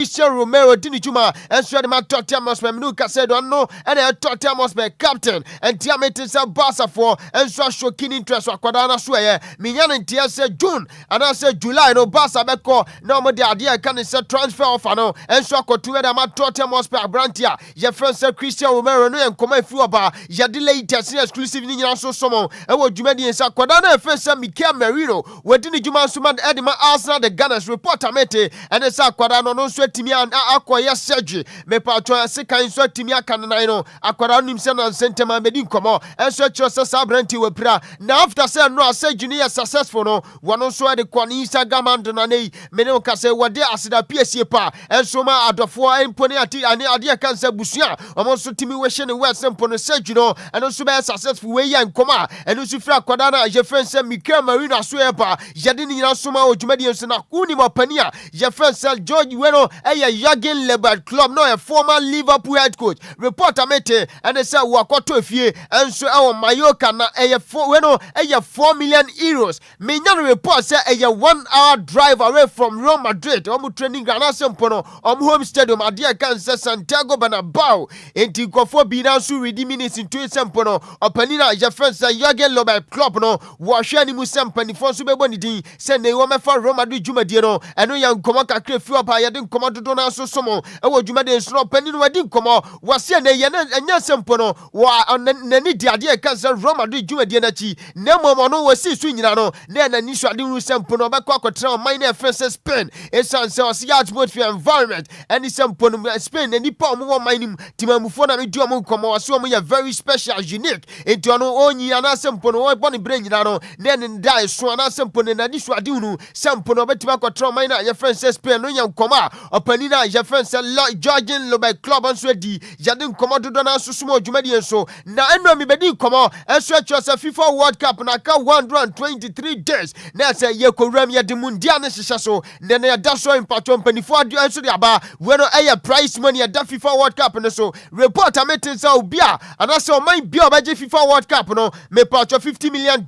Christian Romero dini juma enso de ma Tottenham Hotspur menu kase do no ene Tottenham Hotspur captain and tiamete se Barca for enso shocking interest akwada na so ye minya ne ntia se June and say July no Barca be call na mo de ade kan se transfer offer no enso akotu de ma Tottenham Hotspur brantia ye friend se Christian Romero no enkoma afi oba ye de latest exclusive ni nyina so somo e wo dwumadi ensa akwada na friend se Mikel Merino wadini juma so man e de ma Arsenal the Gunners report amete ene se akwada no so timi akoye surgery me patro sekan so timi aka nan no akwara nim se na sentema medi nkomo enso chiro se sabranti wapira na after say no surgery is successful no wono so de kwani Instagram and na nei me ne ka se wode asida piesie pa enso ma adofo emponi ati ade kan se busua omo so timi we hye ne we sempo no surgery no eno so be successful we ya nkoma eno so fira kwada na je friend se Mikel Merino aso e pa je de ni nyina so ma odwumadi enso na kuni mapania je friend se George Weno Jurgen Lebert Club no a former Liverpool head coach report amete and they say wakoto efie enso e wo Mallorca na e 4 million euros me nya report say e 1 hour drive away from Real Madrid omu training ground asempo no home stadium ade kan say Santiago Bernabeu enti kofo bi na so ready minutes into asempo no opanina je friend say Jurgen Lebert Club no wo hwe ani mu sempanifo so bebo ni din say ne wo mefa Real Madrid dwumadie no eno ya nkomo kakra fi opa ye de nkomo dodo na so somo e wo dwumade nso pani no wadi nkomo wase na ye na anya sempo no wa nani di ade kan say Real Madrid dwumadie na chi na momo no wasi su nyina no na nani so ade ru sempo no be kwa kotra minor France Spain esan say osi atmosphere environment any sempo no Spain nani pa mo minim timamufo na me du mo nkomo wase mo ye very special unique enti ono onyi ana sempo no wo boni bre nyina no na ne dai so ana sempo ne nani so ade ru sempo no betima kotra minor ye France Spain no nya nkoma opanina je friend se Jurgen Lebert Club anso di jade nkomo dodo na susumo dwumadi enso na eno mi bedi nkomo enso atwa se FIFA World Cup na ka 123 days na se ye kowram ye de mundia ne hihye so ne na da so impatwo mpanifo adu enso de aba weno eye prize money da FIFA World Cup ne so report ametin se Obia anase o man bia obaje FIFA World Cup no me patwo $50 million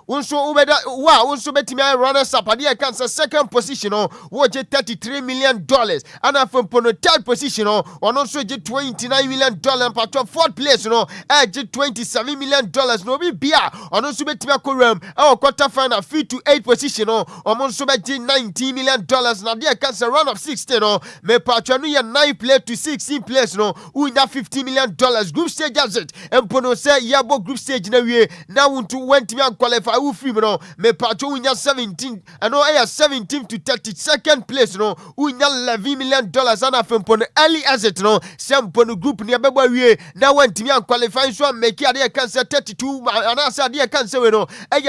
unso ubeda wa unso betimi runners up ade kan se second position no wo je $33 million and from the third position on also get $29 million and fourth place get $27 million no be beer on also bet me koram our quarter final fit to 8th position on also bet $19 million na there can run of 16 me patro no ya 9 place to 16 place we na $50 million group stage exit and pono say yabo group stage na we now went me qualify who free me patro we na 17 and 17th to 32nd place we na $11 million and afempo early exit no sempo no group ni abeba wie na wantimi an qualify so make ade kan say 32 and asa ade kan say we no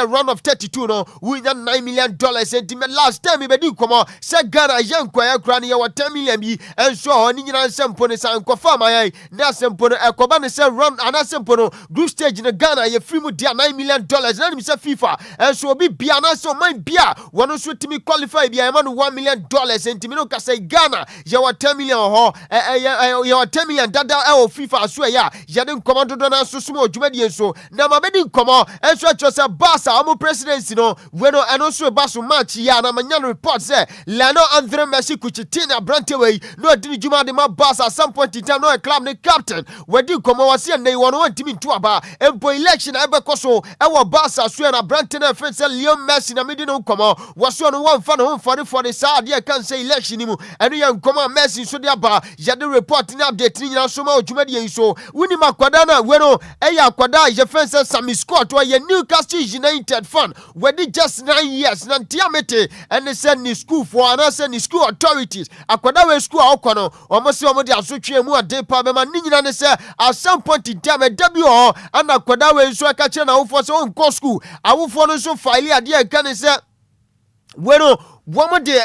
run of 32 no we na $9 million and last time be di komo say Ghana Enquires kra ne ye $10 million bi enso ni nyina sempo ne san kofa mayan na sempo no ekoba ne say run and sempo no group stage in Ghana ye free mu dia $9 million na ni say FIFA enso obi bia na so man bia wono so timi qualify bia man $1 million and timi no ka say Ghana ye $10 million ye $10 million dada FIFA so ya ye de nkomo dodo na so sumo dwumadi enso na ma be di nkomo enso atwa say Barca amu presidency no we no eno so ba so match ya na manya report say Lano Andre Messi kuchitina branteway no dini juma de ma Barca at some point in time no a club ne captain we di nkomo wase na won want team to aba empo election ebe koso e wo Barca so na brante na fe say Leo Messi na me di no nkomo waso no wan fa no for the side ya kan say election ni mu eno ya nkomo Messi so de aba ya de report ni update ni nyina so ma odwumadi enso wuni makwada na we no e ya kwada je fe say Sami Scott wa ye Newcastle United fan we di just 9 years na tiamete and say ni school for and say ni school authorities akwada we school akono omo se omo de asotwe mu ade pa be ma ni nyina ne say at some point in time debut and akwada we so aka che na wo for so nko school awofo no so file ade kan say we no womo de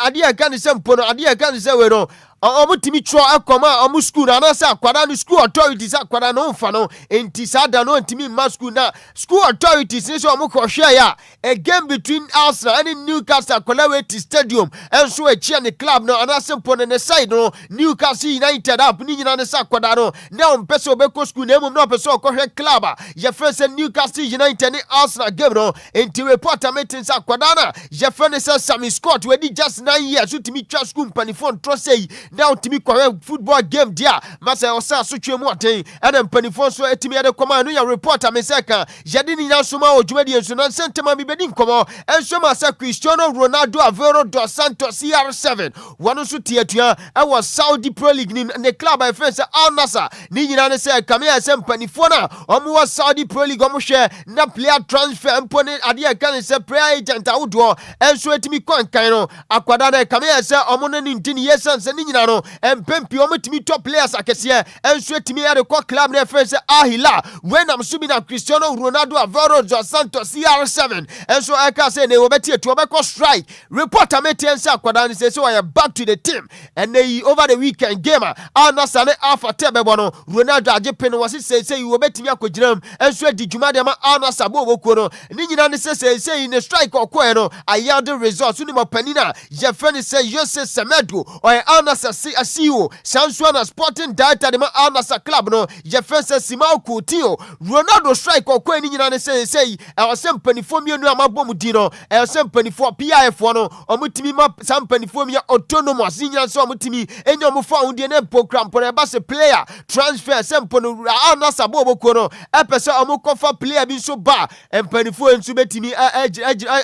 ade kan say mpo no ade kan say we no omutimi tro akoma omu school na anasa akwada no school authorities akwada no mfa no enti sada no ntimi ma school na school authorities ni so omukwohwe ya a game between Arsenal and Newcastle Colorado Stadium enso achia ne club no anasa mpo ne side no Newcastle United up ni nyina ne sa akwada no na ompese obeko school na emum na ompese okohwe club ye friend Newcastle United ni Arsenal game no enti reporter meeting sa akwada na ye friend say Sammy Scott we di just 9 years utimi twa school mpanifon tro say now utimi kwa football game dia masa osa so twemu aten and mpanifon so etimi ade koma no ya reporter me seka yade ni nyansoma odwumadi enso na sentema mi bedi nkomo enso ma sa Cristiano Ronaldo Aveiro dos Santos CR7 wano so tietua e was Saudi Pro League ni ne club by friends Al Nassr ni nyina ne se kamia se mpanifon na omo was Saudi Pro League omo hwe na player transfer mpone ade e kan se player agent awodo enso etimi kwankan no akwada na kamia se omo no ni ntini yesan se ni nyina no empempi omo timi top players akese enso etimi ya de club na friends Ahila when am subi na Cristiano Ronaldo Aveiro dos Santos CR7 enso aka se ne obeti etu obeko strike reporter metiensa akwada ni say so I am back to the team and they over the weekend game Al Nassr ne Alpha Tebebo no Ronaldo ajepe no wasi say you obetimi akogiram enso di dwuma de ma Al Nassr bo bokuo no ni nyina ne say in the strike okwo no ayade results ni mapanina je friend say Jose Semedo or Al Nassr CEO Sanswana Sporting Director de ma Al Nassr club no je friend say Simao Coutinho Ronaldo strike okwo ni nyina ne say e was mpanifo mienu amabom di no e was mpanifo PIF no omutimi ma sampanifo mi autonomous nyina so omutimi enye omfa hundie ne program for e ba se player transfer sempo no Al Nassr bo bokuo no e pese omukofa player bi so ba mpanifo ensu betimi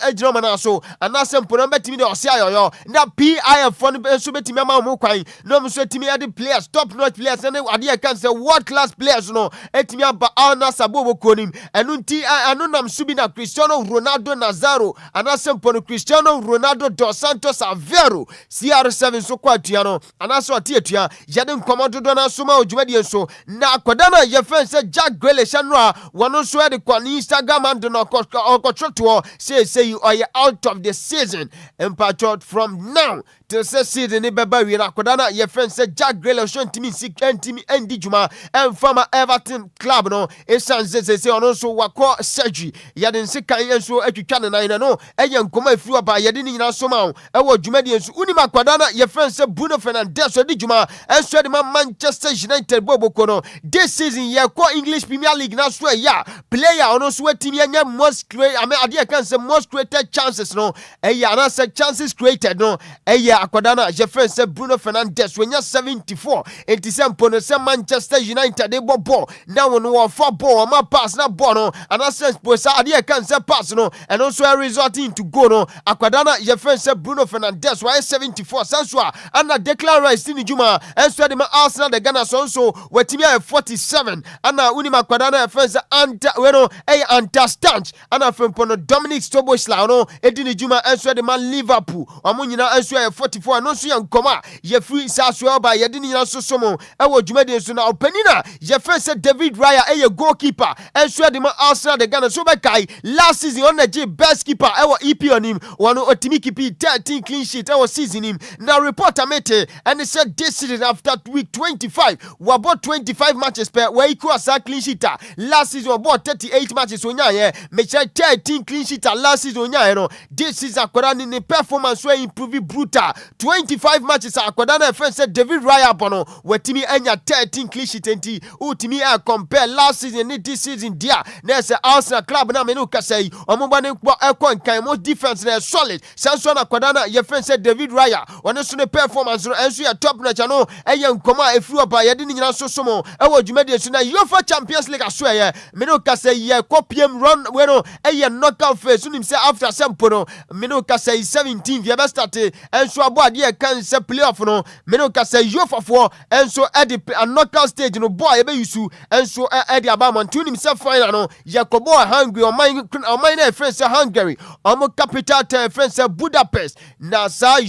ejiroma na so anase mpo no betimi de ose ayoyo na PIF no ensu betimi ama omukwan no mso etimi ade players top notch players ne ade e kan say world class players no etimi aba Al Nassr bo bokuo nim enu nti anu nam subi na Cristiano Ronaldo Nazário anase mpo no Cristiano Ronaldo dos Santos Aveiro CR7 so kwatua no anase otietua yade nkomododo na soma odwumadi enso na akwada na ye fence Jack Grealish no wono so e de kwa Instagram and no okotroto say you are out of the season and from now till season ni beba wi na akwada na ye fence Jack Grealish ntimi ntimi endi dwuma and former Everton club no e sanze say ono so wakọ surgery yade nsika enso atwitwa ne nan no eye nkoma afiru aba yade ni nyina so ma e wo dwumadi enso unima akwada na ye fence Bruno Fernandes odi dwuma enso de Manchester United boboko no this season ye ko English Premier League na so ya player ono so atimi anya most create ade kan say most created chances no ya na say chances created no ya akwada na je fence Bruno Fernandes wenya 74 enti no say Manchester United dey ball na won wo for ball ma pass na ball no and sense posa ade kan say pass no and also resulting to goal no akwada na je fence Bruno Fernandes why 74 sanswa and Declan Rice ni juma enso de ma Arsenal de Ghana so watimi 47 and unima akwada na fence understand and afempo Dominic Szoboszlai no edini juma enso de ma Liverpool omunyina enso 44 no so yankoma ye free saso ba ye dini nyina so somo e wo dwuma de enso na opanina ye fence David Raya ye goalkeeper enso de ma Arsenal de Ghana so be kai last season on the best keeper e wo EP on him wano otimi kipi 13 clean sheet e wo season him na reporter mete and he said this season after week 25 we about 25 matches per we equal as clean sheet last season about 38 matches onya ye me 13 clean sheet last season onya no this season akwada ni performance we improve brutal 25 matches akwada na friend said David Raya bono wetimi anya 13 clean sheet enti utimi compare last season ni this season dia na say Arsenal club na me no kasai omba ne ekon kan mo defense na solid sanso na akwada na ye friend said David Raya one so ne performance no enso ya top notch no eye nkoma efiri oba ye de nyina so somo e wo dwuma de so na UEFA Champions League aso ye me no kasai ye kopiem run we no eye knockout phase unim say after sempo no me no kasai 17 ye be start enso abo ade kan say playoff no me no kasai UEFA for enso e de knockout stage no boy e be yusu enso e de aba montu unim say final no Yakobo Hungary o mine na friends Hungary omo capital town friends Budapest na sa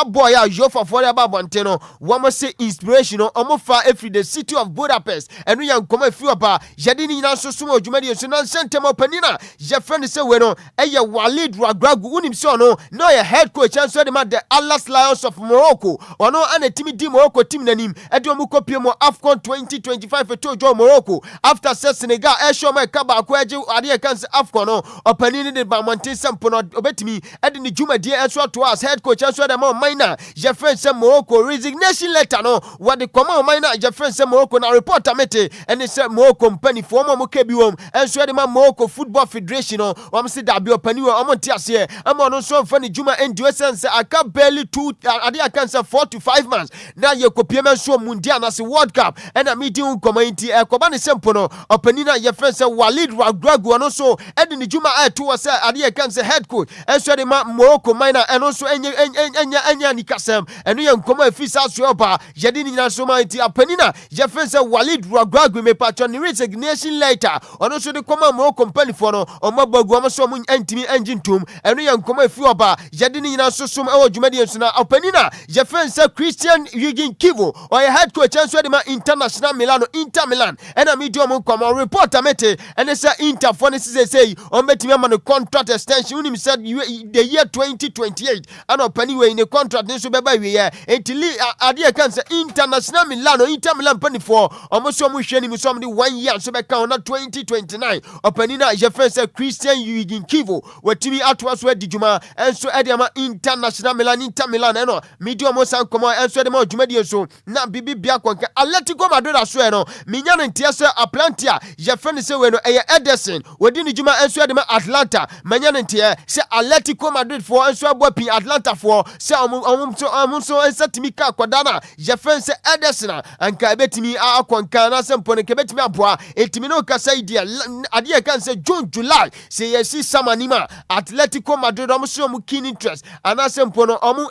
boy ya UEFA for aba bonte no womo say inspiration omo fa every the city of Budapest enu yankoma afi oba yade ni nyina so somo adwumadi so na sentem opanina je friend say we no eye Walid Ragragu unim say no no ye head coach and so the man the Atlas Lions of Morocco ono ane timi di Morocco team nanim edi omu kopie mo AFCON 2025 to jo Morocco after Senegal show my kaba ko eje ade kan se AFCON no opani ni ba monten sempo no obetimi edi ni juma die enso to as head coach enso de mo minor je friend se Morocco resignation letter no what the command minor je friend se Morocco na report amete ene se Morocco company for mo ke bi wom enso de ma Morocco Football Federation no wam se da bi opani wo omo ntiase ama no so fa ni juma endi sense aka barely 2 ade aka se 4 to 5 months na ye kopie men so mundial na se World Cup ena meeting community koba ne sempo no opani na ye friend se Walid Ragragu no so edi ni juma to was ade aka se head coach enso de ma Morocco minor eno so enya ni kasem eno ye nkomo afisa so oba ye di ni nyina so man ti opani na ye friend se Walid Ragragu me patron resignation letter ono so de koma Morocco company for no omabagu am so mun antimi engine tum eno ye nkomo afi oba ye di ni nyina so som e wodwumadi enso na opani na ye friend se Christian Yugin Kivo or a head coach enso de ma International Milano Inter Milan ena medium come report amete ene se Inter for ne say on betimi ama no contract extension unim said the year 2028 and opani we in a contract ne so beba we ye entili ade kan se International Milano Inter Milan pani for omoso mu hwe ni mu so de 1 year so be kan na 2029 opani na je friend se Christian Yugin Kivo watimi atwa so adijuma enso ede ama International Milan Inter Milan eno medium san komo enso de ma dwumadi enso na bibi bia konka Atletico Madrid aso eno minya no ntia se Aplantia je friend se we no eye Ederson wodi ni dwuma enso de ma Atlanta manya no ntia se Atletico Madrid for enso abo pin Atlanta for se so ensetimi ka kodana je friend se Ederson anka betimi akonka na se mpone ke betimi aboa etimi no kasa idea ade kan se June July se yesi samanima Atletico Madrid so mu keen interest anase mpono omu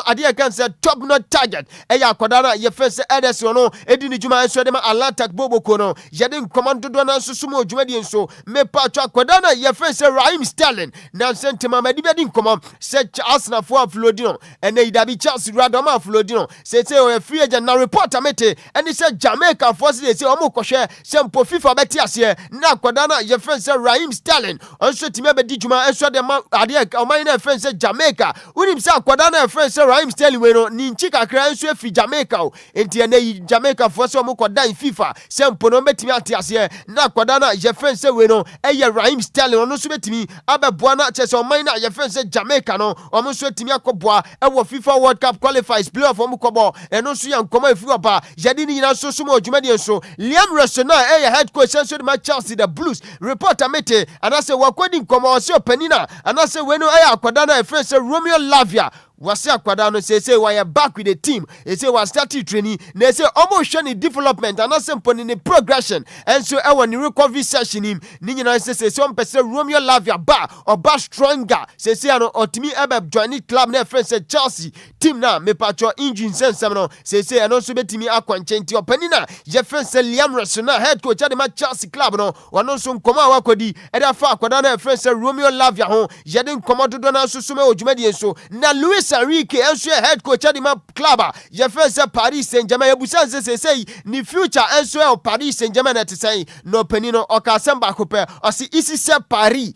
ade kan se top not target eya kodana ye fese Ederson no edi ni juma enso de ma Atlanta boboko no ye de commando do na susumo dwumadi enso me patwa kodana ye fese Raheem Sterling na sentema madi bedi nkomo se Arsenal for Flodino ene idabi Chelsea radoma Flodino se o free agent na report amete ene se Jamaica for se omu kohwe se mpo FIFA beti ase na kodana ye fese Raheem Sterling onso time bedi juma enso de ma ade oman na fese Jamaica unim se kodana fese Raheem Sterling we no ni nchi kakra enso efi Jamaica o enti ene Jamaica for se omu kodan FIFA se mpo no betimi ate ase na kodana ye fese we no eye Raheem Sterling ono so betimi abeboa na chese oman na ye fese Jamaica no omu so etimi akoboa ewo FIFA World Cup qualifiers playoff omu kobo eno so ya nkoma efi oba yedi ni nyina so so mo dwumadi enso Liam Rosona eye head coach enso de ma Chelsea the Blues report amete anase wakodi nkoma o se opanina anase we no eye akwada na efrese Romeo Lavia wase akwada no say we are back with the team say we started training na say omo hwe ni development and asempo ni progression and so e ni recovery session him ni nyina say on person Romeo Lavia ba stronger say no otimi ebe join club na friend say Chelsea team na me patcho injury sensem no say no so betimi akwanchenti opani na je friend say Liam Rosona head coach at the Chelsea club no wono so nkoma awakodi e da fa akwada na friend say Romeo Lavia ho je de nkoma dodo na so so me odwumadi enso na Luis Enrique enso head coach at the club je friend say Paris Saint-Germain ebusan say ni future enso e Paris Saint-Germain na te say no opani no okasemba kope o si isi se Paris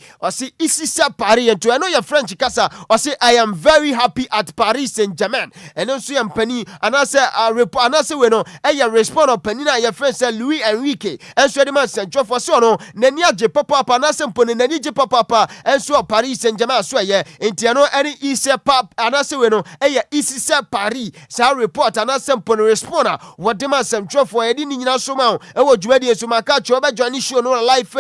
ento eno your French kasa o si I am very happy at Paris Saint-Germain eno so yam pani anase we no e respond opani na your friend say Louis Enrique enso de man Saint-Germain for so no nani age papa anase mpone nani je papa enso Paris Saint-Germain so ye enti eno any ise pap anase we no e isi se Paris sa report anase mpone responda what man Saint-Germain for ye di nyina so ma e wo dwumadi enso maka cho be join show no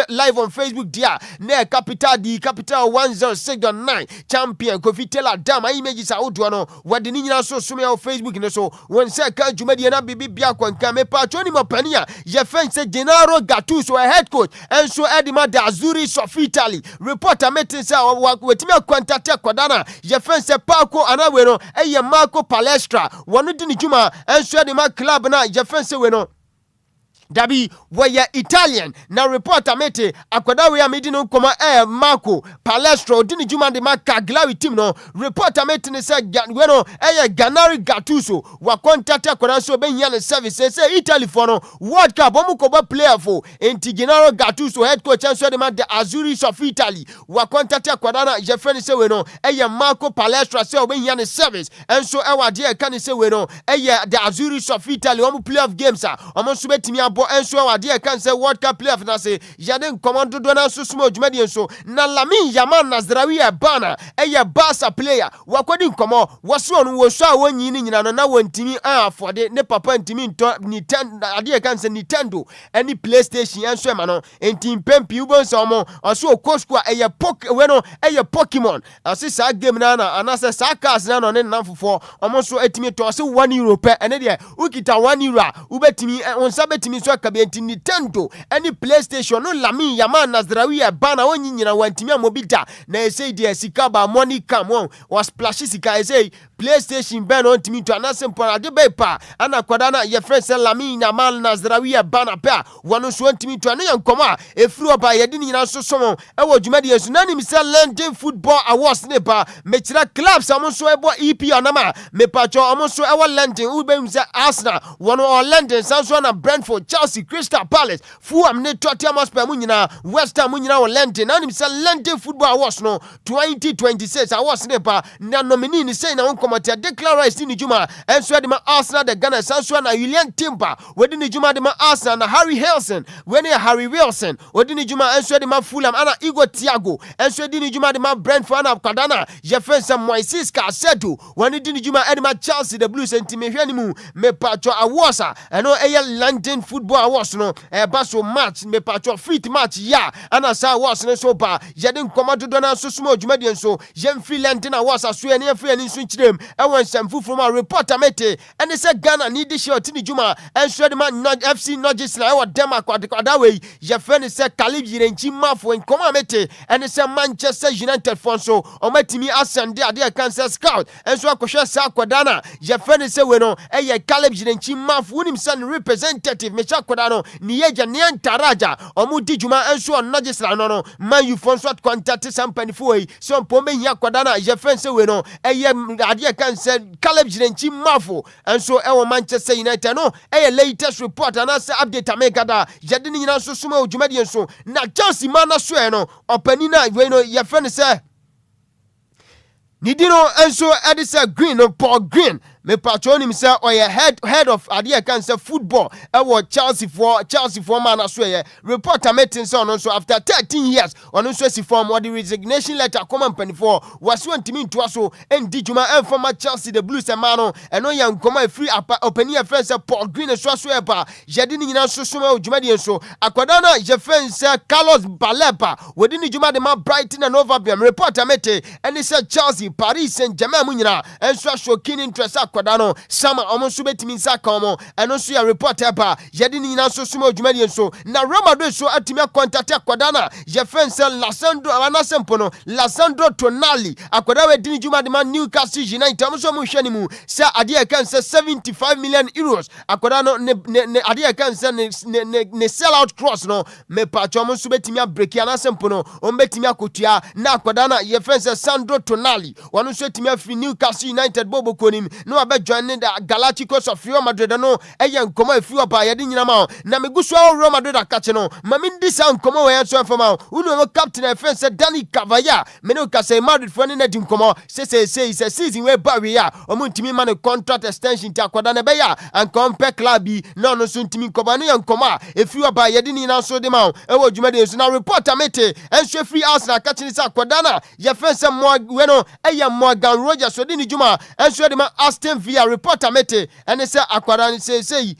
live on Facebook dia na capital 106.9 champion Kofi Taylor Dama images audio no wadi ni nyina so some ya Facebook ne so won say ka dwumadi na bibi bia kwanka me pa choni mapania ye fen say Gennaro Gattuso head coach enso Edima da Azzurri of Italy reporter meeting say wetimi contact kodana ye fen say Paco anawe no eye Marco Palestra wonu di ni juma enso Edima club na ye fen say we no dabi wɔyɛ Italian na reporter mete akwada we amedi no nkoma Marco Palestro di ne juma de Cagliari team no reporter mete ne say we no Ghanaian Gattuso wa contact akwada so be hia ne service say Italy for no World Cup omu koba player for enti Gennaro Gattuso head coach so de the Azzurri of Italy wa contact akwada na je friend say we no Marco Palestro say obe hia ne service enso ewa de ka ne say we no the Azzurri of Italy omu playoff games omo so betimi abo enso ewa de ka say World Cup playoff na say yade commando do na so sumo dwumadi enso na Lamine Yamal Nazraoui bana Barca player wakodi nkomo waso no wo so a wonyi ni nyina no na wontimi afode ne papa ntimi nto Nintendo ade ka say Nintendo any PlayStation enso ema no enti mpempi ubonso omo oso okosku a Pokemon ase sa game na anase sa cars na no ne namfofo omo so etimi to se €1 pe ene de ukita €1 ubetimi onsa betimi so akabe enti Nintendo any PlayStation no Lamine Yamal Nazraoui bana wonyi nyina wantimi amobida na ese de sika ba money come on was splash sika ese PlayStation ben on timi to anase mpona de be pa ana kwada na ye friend se Lamine Yamal Nazraoui bana pa wono so ntimi to na yankoma efru oba ye de nyina so somo e wo dwumade yesu na nim se London Football Awards ne ba mechira clubs amonso ebo EP anama me pacho amonso e wo London ubem se Arsenal wono o London Sanso na Brentford Chelsea Crystal Palace Fulham ne Tottenham Hotspur mu nyina West Ham mu nyina wo London na nim se London Football Awards no 2026 awards ne ba na nominee ni say na wonkomate Declan Rice ni juma enso de ma Arsenal de Ghana Sanso na Julian Timber wedi ni juma de ma Arsenal na Harry Wilson wedi ni juma enso de ma Fulham ana Igor Thiago enso de ni juma de ma Brentford na Kadana Jefferson Moises Casedo wani di ni juma de ma Chelsea the Blues enti hwani mu me pacho awards eno London Football Awards no baso match me pacho fit match ya ana sa awards ne so ba yede nkomado do na so sumo dwumadi enso yem free London Awards aso ene free ani so nchirem ewon samfu from a reporter mete ene se Ghana ni di short ni juma enso de ma FC Nogis na ewo Denmark kwada we ye friend se Caleb Yirenchi mafo nkoma mete ene se Manchester United fonso o matimi asande ade cancer scout enso akohwe sa kwada na ye friend se we no Caleb Yirenchi mafo unim san representative mecha kwada no ni yeja ne antaraja o mu di juma enso Nogis na no man you fonso contact sampanifo yi so mpombe hia kwada na ye friend se we no ade cancer Caleb Yirenchi mafo enso ewo Manchester United no latest report and answer update amekada yede ni nyina so suma odwumadi enso na Chelsea mana so no opanina we no ye friend say Nidino enso edisa Green no Paul Green me patronim say oye head of ade cancer football Chelsea for man so ye reporter meeting so no so after 13 years on so si form or the resignation letter come company for was want to mean to so and dijuma and former Chelsea the Blues and man and no yan come free open your friends Paul Green so e ba yede ni nyina so so odwumadi enso akwadana je friend say Carlos Baleba wodi ni juma de ma Brighton and Overbeam reporter mete and say Chelsea Paris Saint-Germain mu nyina enso show keen interest akwadano sama omonso betimi saka omo eno so ya reporter ba yede ni nyina so suma odwumadi enso na Ramado so atimi contact akwadana je friend say Lasandro Tonali akwada we dini juma de ma Newcastle United amso mu hwani mu say ade kan say €75 million akwada no ne ade kan say ne sell out cross no me pacho amso betimi break ya na sempo no o betimi akotua na akwada na ye friend say Sandro Tonali wonu so etimi afi Newcastle United bobo konim no abe join the Galacticos of Real Madrid no eye nkomo afi oba yede nyina ma na megusu Real Madrid akache no mami ndi sa nkomo we enso afama unu captain e friend say Dani Cavaya me no ka say Madrid for ne di nkomo say season we ba we ya o mu ntimi ma ne contract extension ti akwada ne be ya and compare club bi no so ntimi nkomo ne nkomo a efi oba yede ni na so de ma e wo dwuma de so na reporter mete enso free Arsenal akache ni sa akwada na ye friend say mo we no Morgan Rogers so di ni dwuma enso de ma Aston Villa reporter mete ene say akwada ni say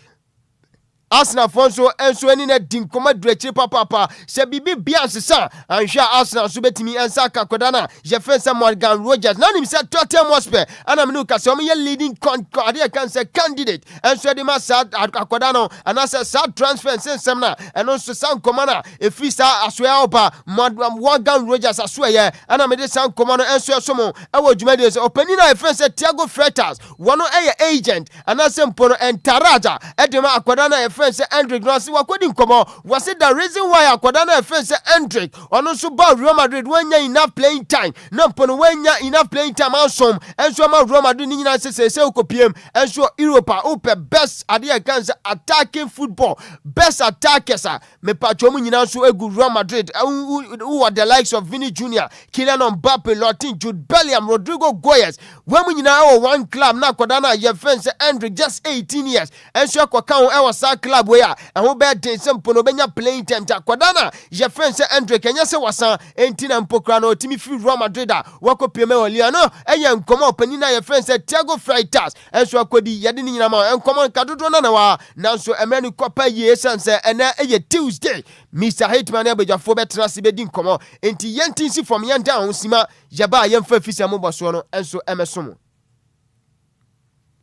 Arsenal fonso enso eni na dinkoma drekire papa se bibi bianse sa anhwa Arsenal so betimi ensa kakoda na je fensa Morgan Rogers na nim se Tottenham Hotspur ana menu ka se o ye leading candidate enso de ma sa akoda no ana se sa transfer sensem na eno so san komana e free sa asoya oba Morgan Rogers asoya ana me de san komano enso so mo e wo dwuma de se opani na e fensa Thiago Freitas wono agent ana se mpono entaraja e de ma akoda na friend say Hendrick no say wakodi nkomo was it the reason why akwada na friend say Hendrick ono so ba Real Madrid when enough playing time na pono when enough playing time ansom enso ma Real Madrid ni nyina say ukopiem enso Europa upe best ade kan say attacking football best attackers me patcho mu nyina so egu Real Madrid who are the likes of Vini Jr., Kylian Mbappe, Lottin, Jude Bellingham, Rodrigo Goyes. When we now one club na akwada na ye friend say Hendrick just 18 years enso akwaka e was a club where and who be den some pono benya playing time ta akwada na ye friend say Hendrick enya say wasan entina mpokra na otimi fi Real Madrid wakopiem oli no eye nkomo panina ye friend say Thiago Freitas enso akodi yede ni nyina ma nkomo nkadodo na wa nanso emenu kopa ye sense ena eye Tuesday Mr. Hitman abejafo betra si bedi nkomo enti yentinsi from yan down sima yaba yemfa fisa mo boso no enso emesomo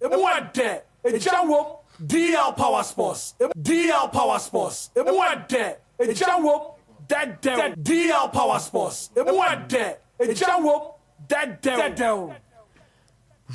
emuade ejawo DL Power Sports DL Power Sports emuade ejawo that DL Power Sports emuade ejawo that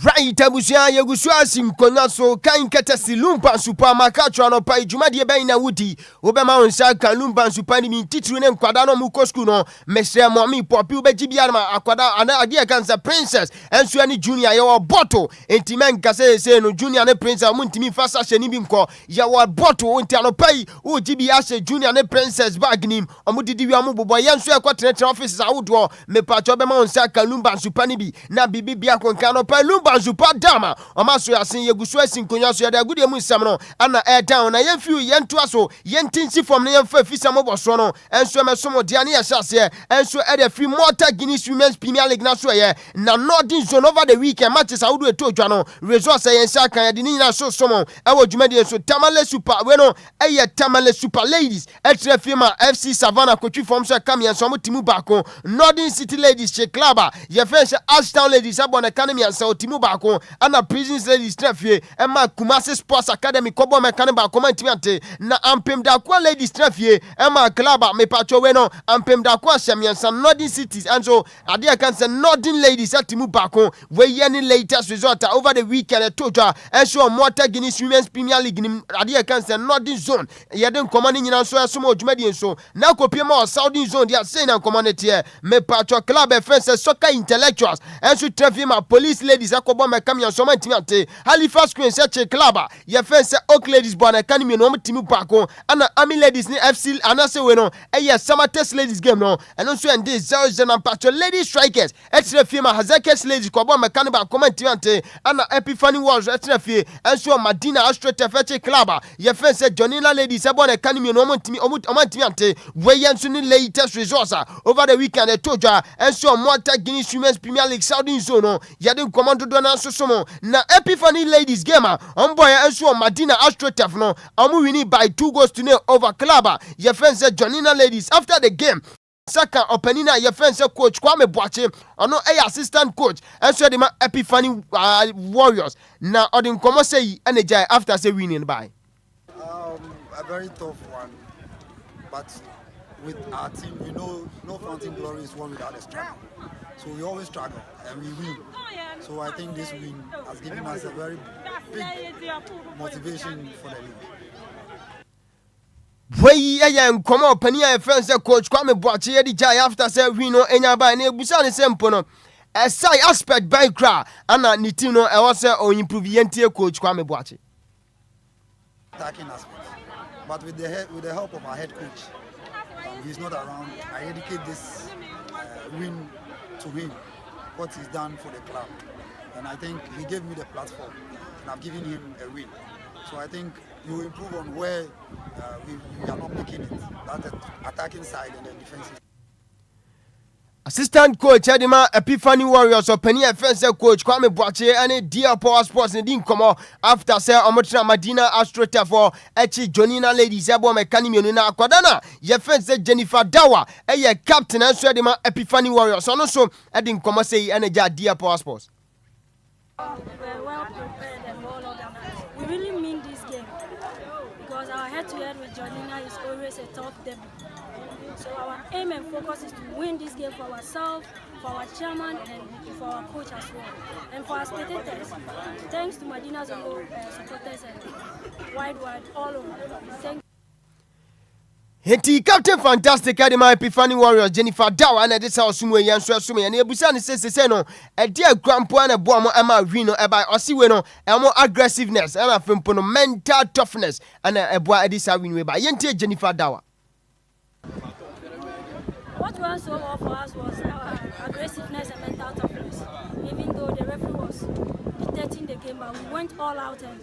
Right, abusia yegusua simkonya so kan ketesi Lumba super makatro no pa dwumade be na wudi obema onsa kan Lumba super ni mi titru ne nkwada no mu kosku no mesre mo mi popi ubeji bia ma akwada ana ade kansa princess enso ani junior ye wo bottle enti men kase se no junior ne princess mu ntimi fasa hye ni bi nko ye wo bottle enti anopai uji bi ase junior ne princess bag nim omudidi wi amubobo ye nso ekwatenetre offices awodo me pacho obema onsa kan Lumba super ni bi na bibi bia konka no pa Banzupa dama omaso yasin yegusu asinkonya so yade agudie mu nsam no ana air down na yemfiu yentu aso yentinsi from na yemfa fisa moboso no enso mesomo dia ne yahase enso e de free Malta Guinness Women's Premier League na so ye na Northern Zone over the weekend matches awudu etodwa no results yensa kan yade ni nyina so somo e wo dwumade so Tamale Super we no eye Tamale Super Ladies etre firma FC Savannah kotwi form so kamia so motimu bako Northern City Ladies che club ye fense Ashtown Ladies abona academy and so timu bako ana Prisons Ladies trafie ema Kumasi Sports Academy kobo mekane bako mantimente na ampem da kwa Ladies trafie ema club me pacho we no ampem da kwa Shamiansa Northern Cities and so ade kan say Northern Ladies atimu bako we ye ni latest result over the weekend toja enso Malta Guinness Women's Premier League ni ade kan say Northern Zone ye den komani nyina so asomo odwumadi enso na kopie ma Southern Zone dia say na community me pacho club offense soccer intellectuals enso trafie ma Police Ladies akobo mekam so mantimante Halifax Queens che club ye fence Oak Ladies born academy no mtimu bako ana Army Ladies ni FC anase we no eye Summer Test Ladies game no eno so ende 0 and patcho Ladies Strikers etre firma Hazekes Ladies kobo mekane ba mantimante ana Epiphany Wars etre fie enso Madina Astro Tefeche club ye fence Jonina Ladies born academy no mantimante we yenso ni latest results over the weekend etoja enso Malta Guinness Women's Premier League Southern Zone no yade commando do na sosomo na Epiphany Ladies game boy enso Madina Astrotef no amu winning by 2-0 over club ye fence Jonina Ladies after the game Saka openina ye fence coach Kwame Boache ono assistant coach enso de ma Epiphany Warriors na odin komo say energy after say winning by a very tough one, but with our team we know no fountain glory is won without a struggle. So we always struggle and we win. So I think this win has given us a very big motivation for the league. Wey nkomo pania friends coach Kwame Boache ye di jai after say win no enya ba na ebusa ne sempo no esai aspect by kra ana ni team no e wo say o improve yentie coach Kwame Boache attacking aspect, but with the help of our head coach, he's not around. I dedicate this win to him, what he's done for the club, and I think he gave me the platform and I've given him a win. So I think he will improve on where we are not making it. That's the attacking side and the defensive. Assistant coach Edima Epiphany Warriors openi offense coach Kwame Boache and Dear Power Sports ne din komo after say omotra Madina Astrotef for echi Jonina Ladies abo mekani mienu na akwadana ye fence Jennifer Dawa eye captain and so Edima Epiphany Warriors ono so edin komo say energy Dear Power Sports. We're well prepared and well organized. We really mean this game because our head-to-head with Jonina is always a tough debut. So our aim and focus is to win this game for ourselves, for our chairman, and for our coach as well. And for our spectators, thanks to Madina's supporters and wide all over. Thank Henti Captain Fantastic Adima Epiphany Warriors Jennifer Dawa na disa osumwe yanso asumwe na ebusa ne sese no e dia grampo na boa mo ama wino e by osiwe no e mo aggressiveness and afempo no mental toughness and e boa edisa winwe ba yenti Jennifer Dawa. What went so well for us was our aggressiveness and mental toughness. Even though the referee was dictating the game, but we went all out and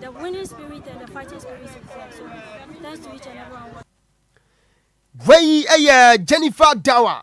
the winning spirit and the fighting spirit is there. So thanks to each and everyone. Wey Jennifer Dawa.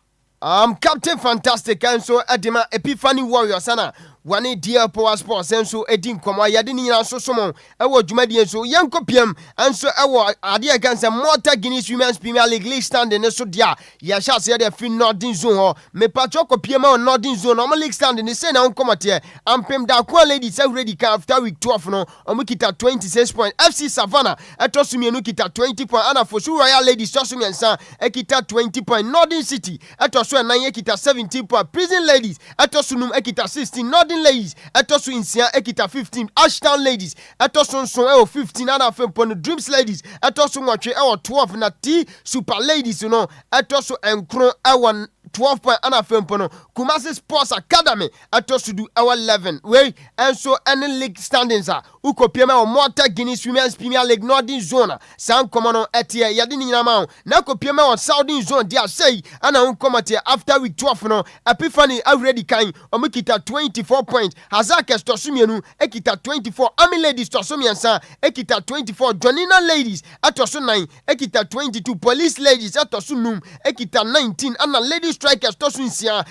Captain Fantastic and so Adima Epiphany Warriors sana wane DL Power Sports and so edin komo yade ni nyina so somo ewo dwumadi so yanko piem and so ewo ade against Malta Guinness Women's Premier League standing so dia ya sha se de fi Northern Zone ho me patro ko piem o Northern Zone o league standing ni say na nkomate ampem da kwa ladies already can after week 12 no o kita 26 points FC Savannah etosumienu kita 20 points ana for Royal Ladies tosumiensa ekita 20 points Northern City etosu enan ekita 17 points Prison Ladies etosunum ekita 16 Northern Ladies etosu insia ekita 15 Ashtown Ladies etosu nson 15 ana fempon Dreams Ladies etosu nwatwe 12 na T Super Ladies no etosu enkron 12 point ana fempono Kumasi Sports Academy atosudu 11 wey and so any league standings ukopiema o Malta Guinness Women's Premier League Northern Zone san komono etie yade ni nyama na kopiema o Southern Zone dia say ana unkomate after week 12 no Epiphany already kan omukita 24 points Hazakes tosumienu ekita 24 Army Ladies tosumiensa ekita 24 Jonina Ladies atosu 9 ekita 22 Police Ladies atosu num ekita 19 ana Ladies Strikers tosu nsia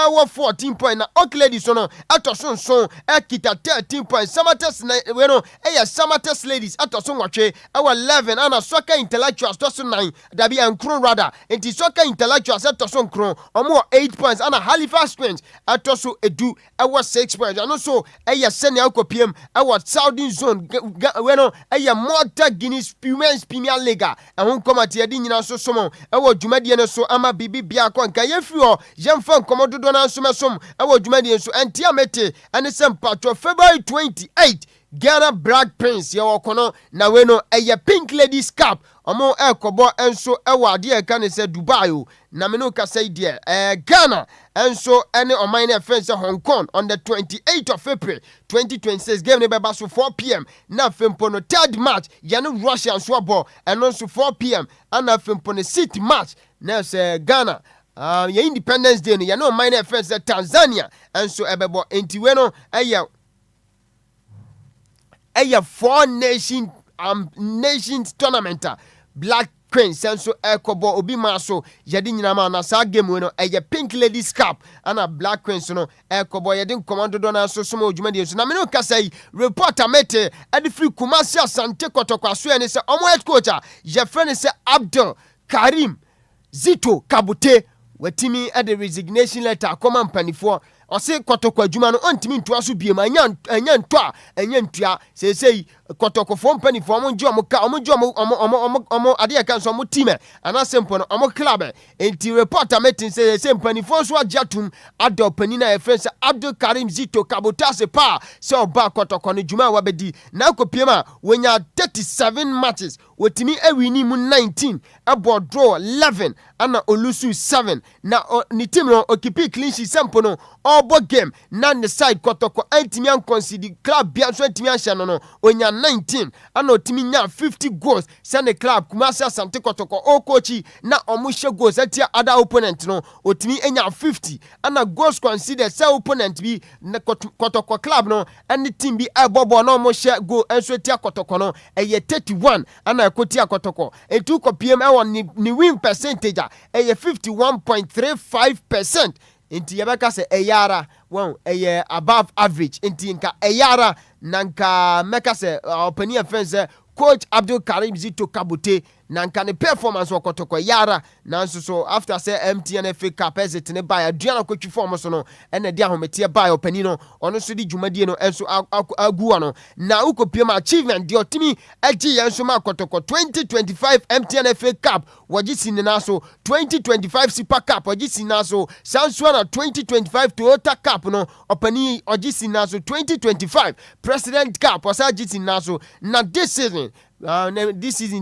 our 14 points na Oak Ladies no atosu nson ekita 13 points Samates na we no Samates Ladies atosu nwatwe our 11 ana Soccer Intellectuals tosu 9 dabi enkron rather enti Soccer Intellectuals atosu nkron omo 8 points ana Halifax Queens atosu edu our 6 points and also senior kopiem our Southern Zone we no Malta Guinness Women's Premier League ehun komate adi nyina so somo dwumadi ne so ama bibi bia konka yefi o yemfa nkomododo na nso mesom dwumadi so entia mete ane sempatro February 28 Ghana Black Prince ye wokono na we no Pink Ladies Cup omo ekobo enso ade ka ne se Dubai o na me no ka say die Ghana enso ene oman na fence Hong Kong on the 28th of April 2026 game ne beba so 4 p.m. na fempo no third match ye no Russia so abo eno so 4 p.m. ana fempo no sixth match na se Ghana ye Independence Day no ye no oman na fence Tanzania enso ebebo enti we no four nations tournament Black Queen senso ekobo obi maso yedi nyinama na sa game we no Pink Ladies Cup ana Black Queens no ekobo yedi commando do na so somo odwuma de so na me no kasa yi reporter mete ade free Kumasi Asante Kotoko aso ene se omo head coach je friend se Abdul Karim Zito Kabute watimi ade resignation letter akoma mpanifo ose Kotoko adwuma no ontimi ntoa so biem anya ntoa anya ntua sei Kotoko fo mpanifo omo nje omo ade ka nso omo team ana sempo no omo club enti reporter meeting say mpanifo so ajatum adol panina e friend Abdul Karim Zito Kabota se pa se oba Kotoko no dwuma wa bedi na kopiema wonya 37 matches wotimi awini mu 19 abo draw 11 ana olusu 7 na ni team no okipi clean sheet sempo no obo game na the side Kotoko antimi an concede club bia so antimi an hye no onya 19 ana otimi nya 50 goals send club Kumasi Asante Kotoko o coachi na omuhye goals atia other opponent no otimi enya 50 ana goals conceded say opponent bi na Kotoko club no any team bi ebobo na omuhye goal enso atia Kotoko no 31 ana ekotia Kotoko etu kopiem ni win percentage 51.35%. Inti yabaka se eyara won above average inti nka nanka meka se opinion friends coach Abdul Karim Zito Kabute na nka ne performance okotoko yara nanso so after say MTN FA Cup exit ne buy aduana kwatwi form so no ene de ahomete buy opani no ono so di dwumadie no enso agu ano na ukopiem achievement de otimi agi yenso ma kotoko 2025 MTN FA Cup waji sinina so 2025 Super Cup waji sinina so sanso na 2025 Toyota Cup no opani waji sinina so 2025 President Cup wasaji sinina so na this season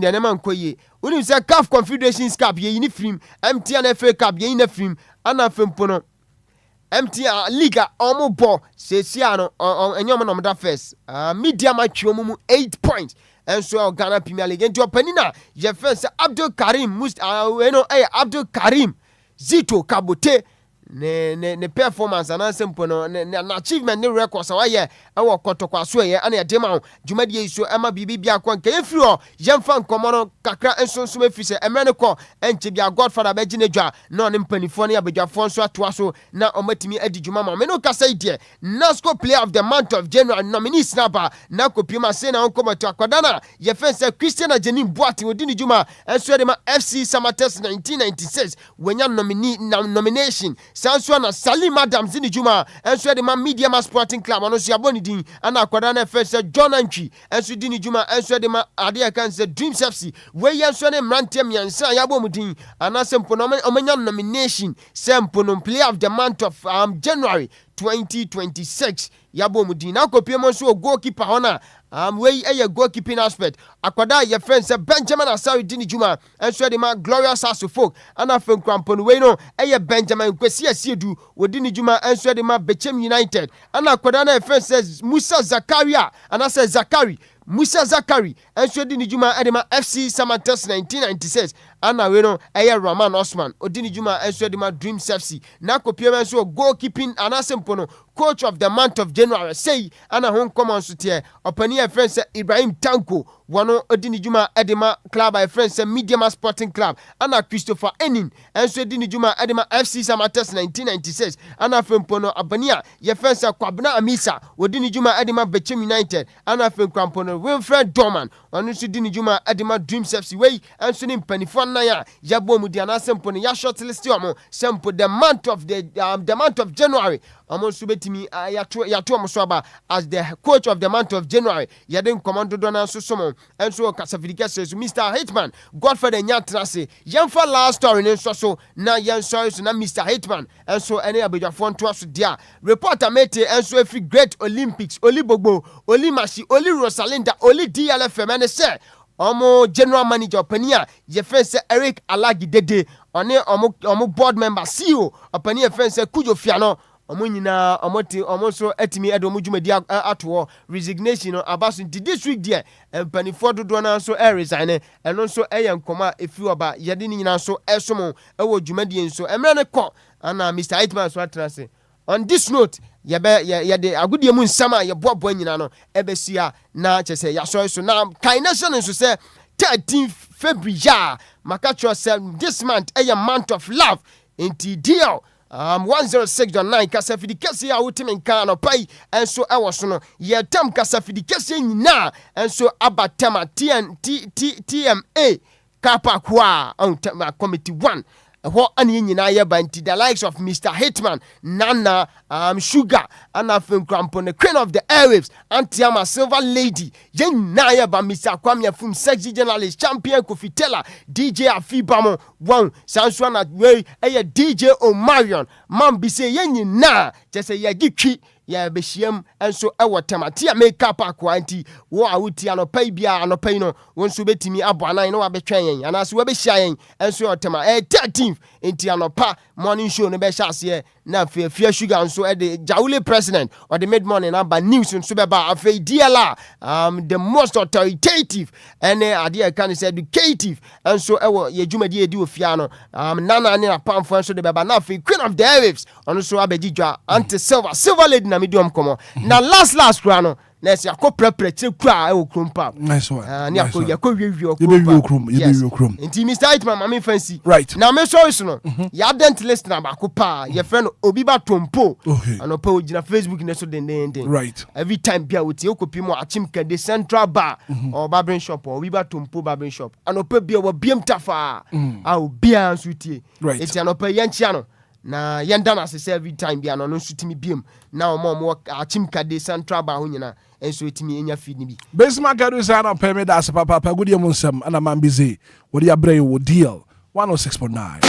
the name nkoye unim say CAF Confederations Cup ye ni film MTN FA Cup ye ni film ana fempo no MTN Liga omo bo sesia no enyom no mda first media match omo 8 points and so Ghana Premier League into openina je fence Abdul Karim Abdul Karim Zito Kabote ne performance and simple no na achievement ne records awaye ewo kotokwa so ye ana yedema dwumadie so ema bibia kwa nke efiri o yemfa nkomo no kakra ensonso efise emene ko enche bia Godfather be gine dwa na ne mpanifo ne abadwafo nso atoa so na omatimi adi dwuma ma me no kasa ide Nasco Player of the Month of January nominee snapper na kopima se na onkomato akwadana ye fense Christian Ajenim Boateng odini dwuma enso de ma FC Samates 1996 wenya nomination Sanso na Salim Adams in the Juma, and so the Media Sporting Club, and also Abonidin, and Aquadana first John Antwi, and so Dini Juma, and so the Adia Cancer Dreams FC, where Yansone Rantem Yansa Yabomudin, and Asemponomen Omenyan nomination, Samponum Player of the Month of January 2026. Yabomudin, Akopia so goalkeeper honor. Way a goalkeeping aspect. Akwada your friend say Benjamin Asari Dini Juma and so the man glorious as folk and a film crampon way no Benjamin Kwesi Asiedu Wodini Juma and so the man Bechem United and Akwadana friend says Musa Zakaria and I say Zakari Musa Zakari and so Dini Juma Edema FC Samatas 1996 Anna Weno Raman Osman Odini Juma and so the man Dreams FC Nako Pierre so goalkeeping and Asempono coach of the month of January say Anna home common sutie opani friend say Ibrahim Tanko wano Odini Juma Edema club by friend say Media Sporting Club Anna Christopher Enin and so Odini Juma Edema FC Samatas 1996 Anna Fempono Abania ye friend say Kwabna Amisa Odini Juma Edema Bechem United Anna Fempono Wilfred Dorman wano so Odini Juma Edema Dreams FC way and so nim penifon na ya yabo mudiana sempo ne ya shortlist omo sempo the month of January omo so betimi yato omo so aba as the coach of the month of January yeden commando dona so somo enso kasafidike says Mr. Hitman Godfather Nyatrase yemfa last story ne so na yen sorry so na Mr. Hitman enso ene abedwafo nto aso dia reporter mete enso every great Olympics Oli Bogbo Oli Mashi Oli Rosalinda Oli DLFM ene say Omo general manager opania ye fence Eric Alagi Dede one omo board member CEO opania fence Kujo Fiano omo nyina omo so etimi edo mo dwumadi ato resignation abaso nti this week there empanifo dodo na so resign eno so nkoma efi oba yede ni nyina so esomo ewo dwumadi nso emre ne ko ana Mr. Hitman so atrase on this note yede agudie mu nsama ye boabo nyina no ebesia na chese ya so na kaination nso se 13th February makatro say this month a month of love inti deal 106.9 kasafidi kese ya utime nka no pai enso ewo so no ye tam kasafidi kese nyina enso abatama TMA kapa kwa on committee 1 ho ani nyina ye banti the likes of Mr. Hitman Nana Sugar Anafem Crampon the queen of the airwaves Antiama Silver Lady nyina ye ba Mr. Kwame Fum sexy journalist champion Kofitela DJ Afibamo one Sanswana way DJ Omarion man bi say nyina just say ye gitwi ya behiem enso ewo tematia makeup akwanti wo awuti anopai bia anopai no wonso betimi aboanan no wabetwen yen anaso wabehia yen enso tema 13th enti anopa morning show no be hyaase na Fia Sugar nso the Jawule president or the mid morning number news nso be ba afei DLR the most authoritative and ade can say educative enso ewo ye dwumadi edi ofia no nana ne apamfo enso de be ba na afei queen of the airwaves onso abegidwa anti silver lady na medium komo na last kra no Ness yako prepare kura e krompa. Nice one. Ni yako wiwi okrom. Nti Mr. Hitman mama fancy. Right. Now me show you no. Ya dent list na ba ko pa. Your friend Obi ba tompo. Anopa ogina Facebook na so den. Right. Every time bia we tie okopi mo achim kede Central Bar or barbering shop or Obi ba tompo barbering shop. Anopa bia wo biem tafa. Obia nso tie. Right. Eti anopa yenchia no. Na yenda na se every time bia no nso timi biem. Na omo achim kede Central Bar ho nyina. Enso etimi enya feed ni bi. Besma kadu sana peme da se papa pa gudi onsem ana man busy. What ya brain wo deal 106.9.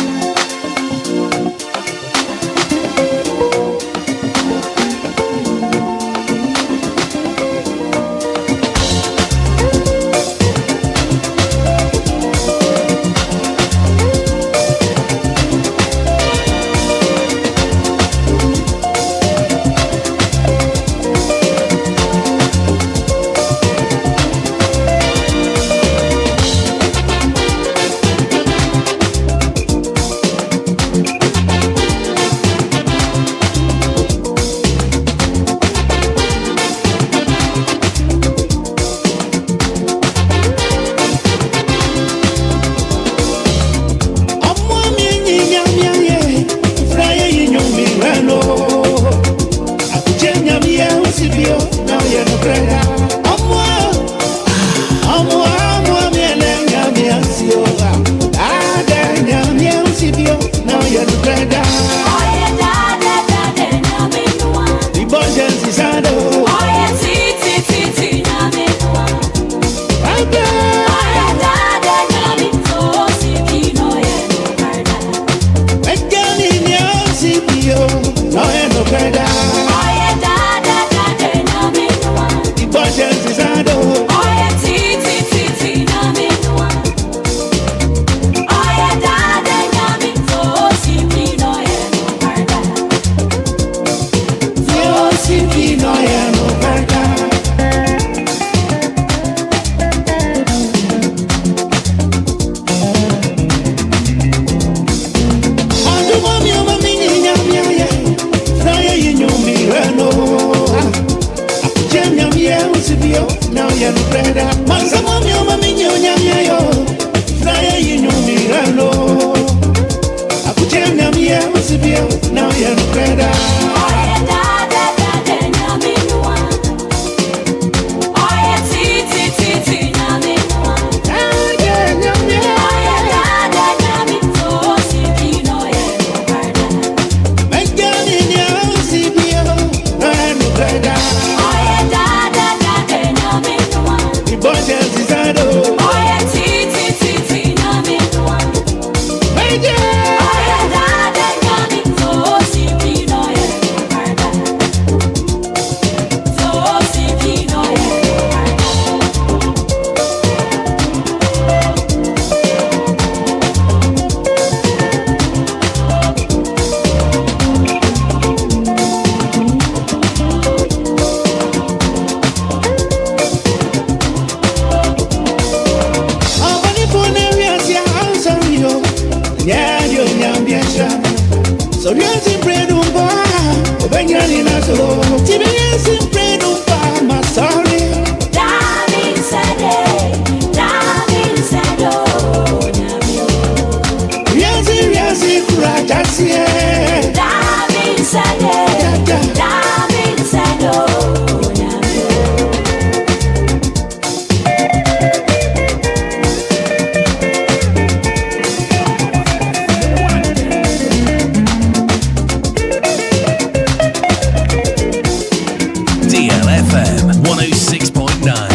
DLFM 106.9.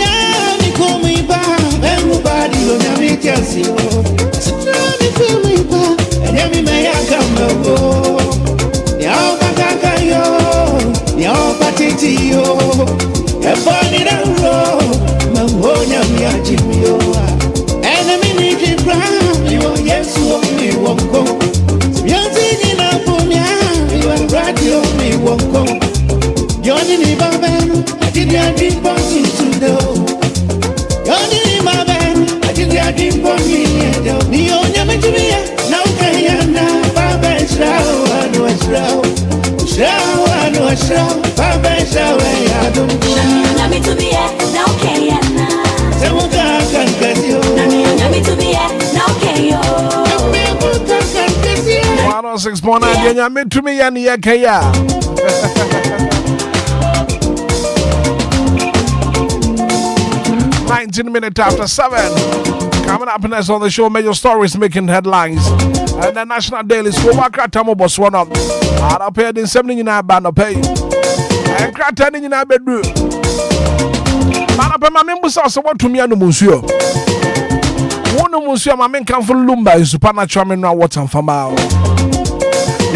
Now to be here, now okay, now. 106.9 nyame tumi ya ne yakaya 19 minutes after 7. Coming up next on the show, major stories making headlines. And the National Daily School, Wakratamo Botswana. I'll pay the 70 in our band pay. And Kratani in our bedroom. Manapa, my members also want to me and the Monsieur. One of Monsieur, my men come from Lumba in supernatural mineral water and Famao.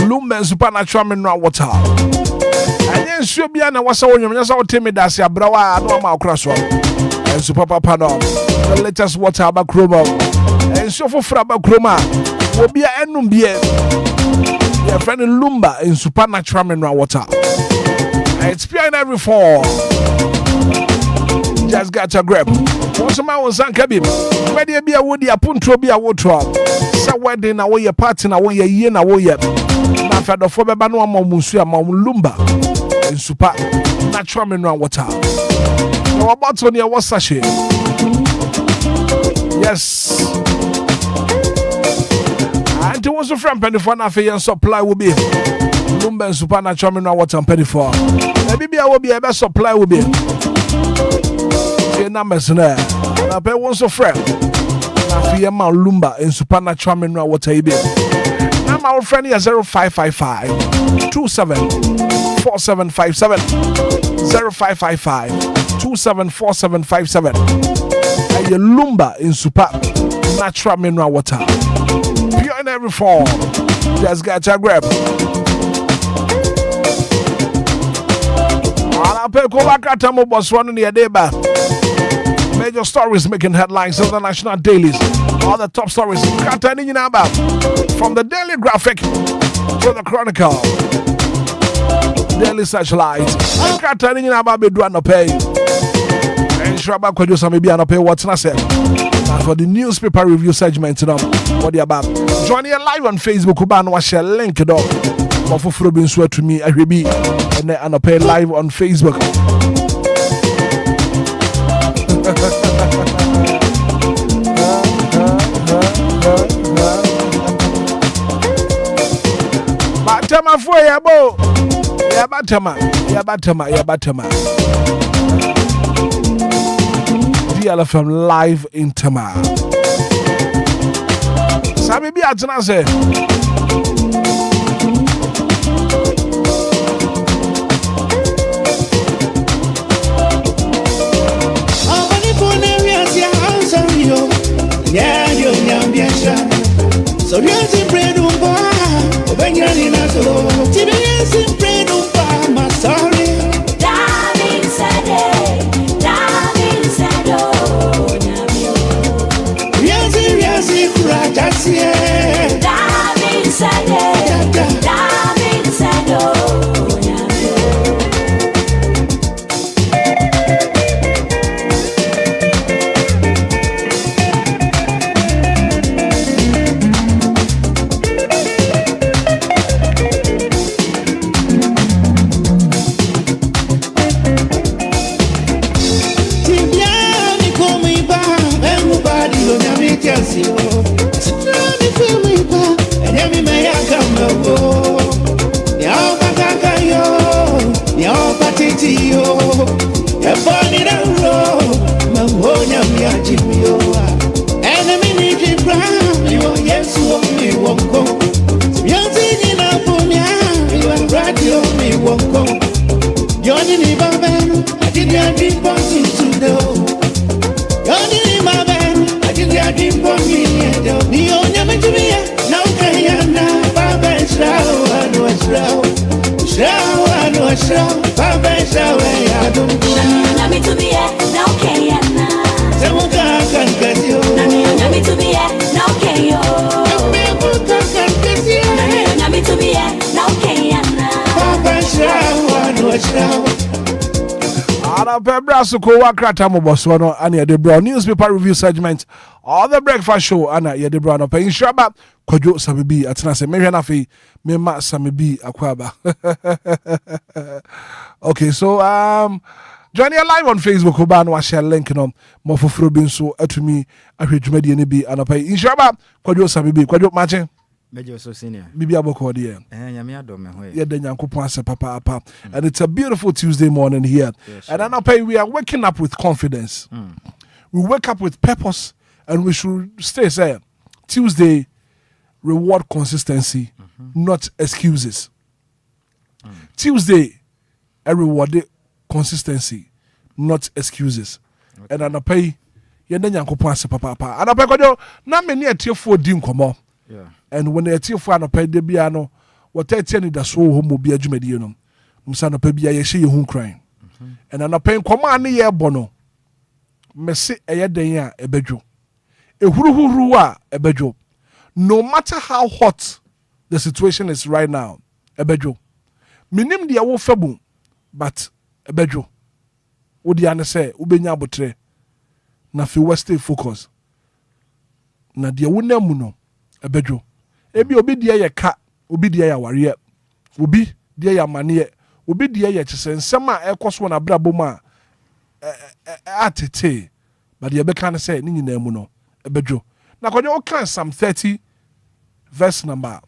Lumba and supernatural mineral water. And then Subiana was so young, just out timid as your brawa, no more crosswalk. And Super Papa, the latest water about chroma. And so for Fraba Chroma, Obia and Lumbia. Your friend in Lumba in supernatural mineral water. It's behind every fall. Just got a grip. Once a man was uncabin. Where there be a woody, a puntro be a water. So wedding away a party away a year away yet. Not for the Fobano Musia Lumba in supernatural mineral water. No about on your wasashi. Yes. And to was a friend penny for nothing and supply will be Lumba and supernatural mineral water and penny for. Maybe I will be a best supply will be. Numbers there. I pay once a friend. Now, for my Lumba in supernatural mineral water. Now, my friend is 0555 274757 0555 274757. And your Lumba in supernatural mineral water. Pure in every form. Just got your grab. I'll pay Kovakatamo Botswana in the Adeba. Major stories making headlines on the national dailies. All the top stories. From the Daily Graphic to the Chronicle. Daily Searchlight. And Shraba Kojusa may be an pay what's not said. For the newspaper review segment, what you about? Join you live on Facebook. Kuban was share link it up. For Frobin swear to me, I will be. And then pay live on Facebook. Batama for yabo. Yabatama. DLFM live in Tama. Sabi bi atena se. Yeah, you're so yes, in bread on bar, when you're in a solo, TBS in bread on bar, my sorry. Darling Saturday, Yes, yes, darling Saturday. Ana pebra so ko wa krata mo boso no ana de bro newspaper review segment all the breakfast show ana ye de bro no pay insuraba kwadwo samebi atena se mehwe na fe me ma samebi akwaba. Okay, so join you live on Facebook oba no share link no mo foforo bi nso atumi ahwedwumadi ne bi ana pay insuraba kwadwo samebi kwadwo mache Major so senior. Bibi aboko de Nyame adom me ho. Yeah, the Nyankopon ase papa. And it's a beautiful Tuesday morning here. Yes, and then we are waking up with confidence. We wake up with purpose, and we should stay say Tuesday reward consistency, not excuses. Tuesday a reward consistency, not excuses. Okay. And then yeah, the Nyankopon ase papa. And kodo na me ne atiefo di nkomo. Yeah. And when they tell for an opay debiano, what I tell you that so homo be a jumedium, Musana Pebia Yeshi Hun crying. And an opay command ye bono. Messi a yadaya a bedro. A hurua a bedro. No matter how hot the situation is right now, a bedro. Minim dia wo febu, but a bedro. Udiana say, Ubenya botre. Na fi westay focus. Na dia wuna muno. Ebedro ebi obi dia ye ka obi dia ya ware obi dia ya mane obi dia ye kyesensem a ekoso na brabo ma atete but ye be kan say ni nyina mu no ebedro na kwadwo kan Psalm 30 verse number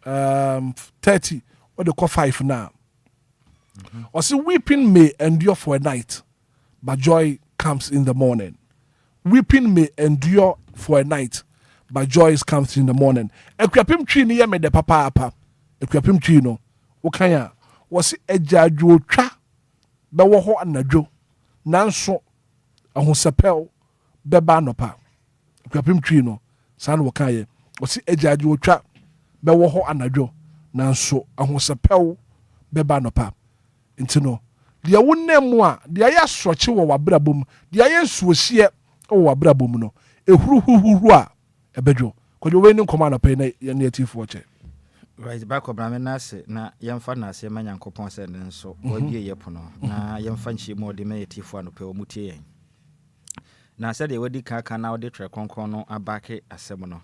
30 or the call 5 now. Or see weeping may endure for a night but joy comes in the morning. Weeping may endure for a night but joy comes in the morning. Ekwapim tree ni me de papa apa. Ekwapim tree no. Okanya was ejadwo twa be wo ho anadwo. Nanso ahosepel beba nopa. Ekwapim tree no. San wokaye was ejadwo twa be wo ho anadwo. Nanso ahosepel beba nopa. Nti no. Dia wonam a dia ya soche wo wabrabom. Dia ya nsuohie wo wabrabom no. Ehuruhuhu a ebedwo kwadwo we ni command pay na ye native watch right back up na se na yemfa na se manyankopon se ne nso wabie yepono na yemfa nchi mo de me native ano pay omutie yen na se de wadi kaka na wode tre konkon no abake asem no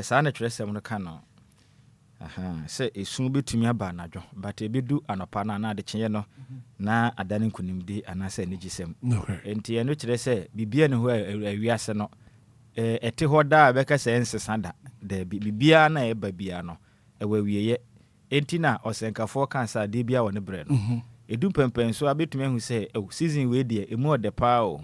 sa na tre asem no ka no se esun betumi aba anadwo but ebedu anopa na de kyenye no na adane nkunimdi anase ne gisem enti eno kire se bibia ne ho awiase no ete hoda beka se ensesada de bibia na eba bia no ewawieye enti na osenkafo kansa de bia woni bre no edu pempen so abetumi hu se season we de emu ode pa o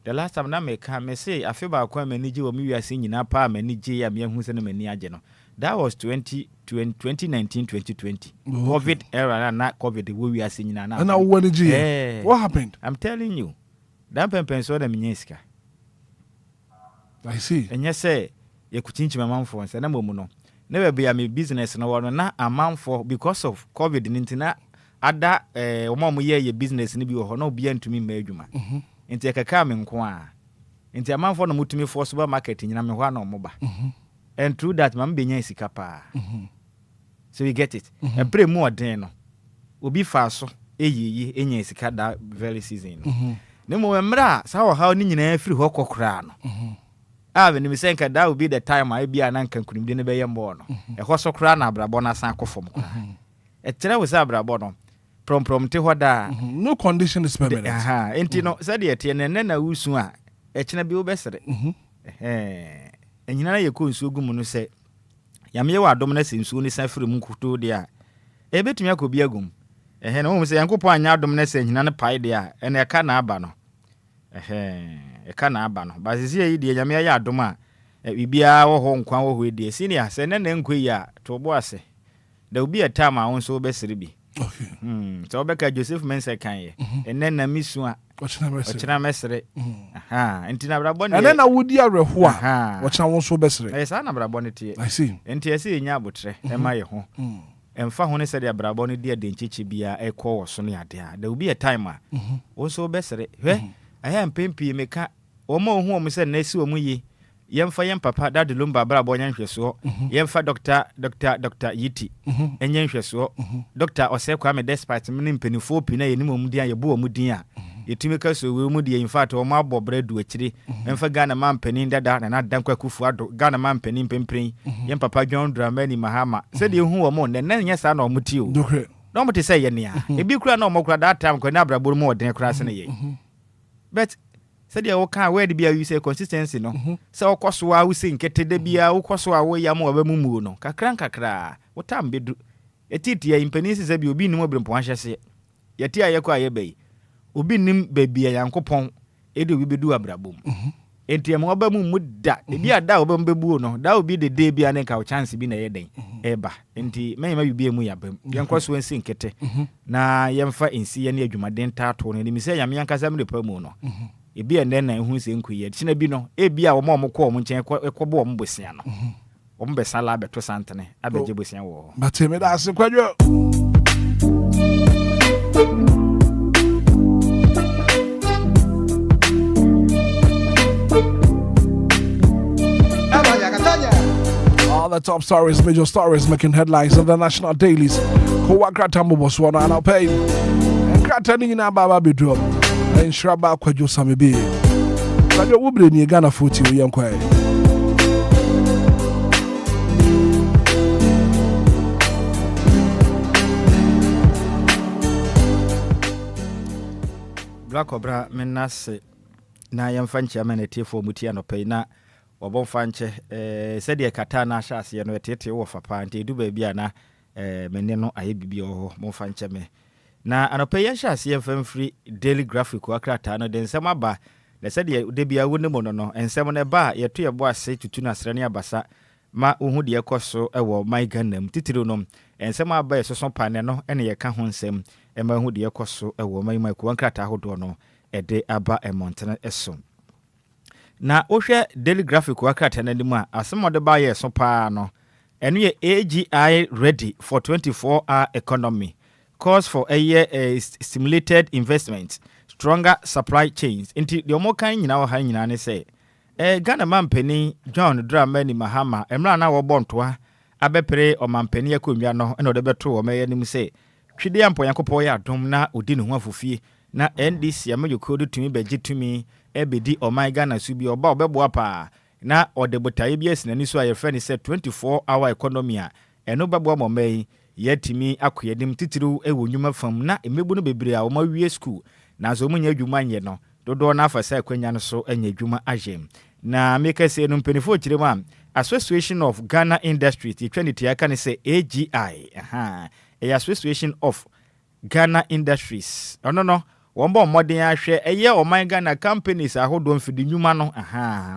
the last time na me ka me say afi ba kwa maniji wo mi wiase nyina pa maniji ya me hu se no mani age no that was 2019-2020 COVID era na COVID we wiase nyina na and what happened? I'm telling you that pempen so na menyeska I see. And yes, say you could change my mom for and no no. Never be a me business no na a man for because of COVID-19 ada mom ye your business ni bi ho no be to me madwuma. Enti akaka me nko a. Enti a man for no mutumi for supermarket nyina me ho na omoba. And through that man be nya sika pa. So you get it. E pray mu odin no. Obi fa so eyiyi enya sika that very season. Nemo emra sa wo ha ni nyina free ho kokora no. When we say that would be the time I be an uncle could be never born. A horse or crown, Abrabona Sanko from. A tell was Abrabono. Prom te wada. No condition is permanent. Intino said yet, and then a usua. A chinabu besser. And you know, you couldn't so good say. Yamia dominus in soon is a free munkuto dia. A bit me could be a gum. A hen home say Uncle Panya dominus and none pie dia, and a cana abano. E kana abano bazisi yi de nyame ya adoma e bia wo ho nkwan wo ho de senior se ne nkwe ya to bo ase there will be a time I so be sere bi okay so beka Joseph Mensa kan ye enen na misu a ochina mesere enti na brabo ne enen na wudi areho a ochina won so be sere sa na brabo ne tie I see enti ese nya abotre e ma ye ho emfa ho ne se de brabo ne de nchichi bia e ko wo so ne ade a there will be a time a wo so be sere hwe aya mpempi meka omo hu omo se na si omo yi yemfa yem papa dad Lumba brabo nya nhweso yemfa doctor Yiti enya nhweso doctor Osekwa me despite me mpenifo pi na yenim omu din a yebu omu din a yɛtumi ka so we mu de in fact o ma bɔ bread akiri emfa Ghana man panin dada na dan kwakufu ado Ghana man panin pempren yɛn papa John Dramani Mahama sɛ de hu wo mo ne nyɛ saa na o muti o no mo te sɛ yɛ nea ebi kura na o mo kura that time ko na abrabɔ mu ɔden kura sɛ ne yɛ but sɛ de o ka word bi a you say consistency no sɛ o kɔso a wo se nkete da bia wo kɔso a wo ya mo ba mu no kakra wo tam bedu etiti ya panin sɛ bi obi nim obrempo ahyɛ se yɛti a yɛkɔ a yɛbɛyi obi nim baabi a Yankopɔn edi obi bedu abrabom enti am oba mu da ebi ada oba mbebu no da obi de de bia ne ka chance bi na yɛ den eba enti mɛyima bi mu yabam yɛnkɔ so nsi nkete na yɛmfa nsi yɛ ne adwumaden taato no nim sɛ yame yankasa me pa mu no ebi ɛnɛ na ehu sɛ nkuyi kyina bi no ebi a wɔn a wɔkɔ wɔn nkyɛn ɛkɔbɔ wɔn bosia no wɔn bɛsala abɛto santene abɛgye bosia wɔ hɔ bateme da ase kwadwo all the top stories, major stories making headlines on the national dailies. Kowakra Tambo Boswana and I'll pay. And Kratani in Ababa Bedroom. And Shraba Kwajo Samibi. But you will be near Ghana 40 Enquires. Black Obra Menase na yamfanchi amenetie for mutia no pay na Obon fanche said ye kata na shas ye no etete wo fa pa nti du ba bia na mene no aye bibia ho mo fanche me na anope ye shas ye famfri daily graphic akrata no den nsem aba le said ye de bia wo ne mo no ensem ne ba ye to ye bo ase tutu na srane abasa ma ohu de ekoso ewo my Ghanaian titiro no ensem aba ye soso pa ne no ene ye ka ho nsem e ma hu de ekoso ewo my ko akrata hodo no ede aba emontene eso na ohwe daily graphic wakata na nimu a asemode ba ye so pa no eno ye AGI ready for 24-hour economy calls for a year stimulated investment stronger supply chains inti de omo kan nyina wo ha nyina ne se Ghana mampani John Dramani Mahama emra na wo bontoa abepere o mampani akonwa no eno de beto wo meye nim se twide ampo yakopɔ ya dom na odi ne ho afofie na NDC amayokodo tumi beji tumi ebedi oman Ghana subi oba obeboa pa na odebotaye bi asinani so aye friend say 24-hour economy a eno beboa momai yetimi akoyedim titiru ewo nyuma fam na emebu no bebre a oma wie school na zo munya adwuma nye no dodo na afasa akwanya no so anya adwuma ajem na make say no mpenifo kirema Association of Ghana Industries the aka ne say AGI Association of Ghana Industries no wombo modern ahwe eye oman Ghana companies ahodo mfidi nyuma no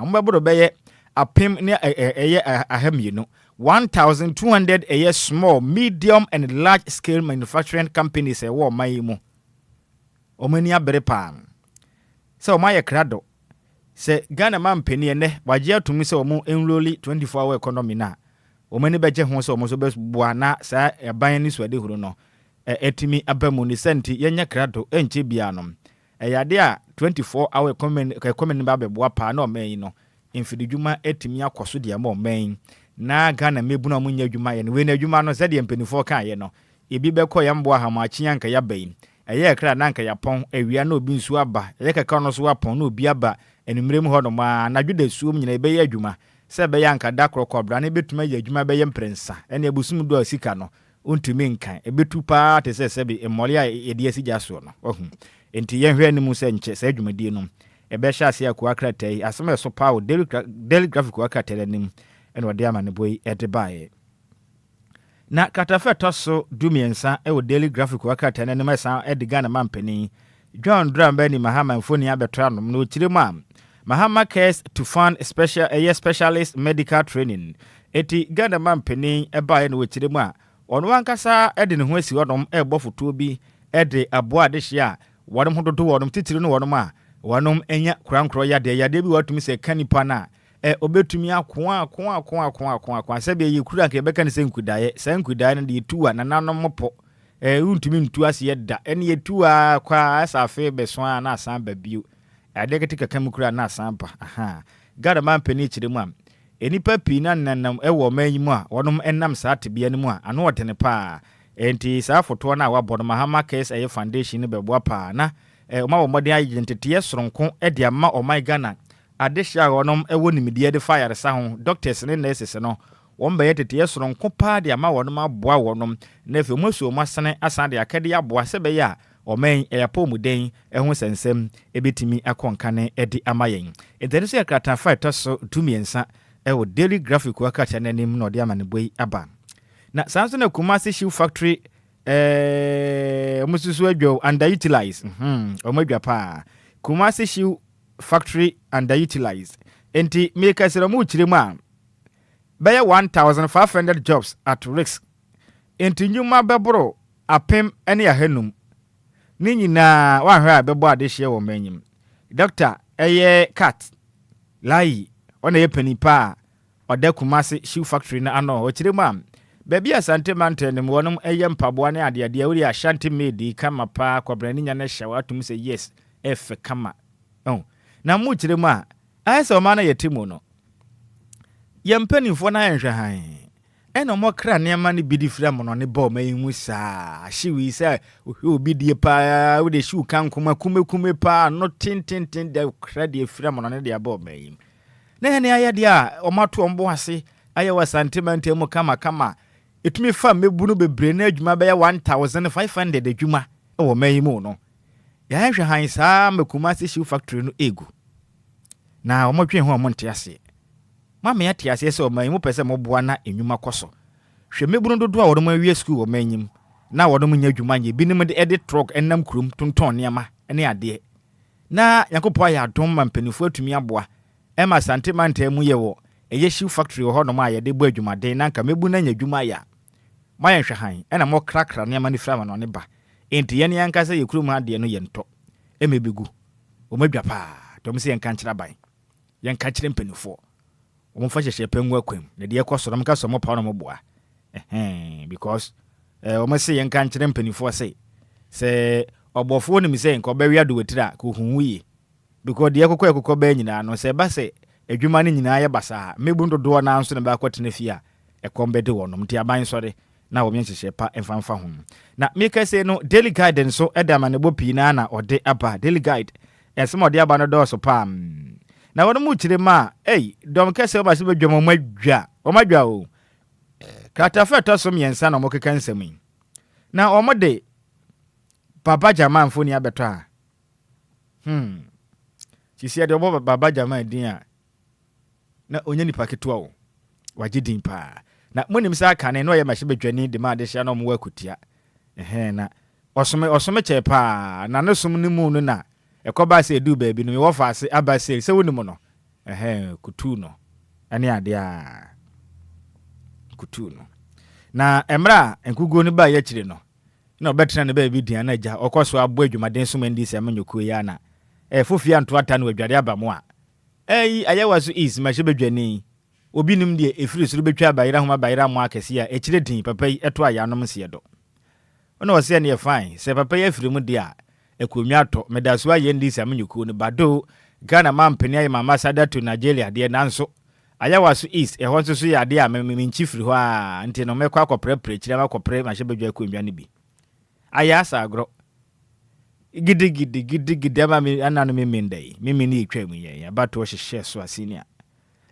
ombeboro beye apem ne eye ahamye no 1200 eye small medium and large scale manufacturing companies wo oman mu omani abere pa so oman krado se Ghana man peni ne waje atumi se omo enroli 24-hour economy na omani beje ho se omo so be bua na sa eban ni so ade huru no etimi abamu ni senti yenya krado enche bia no yade a 24-hour economy ba beboa pa na oman no infididwuma etimi akoso de ma oman na Ghana mebuna munya adwuma ye no we na adwuma no se de mpenifo kan ye no ebi bekọ ya mbo ahama akyen anka ya bayin eye kra na anka ya pon awia na obi nsu aba eye keka no so apon na obi aba enumrem ho no ma na dwuda suom nyina ebe ye adwuma se be ya anka da krokobra na betuma ye adwuma be ye mprensa ene abusum do asika no ontumi nkan ebetu pa te se be emole a edi asija so no ohun enti ye hwe animu se nche se adwumadie no ebe hya ase akwa kratai asem so pa o daily graphic akratele nim ene wode ama ne boy edebae na katafe toso dumiensa ewo daily graphic wakata nim esa Ghana mampani John Dramani Mahama mfoni abeto anom no kirema Mahama cares to fund specialist medical training eti Ghana mampani ebae no kirema ono ankasa ne ho asi odom ebo foto bi de aboa de hia wodom hododo wodom titiri no wodom a wonom enya krankro yade bi watumi se kanipa na obetumi akwa sebe ye kura nke beka ne senkudaye no de tuwa na nanom mopo untumi ntu ase yeda ene ye tuwa kwa asafe beso na asan babio adeketika kamukura na asampa Ghana mampani kiremu am enipa pi na nanam ewo manyimu a wonom enam saate bia ne mu a ano wotene pa enti saa foto na wabɔ no Mahama Case Foundation ne beboa pa na ɔma wɔ mmɔden ayɛ nteteɛ soronko de ama ɔman Ghana adehyɛ a wɔnom ɛwɔ nimdeɛ de fa yaresa ho doctors ne nurses no wɔn bɛyɛ teteɛ soronko paa de ama wɔnom aboa wɔnom na afei mu asuo mu asane asan de akɛde aboa sɛ bɛyɛ a ɔman ɛyɛpɔ mu den ɛho sɛnsɛm ɛbɛtumi akɔ nkane de ama yɛn ɛdɛno so yɛ krataa fa ɛtɔ so 2 ɛwɔ daily graphic wakata n'anim na ɔde ama ne bɔyi aba na saa nso na Kumasi shoe factory mususu adwo underutilized adwa paa Kumasi shoe factory underutilized enti make sure mu kyerɛ mu a bɛyɛ 1,500 jobs at risk enti nyuma bɛboro apem ne ahanum ne nyinaa wahwɛ a bɛbɔ ade hye wɔ manyim doctor ɛyɛ cat lai ɔna yɛ pani pa ɔda Kumasi shoe factory na ano ɔkyerɛ mu a baabi asante mountain mu wɔnom ɛyɛ mpaboa ne adeade wuri ashanti made kama pa kwabrani nya na hyɛ watum sɛ yes efe kama na mu kyerɛ mu a ayɛ ɔma na yɛte mu no yɛmpanimfoɔ na yɛnhwɛ han ɛna ɔmo kra nneɛma ne bidi fira mo no ne bɔ ɔma yi mu saa hyewi sɛ obi die pa wode hyew kan kume pa no tintintin de kra de fira mo no ne de abɔ ɔma yi na yɛne ayɛ de a ɔmo ato ɔmo ase ayɛ wɔ santimente mu kama etumi fa mebu no bebre na adwuma bɛyɛ 1,500 adwuma ɛwɔ ɔma yi mu no yɛhwɛ han saa Kumasi shoe factory no egu na ɔmo twen ho ɔmo nte ase mama ya tia sɛ ɔman mu pɛ sɛ moboa na enwuma kɔso hwɛ mebunu dodo a wɔdom awie school wɔ manyim na wɔdom nya adwuma nye binom de edit truck enam krom tonton nneɛma ne ade na yakopɔ ayɛ adom ma mpanifo atumi aboa ɛma santimanta mu yɛ wɔ ɛyɛ shoe factory wɔ hɔ nom a yɛde bɔ adwumaden na nka mebu na nya adwuma ya ma yɛn hwɛ han ɛna mo krakra nneɛma ne fira ma no ne ba enti yɛne yanka sɛ yɛkuru mu ade no yɛntɔ ɛmɛbegu ɔmadwa paa dɔm sɛ yɛnka nkyerɛ ban yɛnka kyerɛ mpanifo ɔmfa hyehyɛ pangu akwam na de yɛkɔ soro mka sɛ mo pa no mo boa because ɔmo se yɛnka nkyerɛ mpanifo sɛ ɔbɔfo nim sɛ nka ɔbɛwe ado watira ko huhuye because de yɛkɔkɔ bɛɛ nyinaa no sɛ ba sɛ adwuma no nyinaa yɛ basaa mebu dodoɔ na nso ne ba akɔtena fie a ɛkɔm bɛde wɔnom nti aban sɔre na wɔn hyehyɛ pa mfa ho na meka sɛ no daily guide nso ɛda ma ne bɔ pii na ɔde aba daily guide ɛsɛm ɔde aba no dɔɔso paa na wɔn mu kyerɛ ma dɔm kɛsɛ ɔba sɛ bɛdwam ɔmadwa o kratafa ɛtɔ so mmiɛnsa na ɔmo keka nsɛm yi na ɔmo de baba jama mfoni abɛtɔ a sisi ade ɔbɔ baba jama din a na onye nipa ketewa o wagye din paa na monim sɛ aka ne no ɔyɛ mahyɛ badwani de ma ade hyɛ na ɔmo wakutia na ɔsome kyɛ paa na ne som ne mu no na ɛkɔba sɛ edu baabi no wɔ fa ase aba sɛ wonim no kutu no ɛne ade a kutu no na emra enkugo ne ba yɛ kyire no na ɔbɛtena ne baabi dian na agya ɔkɔ so abɔ adwumaden so mandi sɛ amanyɔkuo ya na fofia nto ata no adwade aba mu a ayɛwa so is mahyɛ badwani obi nim de efiri soro betwa abayira homa bayira mu akɛse a ɛkyire din papa yi ɛto ayanom se do ona wɔsɛ ne yɛ fine sɛ papa yi afiri mu de a ekonwa atɔ medaso ayɛ ndi sɛ amanyɔkuo no bado Ghana mampani ayɛ mama sada to Nigeria de nanso ayɛwa so is ɛhɔ nso so yɛ ade a menkyi firi hɔ a nti no mɛkɔ akɔprɛprɛ kyire akɔprɛ mahyɛ badwa akonwa no bi ayɛ asa agro gidi ama me anano me mendai me ni etwa mu yɛ abato hyehyɛ so asinia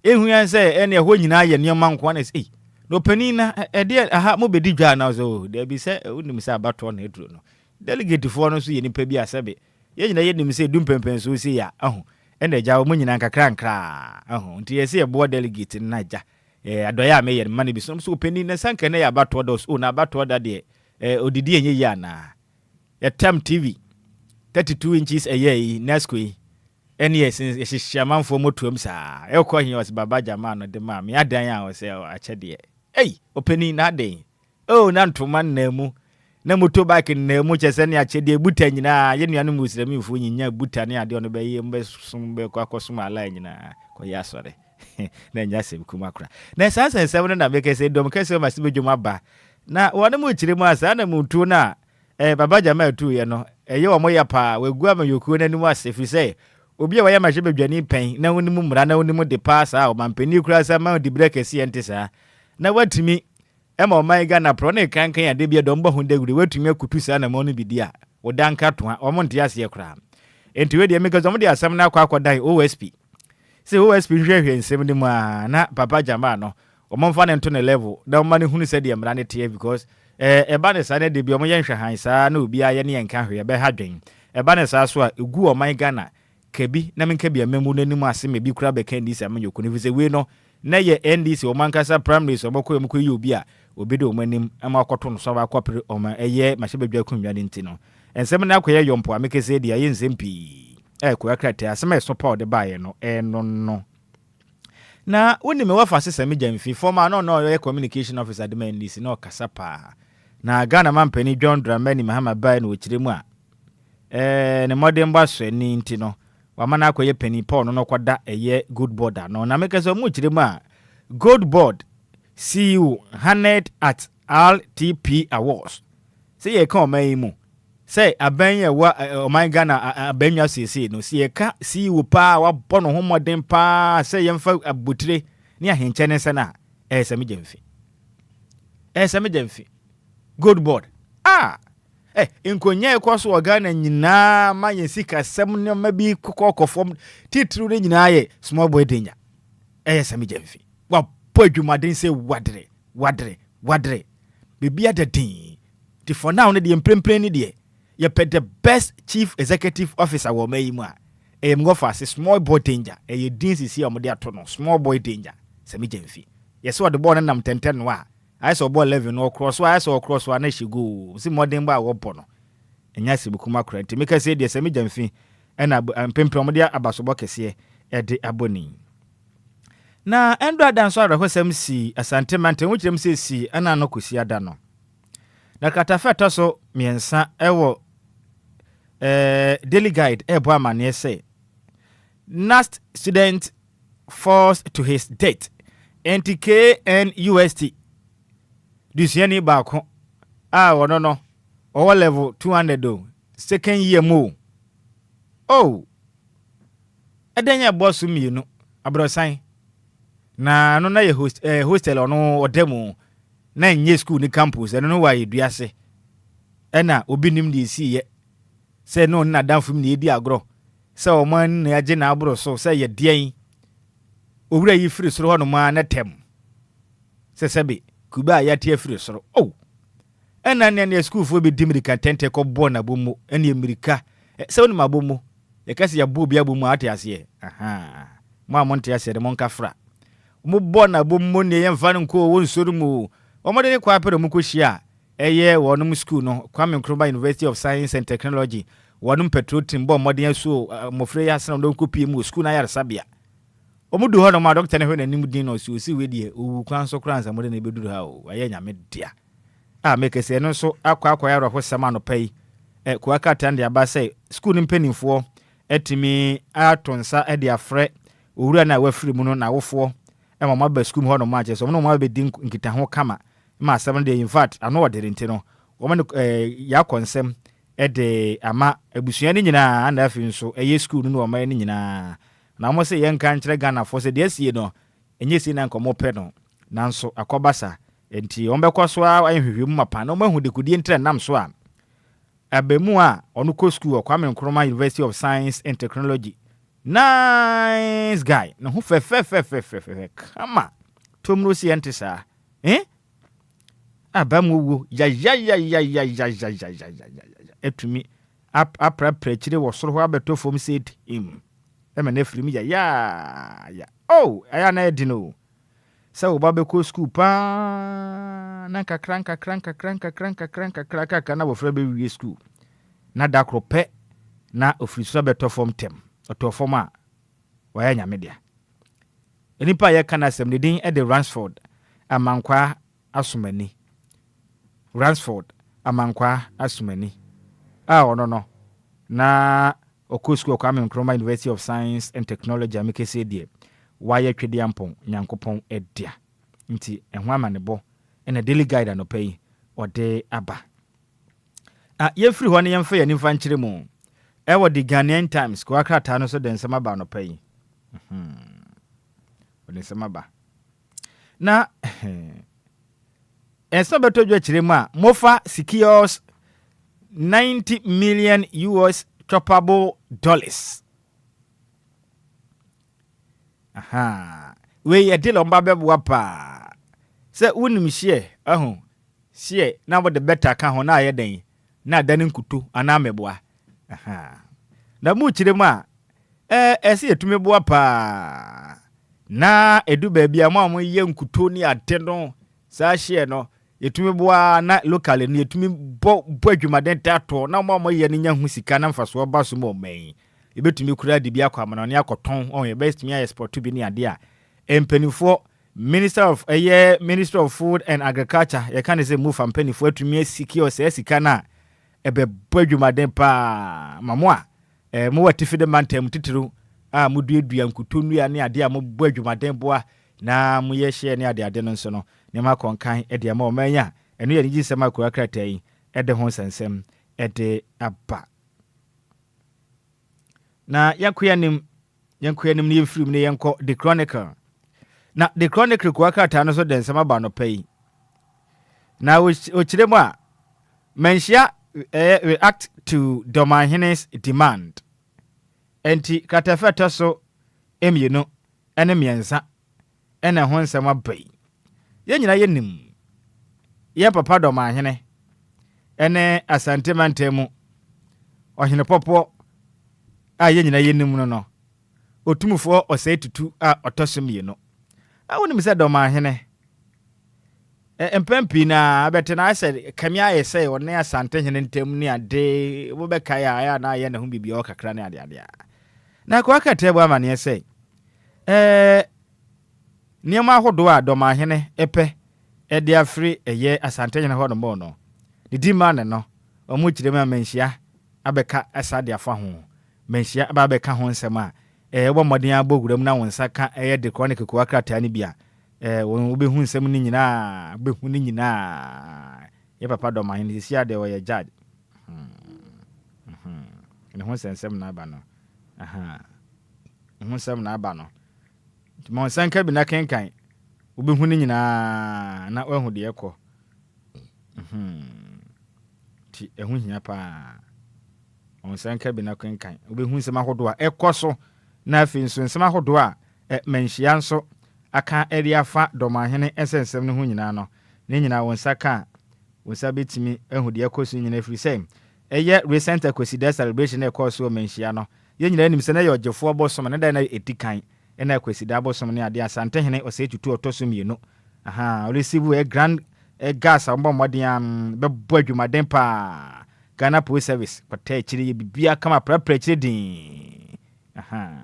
ehu yan sɛ ɛne ɛhɔ nyinaa yɛ nneɛma nko na sɛ no pani na ɛde aha mo bedi dwa na so de bi sɛ unim sɛ abato na eduro no delegate fo no so yɛ nipa bi asɛbe yɛ nyina yɛ nim sɛ dum pempen so si ya aho ɛna agya mo nyinaa nkakra nkra aho nti yɛ sɛ yɛ bo delegate na agya adɔyɛ a me yɛ ma ne bi so pani na sanka na yɛ abato da so na abato da de odidi enye yɛ ana yɛ tam TV 32 inches a year Nesco and yes shaman for motum sa elko he was baba jama no de ma me adan a wo se achede opening na den nan to man na mu na moto bike na mu chese ne achede buta nyina ye nuanu musrami fu nyinya buta ne ade no be ye mbe sum be kwa kosum ala nyina ko ya sore na nya se kuma kra na sansen 7 na be kese dom kese ma se bedwuma ba na wona mu chire mu asa na mutu na baba jama tu ye no eye wo moya pa wegu amayɔkuo n'anim ase fi sɛ obi a wɔyɛ mahyɛ badwani pɛn na wonimu mmara na wonimu de pa saa o mampani kura sa ma di brek asi ente saa na watumi ɛma ɔman Ghana pro na kankan ade bia dɔm bɔ ho dagure watumi akutu saa na ma no bidi a wodanka to a ɔmo nte ase kura enti we de make some de asem na akwa dan OSP say OSP hwehwe nsem ni mu na papa jama no omomfa ne nto ne level da omma ne hunu se de mra ne tie because eba ne sa ne de bi omo ye nhwe han sa na obi aye ne yenka hwe be ha dwen eba ne sa so a egu oman Ghana kabi na menka bi amemu nanim ase me bi kura be kan dis amanyoko ne fize we no na ye NDC omankasa primary so boko yem ko yi obi a obi de omanim ama akoto no so ba akopere oma eye mahye badwa kunwa de ntino ensem na akoye yompo amekese de aye nsem pi ko akrate asema eso pa de baye no no na woni me wafa sesa me jamfi former no communication officer de NDC no kasa pa na Ghana mampani John Dramani Mahama baye no okiremu a ne modern baso ni ntino wamana akoye penny Paul no kwada eye good board no na mekese mu okiremu a good board CU honored at RTP Awards. Say ye come mai mu. Say abenya wa oman Ghana abenya sese no say ka CU pa wa bono ho modern pa say yemfa abutire ni ahenche ne se na esame jamfi. Good board. Inkonye ekoso wa Ghana nyina ma yensika sem ne ma bi kokofom titru ne nyina ye small boy danger. Esame jamfi. Wa adwumaden say wadre bibia the din ti for now ne de emprempren ni de ye pe the best chief executive officer wo mayi mu a go for small boy danger ye din sisi omode ato no small boy danger semi jamfi ye so the ball na nam tenten no a I saw ball 11 no cross I saw cross one na she go si modern ba wo po no enya se bukuma kurante make say de semi jamfi na empempren omode abasobo kese e de aboni na endo adanso arahosem si asante mante wuchirem se si ana no kosi ada no na katafeta so miensa ewo daily guide ebo amane say last student forced to his death NTK and UST disiani baako wono no o level 200 do second year mo edenya boss mienu abrosan na no na ye hostel ono odemu na nye school ni campus eno no wa eduase ena obi nim de si ye se no na danfum ni edi agro se o man na age na abro so se ye dean owura yi free soro no ma na tem se sebe kuba ya tie free soro ena ne school fo be dimirika tente ko bo na bomu ene emirika se woni mabomu ye kasi ya bo bia bomu ate ase mo amonte ase de monka fra mu bona bomu ne yemfa nko wo nsoro mu omode ne kwa apere mu ko hia eye wonum school no Kwame Nkrumah University of Science and Technology wonum petrol team bo modern aso mofre ya sena don kopi mu school na yar sabia omudu ho no ma doctor ne hwe nanim din no si we die owu kwan so kransa modern e beduru ha o aye nyame dia make se no so akwa ya ro sama no pai ko aka tande aba say school mpanimfo etimi atonsa e dia frɛ owura na wafiri mu no na wofo mama ba school ho no ma che so no ma be din nkita ho kama ma asem de in fact ano odere nti no wo ma ya konsem de ama abusua ni nyina na afi nso eye school no ma ni nyina na mo se yenka nkyere Ghana fo se de asie no enye si na nkomo pe no nanso akobasa enti ombekọ so ahwehwe mu mapa na omahu de kudie ntre nam so a abemu a onu ko school Kwame Nkrumah University of Science and Technology nice guy no hu fe kama tomro si entisa abamu wo ya etumi apra chire wo soro ho abeto fom said him na frimi ya aya na edino sa wo babe ko school pa na kakranka na wo fra be wi school na dakro pe na ofriso beto fom tem oto fom a waya nyame dia enipa ye kana sem ne din e de Ransford amankwa asomani ono no na okosko Kwame Nkrumah University of Science and Technology ameke se die waya twede ampon nyankopon edia nti ehwa amanebo ena daily guide no pay ode aba ye free ho ne yemfa ya nimfa nkyere mu e wo the Ghanaian Times ko akrata no so den sama ba no pay ode sama ba na enso beto dwa kyere mu a mofa secures $90 million choppable dollars. Aha. We ye deal on Babeb Wapa. Say, unim share, share, now what the better can on I day. Na danin kutu, anameboa. Aha. Na muchirema, esi etumeboa pa. Na edu baby amamu ye nkutu ni atendo. Sa share no. Yetumeboa na locally ni yetumi bo adwumaden tato na mama ye nya hu sika na mfaso ba so mo man ebetumi kura de bia kwa mana ne akoton on ye best me export bi ni ade a empanifo minister of food and agriculture ye kan say move empanifo atumi asiki o se sika na ebe bo adwumaden pa mamo a mo watifi de mantem titiru a mo duadua nkuto nua ne ade a mo bo adwumaden boa na mo ye hye ne ade no nso no ne ma konkan e de ma o manya enu ye ngi sema ko akrata yi e de ho sensem e de aba na yakuyanim ne yefrim ne yenko the chronicle na the chronicle ko akrata no so de sema ba no pai na o kiremu a menhia react to Domahine's demand enti katafeta so emienu ene miensa ene ho nsema bai ye nyina ye nim ye papa Domahine ene asante mantemu ohene popo a ye nyina ye nim no otumufo osai tutu a otosum ye no a wonim se Domahine empempi na abete na ase kamia ye se woni asante hene ntem ni ade wo be kai ya na ye na hu bibia o kakra ne ade na ko akate bo amane se niema ahodo a Domahine epe ede afri eye asante hene ho no mo no di man no omu kirema menhia abeka asade afa ho menhia abeka ho nsema wo modin aboguram na wonsa ka eye de chronicle ko akrata ni bia wo be hu nsem ni nyina be hu ni nyina ye papa Domahine si ade wo ye judge ne ho sensem na aba no aha ho nsem na aba no mo sanka bi na kenkan wo be hu ni nyina na wo hu de ekọ ti ehu hia pa on sanka bi na kenkan wo be hu nsem ahodo a ekọ so na afi nso nsem ahodo a menhia nso aka area fa Domahine esensem no hu nyina no ne nyina won saka won sabetimi ehu de ekọ so nyina free say eye recent akwesida celebration ekọ so menhia no ye nyina nim se na ye ogefo obosom ne da na etikan ena akwesida abosom ne ade asante hene ose tutu otosum yenu aha receive a grand gas ambo modern be boadwumaden pa Ghana Police Service pata chiri bibia kama prapra chiri din aha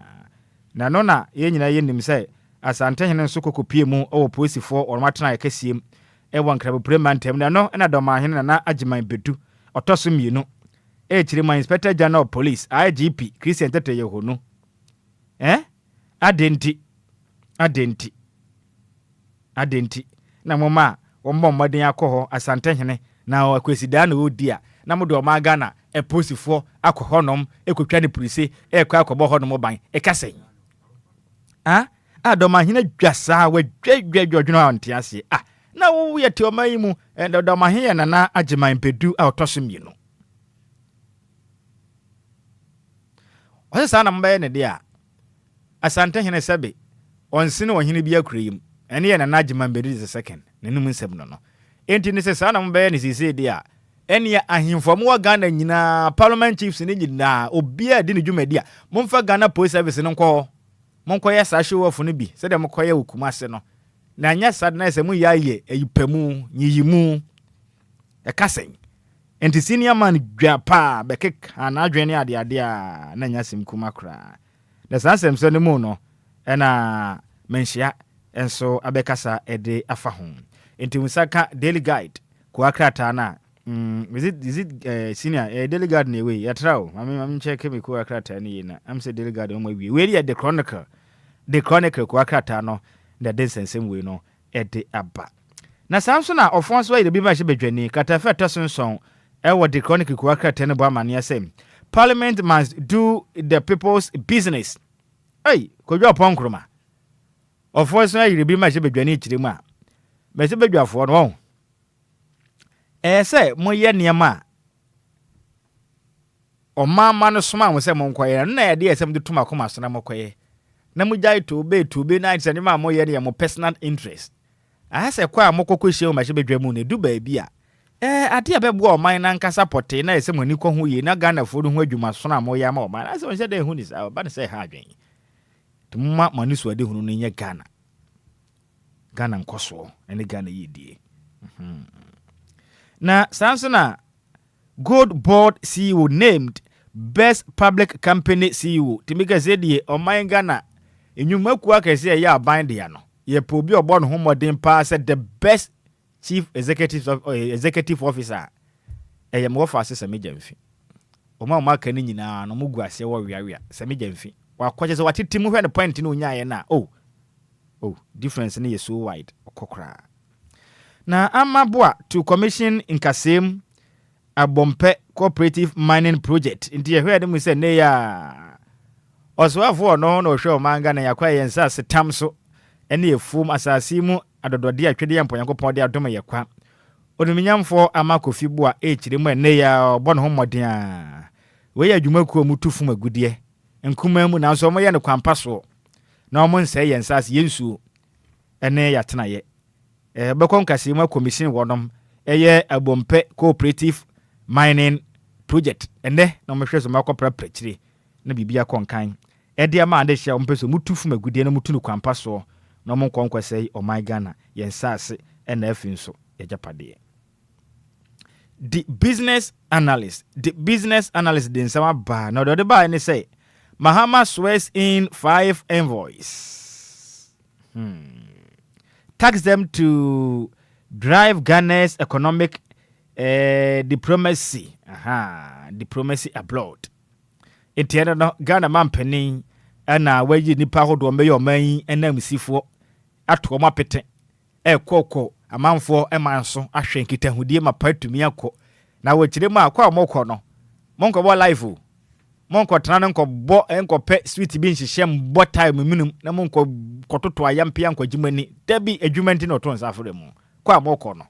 na no na ye nyina ye nim se asante hene nso kokopie mu owo polisifo ormatena yakasiem ewa nkrabo premantem na no na Domahine na agiman bedu otosum yenu chiri ma Inspector General of Police IGP Christian Tete Yehono adenti na moma wombo modern akoho asante hene na akwesida na odia na modo ma Ghana posifo akohonom ekotwa ne police ekwa akobo honom ban ekasen Domahine dwasa wa dwadwadwadwuna antiase na wo ye te omayi mu Domahine na agiman pedu a otosum yenu Osa na mbaye ne dia asante hene sebe onsine ohene bi akurayim ene ye na agiman pedu the second nenum nsem no enti ne se sa na mbaye ne sisi dia ene ya ahimfomo wa Ghana nyina parliament chiefs ne nyina Obia di ne dwumadi a momfa Ghana Police Service no nko monkoye sa show off no bi se de monkoye okumase no na anya sad na se mu yaye ayipamu nyiyimu kasen enti senior man dwapa bekek anadwene ade a na nya sim kuma kra na sansem so ne mu no na menhia enso abekasa ede afa ho enti musaka daily guide ko akrata na is it senior daily guide na we yatrawo mami check me ko akrata ni na am say daily guide o ma we the chronicle ko akrata no the densensem we no ede aba na samso na ofonso wa bi ma hye bedwani katafa tosonson ewo the chronicle ko akrata ne bo amane asem parliament must do the people's business ko jwa ponkroma ofonso wa bi ma hye bedwani kiremu a me hye bedwafo no say moye niema Mama no soma mo se mo nkoye na ye de esem de tuma koma so na mo koye na mo jai to be night se ni ma mo ye de mo personal interest a se kwa mo kokko ma hye bedwa mu ne du ba bi a ade a bebo oman na nkasa pote na esem ani ko ho ye na Ghana fo no ho adwuma so na mo ya ma oman na se mo hye de hu ni sa ba ne se ha adwen tumma mani so ade hu no nye Ghana nkoso ene Ghana yedie na sansona Good Board CEO named Best Public Company CEO. Timika zedie oman Ghana enyuma ku akese ya aban de ya no. Ye po bi obo no homodin pa said the best chief executive officer. Eye mo fa ase sami jamfi. Oma ka ni nyina no mugu ase wo wiawia sami jamfi. Wa kwaje se watiti mu hwe ne point no nya ye na. Oh difference ni so wide okokra. Na amaboa to commission nkasem Abompe cooperative mining project inti ye hwe de mu se ne ya oswafo no hwe manga na yakwa yensa setam so ene efum asasi mu adodode atwede yempo yankopon de adoma yakwa oduminyamfo amakofi bo a echire mu ene ya obo no homoden a we ya dwumakuo mu tufum agudie nkuma mu na so mo ye ne kwampa so na omo nse yensa as yensu ene ya tena ye bekon kase mu commission wonom eye Abompe cooperative mining project ene na mo hwe so makopra prachire na bibia konkan ede ma ade hia ompeso mutufu magudie na mutunu kwampa so na mo konkwasai o my Ghana yensase ena afinso yajapade the business analyst den sama ba na do de ba ni say Mahama swears in 5 envoys tax them to drive Ghana's economic diplomacy abroad. Etiana no Ghana mampeni ana wayi nipa hodo me yo man enam sifo ato ma pete kokko amanfo emanso ahwe nkitahudie mapatumi akọ na wachire ma akwa mokọ no monko bo live monko tana nko bo enko pe sweet bi nhihye mbo time minum na monko kototo ayampia nko gimani dabi adwumenti no to nsafure mu kwa mokọ no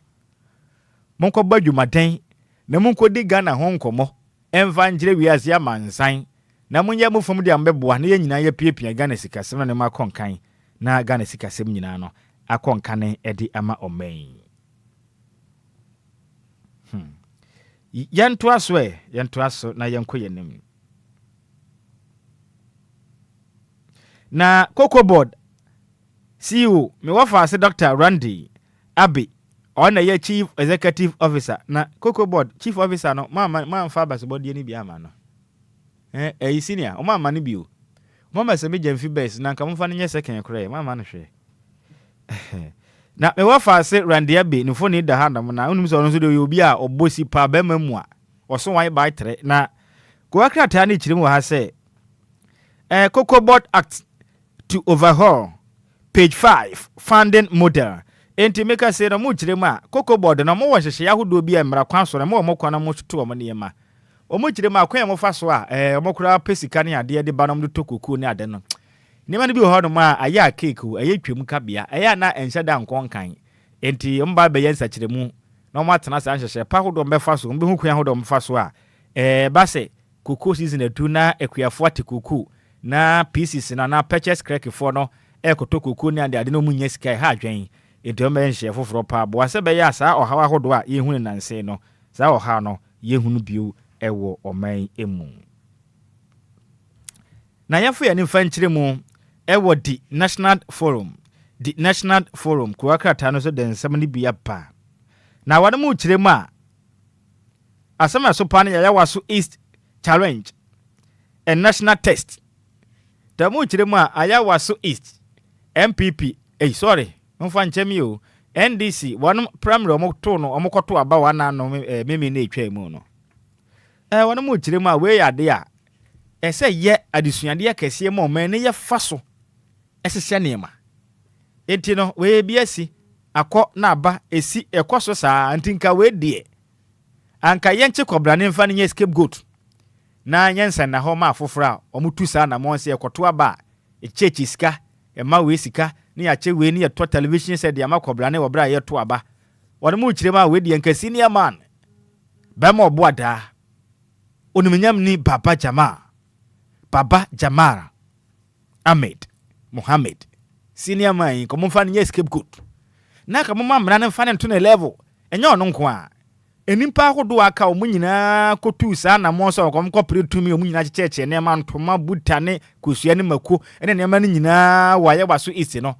monko badwumaden na monko di Ghana ho nkomo emva ngire wiase ya mansan na munye mufom de ambeboa na yenyina ya piepia Ghana sikasem na ma konkan na Ghana sikasem nyina no akonkane edi ama omen yanto aso na yanko yenim na Cocoa Board CEO me wafa ase Dr. Randy Abi ona ye chief executive officer na Cocoa Board chief officer no ma fa bas body ni bia ma no senior o ma ni bio mama se me jamfi base na nka mfa nye second kure ma no hwe na me wafa ase Randy Abi no fo ni da ha na unum so no so de obi a obosi pa ba mamu a oso wan ba tre na ko akrata na chirim wa ha se Cocoa Board Act to overhaul page 5 funding model enti meka se na mu chire ma Cocoa Board na mo wohyehe yahodo bi emra kwan so na mo kwana mo tutu o mo ne ma o mo chire ma kwan mo fa so a o mo kura pesika ne ade de banom de tokoku ne ade no ne ma ne bi ho no ma aya cake o aye twem kabia aya na enhye da nkonkan enti mba be yensa chire mu na mo atena sa anhyehe pa hodo mbe fa so mbe hu kwan hodo mfa so a ba se koko season adu na ekuafo atikoku na pieces na purchase crack for no ekotokoku ne ade no munya sky ha adwen enti o me nhye foforo pa bo ase be ya sa ohawa hodo a ye hunu nanse no sa oha no ye hunu bio ewo oman emu na yafu ya ni mfanchire mu ewo di national forum kuwakrata no so den nsam ni bia pa na wane mu chire mu a asema so pa ne ya waso east challenge a national test da mu chire mu a aya waso east MPP mfa nchemi o NDC wane primary omoto no omokoto aba wana no meme na etwa mu no wane mu chire mu a we yade a ese ye adesuade akese mu man ne ye fa so esese nema enti no we biasi akọ na aba esi ekoso saa antinka we die anka yenche kobrane mfa ne scapegoat na nyensa na ho ma afofora omutu saa na monse ekoto aba echechi sika ema we sika ni ya che we ni ya to television said ya makobrane wo bra ye to aba wone mu chire ma we die anka senior man ba ma obo ada oniminyam ni Baba Jamara Ahmed Mohammed senior man ko momfa ne scapegoat na ka momma mra ne mfa ne to ne level enye ono nko a enimpa ahodo aka omu nyina kotu saa na mo so ko pretumi omu nyina cheche ne ma ntoma buta ne kosua ne mako ene ne ma ne nyina waye waso isi no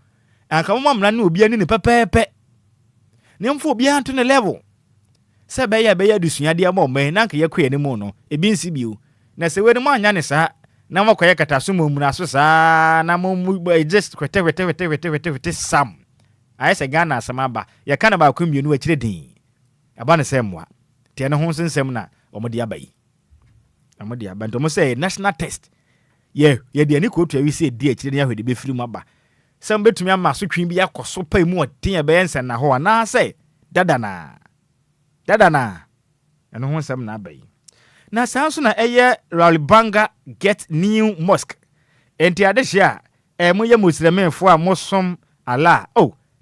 anka momma mra ne obi ani ne pepepe ne mfo obi anto ne level se be ya dusua de ama omen na nka yakwe ne mu no ebi nsi bio na se we ne mo anya ne saa na makoye kataso momuna so saa na mo just kwete sam ayese Ghana samaba ya kana ba kwemienu akire din aba ne semwa tie ne ho nsensem na omode abai amode aba ntomo say national test ye de ani ko tu awi se di akire ne ahwede be firi mu aba sam betumi ama so twin bi akoso pa mu odin be yensen na ho na say dada na eno ho nsem na abai na sanso na eye Ralbanga get new mosque enti adehia moye muslimenfo a mosom ala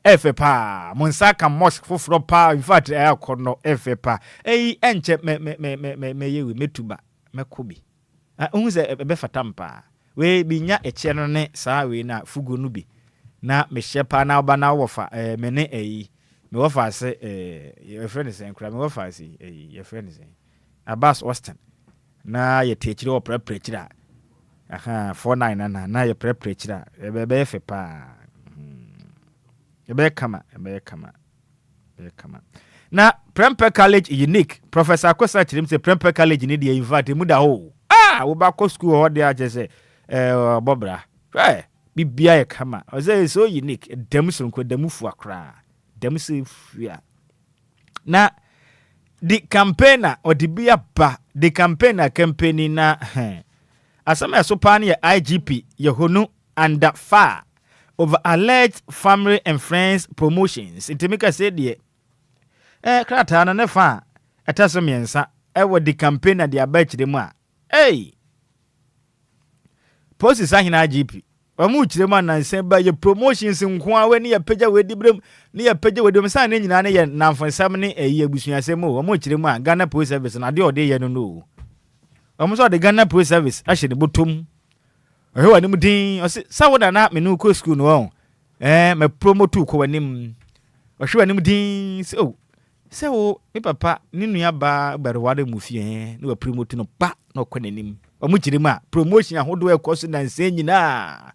efepa monsaka mosque foforo pa in fact akono efepa enche me yewe metuba mekobi unze be fatampa we binya eche no ne saa we na fugo no bi na me shepa na oba na wofa me ne me wofa se your friend is enkura me wofa se your friend is Abbas Austin na ye techire o prepare 49 na ye prepare be efepa ebe kama na Prempeh College unique Professor Akosa chirim se Prempeh College ni de invite mu da ho wo ba ko school ho de aje se bobra bibia ye kama o say so unique dem sonko dem fu akra dem se fia na the campaigner or the bia ba the campaigner campaigning na asama so pa ne IGP Yehonu under fire over alleged family and friends promotions. Intimika said ye krata na nefa etaso miensa ewo the campaigner de abachi de mu a post sahina IGP omu chire mu na nse ba ye promotions nko a we ne ye pagya we di brem ne ye pagya we de msa na nyina ne ye namfonsam ne abusuasem omu chire mu a Ghana Police Service na de ode ye no omu so de Ghana Police Service ahye de botom ohewa ni mudin o se sawoda na me no ko school no me promote ko wanim ohwewa ni mudin se o me papa ni nua ba barwade mu fie ne wa promote no pa na ko nanim omu chire mu a promotion ahodo e ko so na nse nyina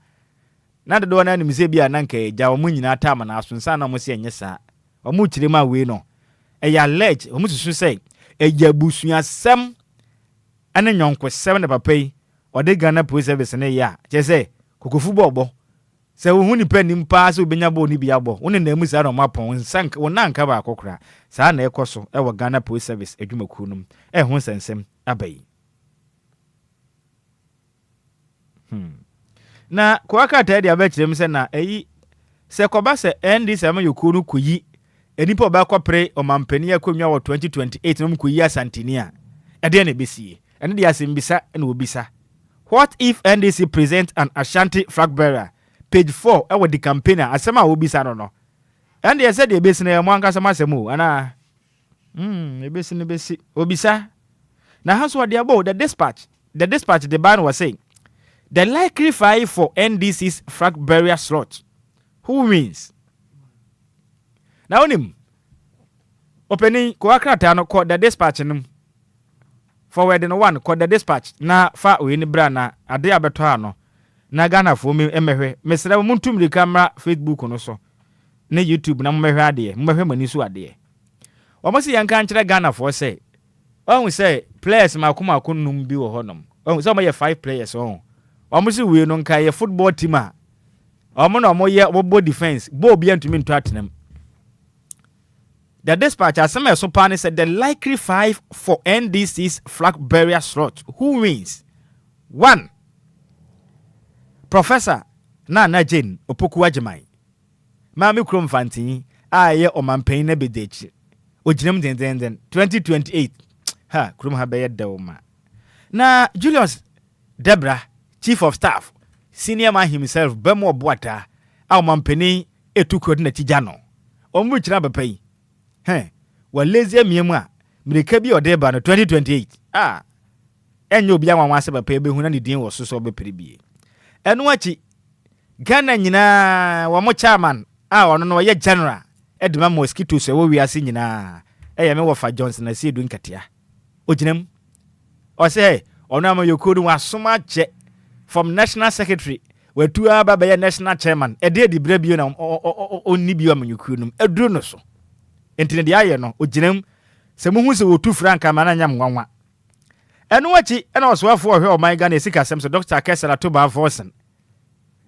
na dodo na nim se bia na nka ja omu nyina tama na asonsa na mo se enye sa omu chire mu a we no ya allege omu susu se ya busuasem ane nyonko 7 na papa yi ode Ghana Police Service ne ya chese kokofu bobo se wo huni pa nim pa se obenya bo ni bia bo woni na mu sa no mapon sank wona nka ba akokora sa na ekoso e wo Ghana Police Service adwumaku num ho sensem abai na kwaka ta dia ba kirem se na se koba se NDC ama yokunu kuyi enipa oba kopre o mampani akonwa wo 2028 no kuyi asantinia ede na besie ene dia simbisa na obisa. What if NDC present an Ashanti flag bearer? Page 4, with the campaigner. Asema obisa no. And they said the base na mwanka sama semu. Ana. The base obisa. Now how's what they about the dispatch? The dispatch the ban was saying the likely fight for NDC's flag bearer slot. Who wins? Now him. Opening Koakrata no called the dispatch num. Forward in one called the dispatch na fa we ni bra na ade abeto ano na Ghana fo me emehwe mesere muntum di camera Facebook no so na YouTube na mmehwe ade mmehwe mani so ade omo se yanka nkyere Ghana fo say ohun say players makoma akonum bi wo honom ohun say omo ye 5 players omo se we no nka ye football team a omo na omo ye obo defense bo bi antumi nto atenam. The dispatch asema so pan said the likely 5 for NDC's flag bearer slot. Who wins? 1. Professor Nana Jane Opoku Ajimai. Mami Krom Fanti aye o mampain na bedechi. Ojinem den 2028. Ha Krom ha be yedoma. Na Julius Debra, Chief of Staff, senior man himself Bemo Boata, our mampani etuko na tijano. Omu chira bepai. Wa lazy miemwa mirika bi odeba no 2028 enye Obia wanwa se papa ebe hu na ne din wo so be bie eno achi Ghana nyina wo mo chairman ono no ye general edema mosquitoes e wo wiase nyina eye me wo fa Johnson na sie du nkatia oginam o say ono am yokodu wasoma che from national secretary wetu aba be national chairman e de bra bio na onni bio am yokodu eduru no so entine de aye no oginam se muhu se wotu franka mana nyam nwanwa eno achi ena osoafo ohwe o man Ghana esika sem so Dr. Kesela to ba Forsen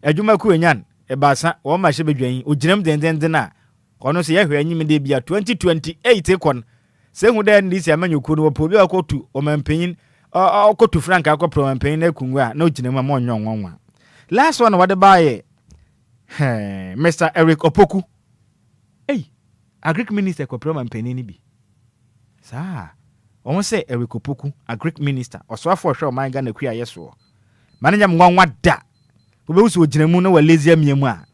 adwuma ku enyan e baasa wo ma hye bedwan oginam denden na ono se yehwe anyim de bia 2028 ekon se hu da ndi se amanyoku no po bi akotu o mampanyin akotu franka akopro mampanyin na kunwa na oginam ma onyon nwanwa last one what buy Mr. Eric Opoku agric minister kopro mampanyin ni bi sa o se Eric Opoku agric minister osoafo hwe o man Ghana ku ayeso mananyam nwanwa da obewusu oginamu na wa lazy amiamu a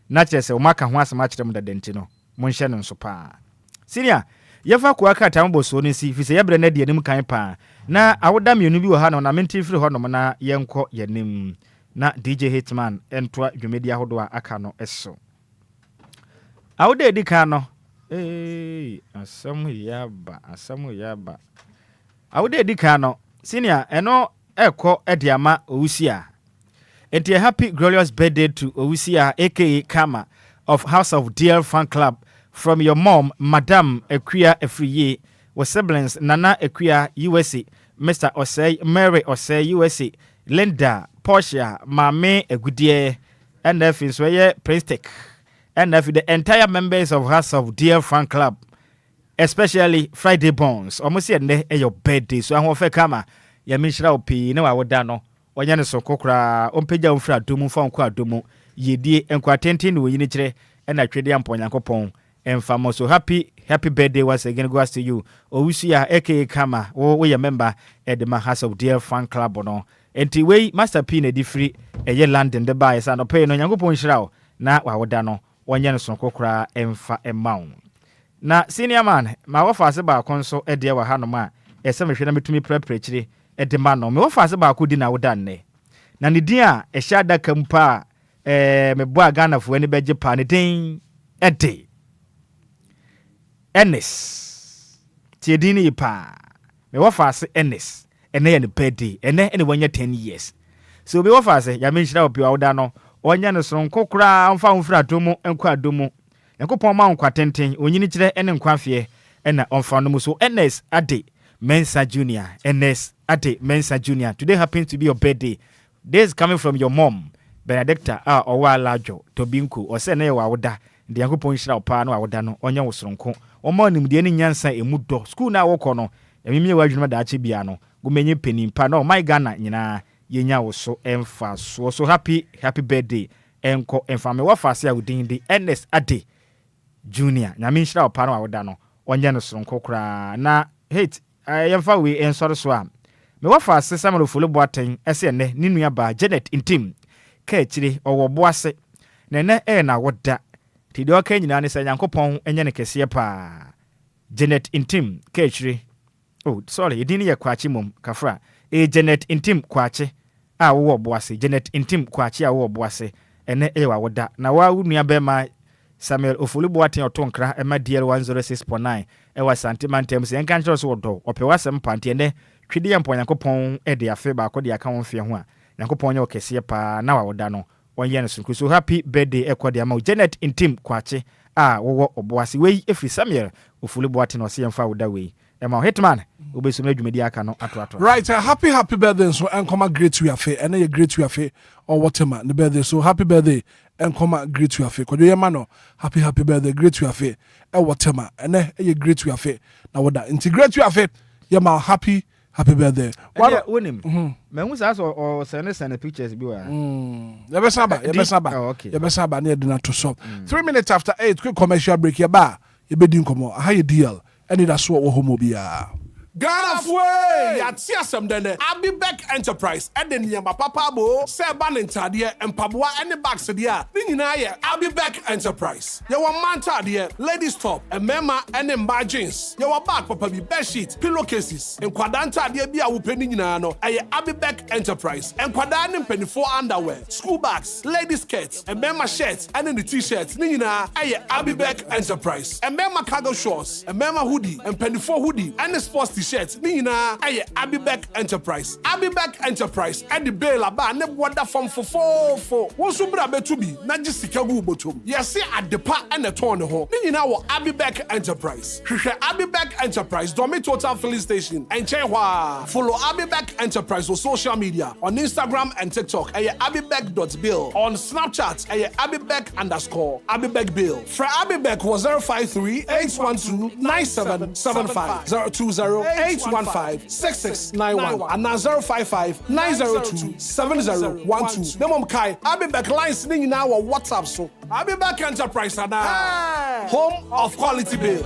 na kyerese o maka ho asema kyerem da denti no mo nhye no nso pa senior yefa ko aka tambo so no si fise yebre na de anim kan pa na awoda mienu bi wo ha no na menti firi ho no na yenko yanim na DJ Hitman entwa dwumedi ahodo aka no eso awoda edika no asamu yaba awoda edika no senior eno ekọ ediama owusia. And a happy, glorious birthday to Owusia, aka Kama, of House of DL Fan Club, from your mom, Madame Enquires Efriye, with siblings Nana Enquires USA, Mr. Osei, Mary Osei USA, Linda, Portia, Mame Egudie, and if it's where Prince Tech, and if the entire members of House of DL Fan Club, especially Friday Bones, almost your birthday, so I'm off Kama, Yamishra Opi, no, I would dano. Wanyane so kokra ompeja umfra domu fa onko adomu yedie enkwatenten no yini kire na atwede ampo Nyankopon emfamo so happy birthday once again goes to you Owusia aka Kama wo ye member at the House of Dear Fan Club no enti we Master P na different eye London de buy sa no pay no Nyankopon hyira na wawoda no wanyane so kokra emfa emaun na senior man ma wofa se ba konso e de wa hanom a ese mehwe na metumi prepare kire edema no me wofa ba ko di na woda nne na ne din a ehya daka mpa me boa Ghana fo ani beje pa ne din ede Enes tie din ni pa me wofa se Enes ene ye ne birthday ene wanya 10 years so me wofa se ya me nhira opi wa woda no onya ne so nkokura amfa mfra domo enko adomo Yankopon ma nkwa tenten onyini kire ene nkwa afie ena onfa no mu so Enes ade Mensa Junior, Enes Ate Mensa Junior. Today happens to be your birthday. This is coming from your mom, Benedicta Owa Lajo, Tobinku, or Sene Wawda, the Yankopon Shra Pano Awadano, Onya Wosronko, or morning the any Yansa a mudo, school now wokono, and Mimi Wajima Dachibiano, Gumenye Penny Pano, my Ghana, Yenya was so emphasis, was so happy birthday, Enko and Family Wafasia within the Enes Ate Junior, Yamin Shra Pano Awadano, Onya Wosronko, na hate. Yamfa we ensoro so am me wafa asesa me folo boaten ese ne ni nua ba Janet intim ka akire owo boase ne na woda ti de oka nyina ne se Nyankopon enye ne kese pa Janet intim ka akire oh sorry edini ye kwachi mom kafra Janet intim kwachi a wo boase Janet intim kwachi a wo boase ene wa woda na wa nua be ma Samuel Ofulubuaten otonkra ema DL 106.9 ewa santimantem se enka nchoro so do opewasem pante ne twede yampo Nyankopon e de afe ba ko de aka wonfie ho a Nyankopon nye okese pa na wawoda no wonye no so happy birthday ekode ama Janet intim kwache a wo oboase wei efri Samuel Ofulubuaten o se yemfa woda wei ema Hitman obesum adwumedi aka no ato right happy birthday so enkoma great we afe ene ye great we afe or whatever the birthday so happy birthday enkoma great we afe kojo yema no happy birthday great we afe e whatever ene ye great we afe na woda integrate we afe yema happy birthday what wonim me hu sa so o send pictures bi wa ya be saba na edina to so 3 minutes after 8 quick commercial break ya ba ye be din komo aha ye deal Anidaso Wɔhɔ Obia Ghana Fue, Yatia some dene, Abi Beck Enterprise, and then Yama Papa Bo, Seban and Tadia, and Pabua and the Baxadia, Ninaya, Abi Beck Enterprise. Yawa Manta dear, ladies top, and Mema and then bar jeans. Yawa back, Papa be bed sheet, pillowcases, and Quadanta dear Bia Wupeninano, a Abi Beck Enterprise, and Quadan and penny for underwear, school bags, ladies skirts, and Mema shirts, and then the t-shirts, Nina, a Abi Beck Enterprise, and Mema cargo shorts, and Mema hoodie, and penny for hoodie, and the sports t-shirts, Nina, a Abi Beck Enterprise. Abi Beck Enterprise, and the bail about ne water from for what's ubra betubi, not just Sikagu botum. Yes, at the park and the torn home. Nina, Abi Beck Enterprise. Abi Beck Enterprise, Domi Total Filling Station, and Chewa. Follow Abi Beck Enterprise on social media, on Instagram and TikTok, abibeck.bill, on Snapchat, abibeck_, abibeckbill. For Abibeck was 053-812-9775, 020-815-6691, and now 055-902-7012. Nemom Kai, Abibeck lines nini now on WhatsApp so. Abibeck Enterprise and home of quality bill.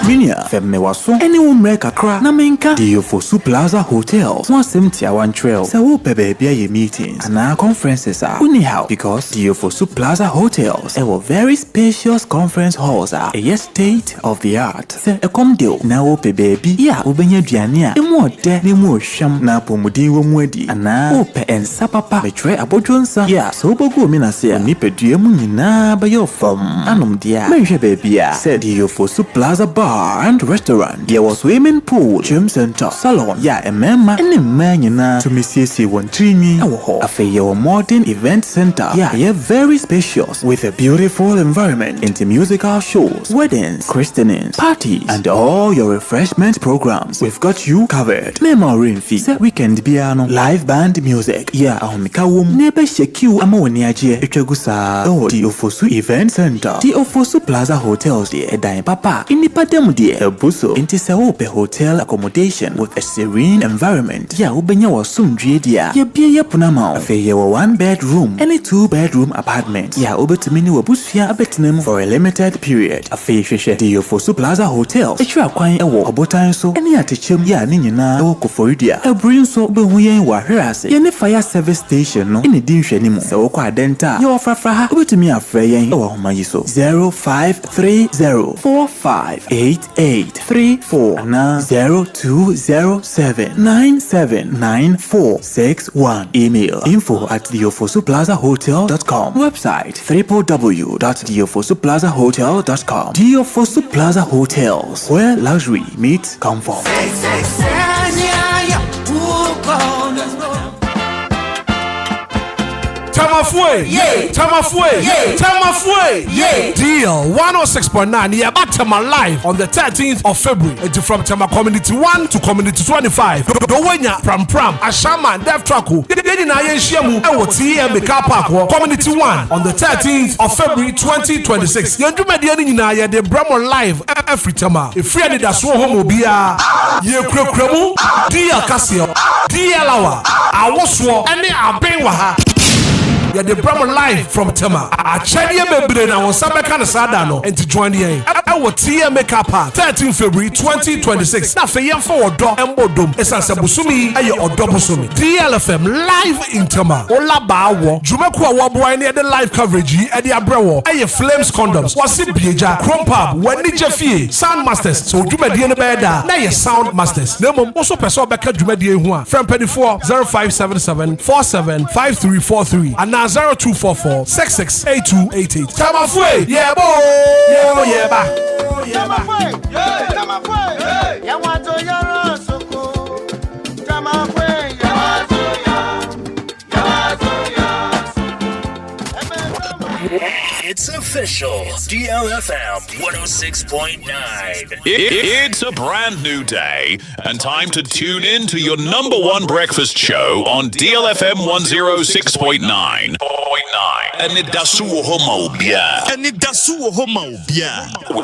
Minia femme waso ene wo mreka kra na menka DLFM Plaza Hotels one semtia one trail se wo pebe bia ye meetings and conferences are anyhow because DLFM Plaza Hotels a very spacious conference halls are a state of the art se e kom deal na wo pebe bi ya obenya duane a emu ode ne mu ohwam na pomudin wo mu adi ana wo pe ensa papa betwe abodwonsa ya so bogu mi na se ni pedue mu nyina ba yo fam anom dia menhwe be bia se DLFM Plaza Bar and restaurant. There was swimming pool, gym center, salon. Yeah, a member and a man to Mrs. Wontrini. A fair modern event center. Yeah, very spacious with a beautiful environment into musical shows, weddings, christenings, parties, and all your refreshment programs. We've got you covered. Memory fee, weekend piano, live band music. Yeah, Mikawum, neighbor shake you amoniaje, Echegusa, oh, DLFM Event Center, DLFM Plaza Hotels, dear, Dime Papa, in the Padem. A buso into Saope hotel accommodation with a serene environment. Ya ubenya wa sumdrie dia. Ya bia ya punama. Afe ya wa 1-bedroom and a 2-bedroom apartment. Ya ubetumini wa busfia abetinem for a limited period. Afe sheshe DLFM Plaza Hotel. Echu akwan ewo obotanso ene atechem ya ni nyina ewo koforidia. Ebrinso behuye wa hwerase. Ya ne fire service station no ene di nhwani mu. Se wo kwa adenta ya ofrafra ha ubetumi afre yen ewo homayiso 0530458834 na 0207979461. Email info@DLFM-plazahotel.com. Website www.DLFM-plazahotel.com. DLFM Plaza Hotels, where luxury meets comfort. Tamafue, Deal 106.9. Yeah, back to my live on the 13th of February. It's from Tama Community 1 to Community 25. Dowenya Pram Ashama Dev Traku. Yeni na yenshiamu ewo TM car park Community 1 on the 13th of February 2026. Yendu mediani nyina ye de Bramo live every Tama. If Anidaso Wɔhɔ Obia ye kremu Deal Casio Deal Awa Awoswo ene aben wa ha. Yeah, the Brahma live from Tema. I Chania Bebre na Sabaka na Sadano and to join the our TM car park 13 February 2026. Now for young forward dog and bodum. Esa Sabusumi ayo odobusumi. DLFM live in Tema. Ola Bawo. Jumaku Awabo near the live coverage at the Abrewo. Aye Flames condoms. Wasi Bieja. Chrome Pub. Wendy Jeffy. Sound Masters. So Jumedi and Beda. Na ye Sound Masters. Nemo also person beka Jumedi Hua. From 24 0577 47 5343. And now 0244 668288. Tamafue, yeah, boy, yeah, ba. Tamafue, yeah, Tamafue, yeah, want to your soko. Tamafue, yeah, It's official. DLFM 106.9. It's a brand new day and time to tune in to your number one breakfast show on DLFM 106.9. Anidaso Wɔhɔ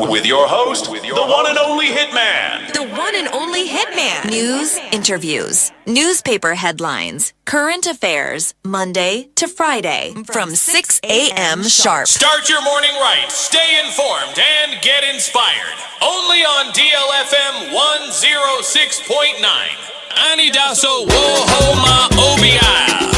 with your host, the one and only Hitman. The one and only Hitman. Hitman. News, interviews, newspaper headlines, current affairs, Monday to Friday from 6 a.m. sharp. Start your morning right, stay informed, and get inspired. Only on DLFM 106.9. Anidaso Wɔhɔ ma Obia.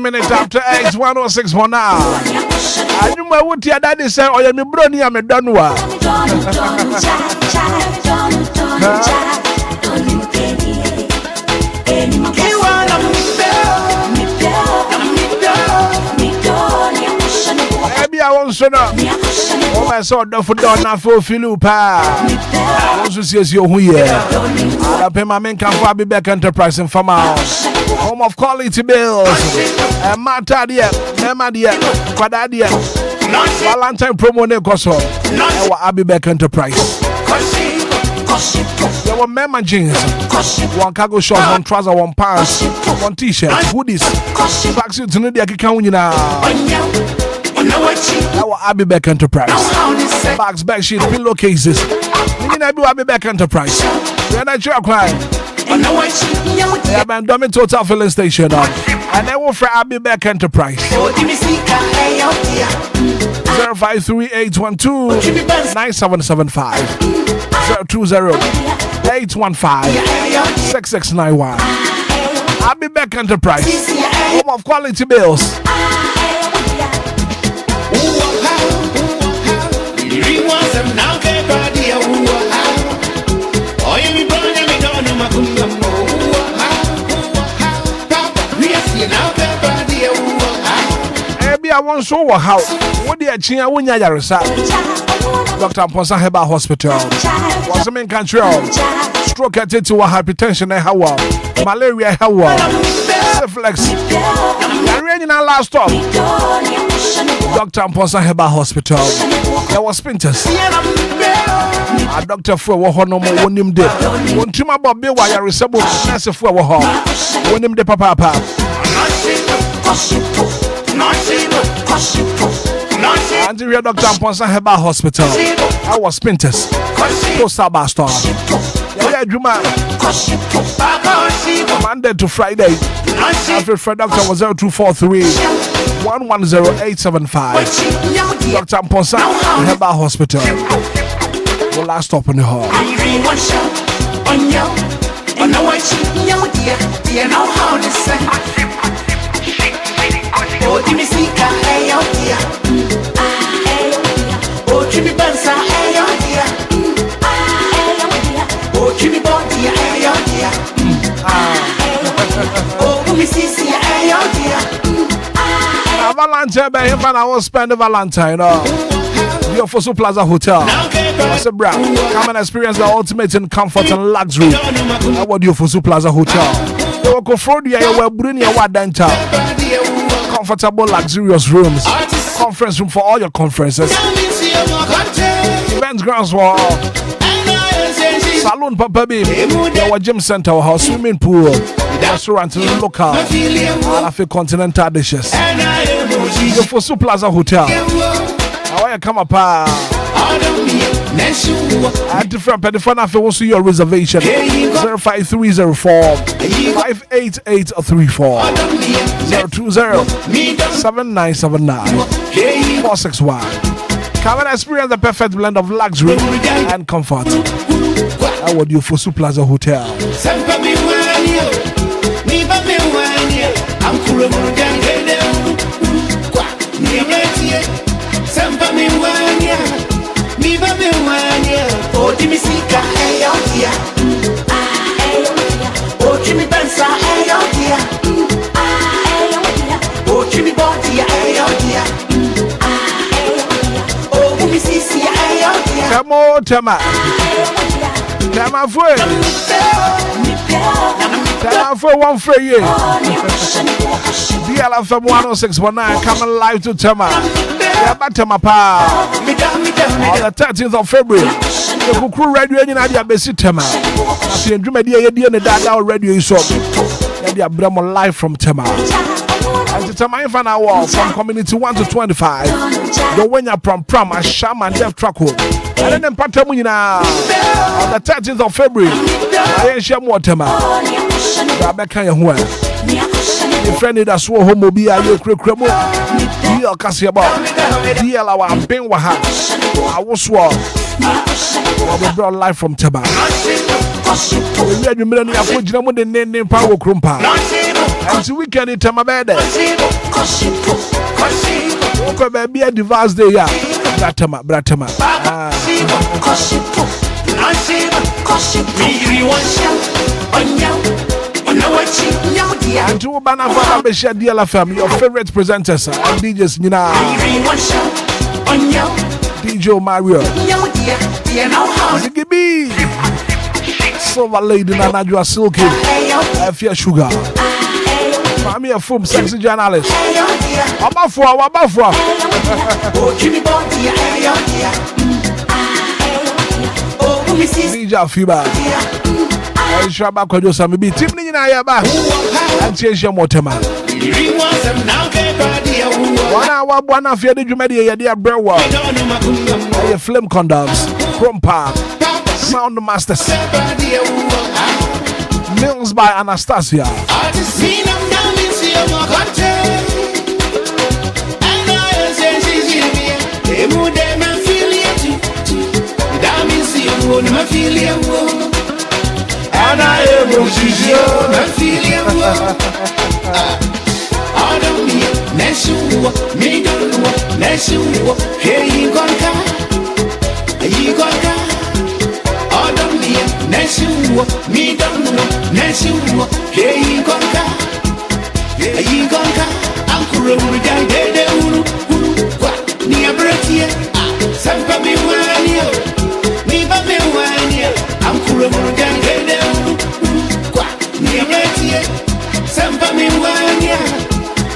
Minutes after 8, 106 now. Adwuma wuti adade say oya me bro ni a me dɔno a. I won't show up. Oh, I saw the foot on a full Philippa. I want to see you here. I pay my main camp be back enterprise in Fama. Home of quality bills. And Matadia, Nemadia, Quadadia, Valentine promo Necoso. I'll be back enterprise. There were member jeans, one cargo shorts, one trouser, one pants, one t-shirt, hoodies, tracksuits to the Akikawina. Our Abbey Beck Enterprise. Bags, bag sheet, pillowcases. Abbey Beck Enterprise. Then I try crying. They have been Domin Total Filling Station. And they will for Abbey Beck Enterprise. 053812-9775. 020-815-6691. Abbey Beck Enterprise. Home of quality bills. I want so how what the Chia Winya Yarisa Dr. Ponsa Heba Hospital was a main country stroke at it to hypertension and how malaria how syphilis and last stop Dr. Ponsa Heba Hospital there was sprinters a doctor for Wɔhɔ no mo wonim de wontuma bobbe wa Yarisa bo nurse for Wɔhɔ wonim de papa and the Dr. Ponsa Heba Hospital. I was Sprinters. Post Saba Store. Yeah, Juma. Monday to Friday. Every Friday, Doctor was 0243-110875. Dr. Ponsa Heba Hospital. The last stop in the hall. Oh, Jimmy Sika, hey, oh, dear. Oh, Jimmy Bansa, hey, oh, dear. Oh, Jimmy Bondy, hey, oh, dear. Oh, Jimmy Sisi, hey, oh, dear. Valentine, by him, and I will spend the Valentine. You're for Plaza Hotel. I said, bro, come and experience the ultimate in comfort and luxury. I want you for Plaza Hotel. You will go for the air, we're bringing your dental. Comfortable, luxurious rooms, conference room for all your conferences, events grounds for salon, papa baby, our gym center, our swimming pool, restaurant, local, Alafi continental dishes. The Fosu Plaza Hotel. How you come up? At different telephone after also your reservation 05304-58834 020-7979-461. Come and experience the perfect blend of luxury and comfort. How would you for Plaza Hotel? Oh, Jimmy Sika, hey, oh, dear. Oh, Jimmy Bensa, hey, oh, dear. Oh, Jimmy Bondy, hey, oh, dear. Oh, Jimmy Sisi, hey, oh, dear. Come on, Tama. Tama for Tama for one for you. DLFM 106.9 coming live to Tama. On the 13th of February, the Kuku Radio in Adia Besitema. She and Jumedia and the Dada Radio is up. They are Bremo live from Tema. And it's a mindful hour from community 1 to 25. The winner from Pram, a Sham and Dev Trackle. And then Patamina on the 13th of February. I am Sham Watema. Rebecca Yahweh. The friend Anidaso Wɔhɔ Obia, you cremo. DL Kasiaba. DL our Benwaha. I was swore. We brought live from Teba. We had million of Fujinamu, the name Power Krumpa. And so we can eat Tema Bed. Okay, baby, a device day, yeah. Bratama. And to Banana DLFM, your favorite presenters and DJs, DJ Mario, Ziggy Silver Lady, Nanajua Silky, Fia Sugar, Mammy of Foom, sexy journalist. Wabafua. DJ Fiba. I shall back with you some be Timney in Ayaba and change your motema. 1 hour, 1 hour, you made a dear brewer. Your flame condoms, Chrome Park, Sound Masters, Mills by Anastasia. And I am Rosio, my feeling. Adam me, Nessu, me don't know, Nessu, here you gonka, Adam me, Nessu, me don't know, Nessu, here you gonka, Uncle Rudy, Dede Uru, near Bretia, Sampa me one year, me but me 1 year, Uncle Rudy, Dede Uru, near Bretia, Sampa me 1 year.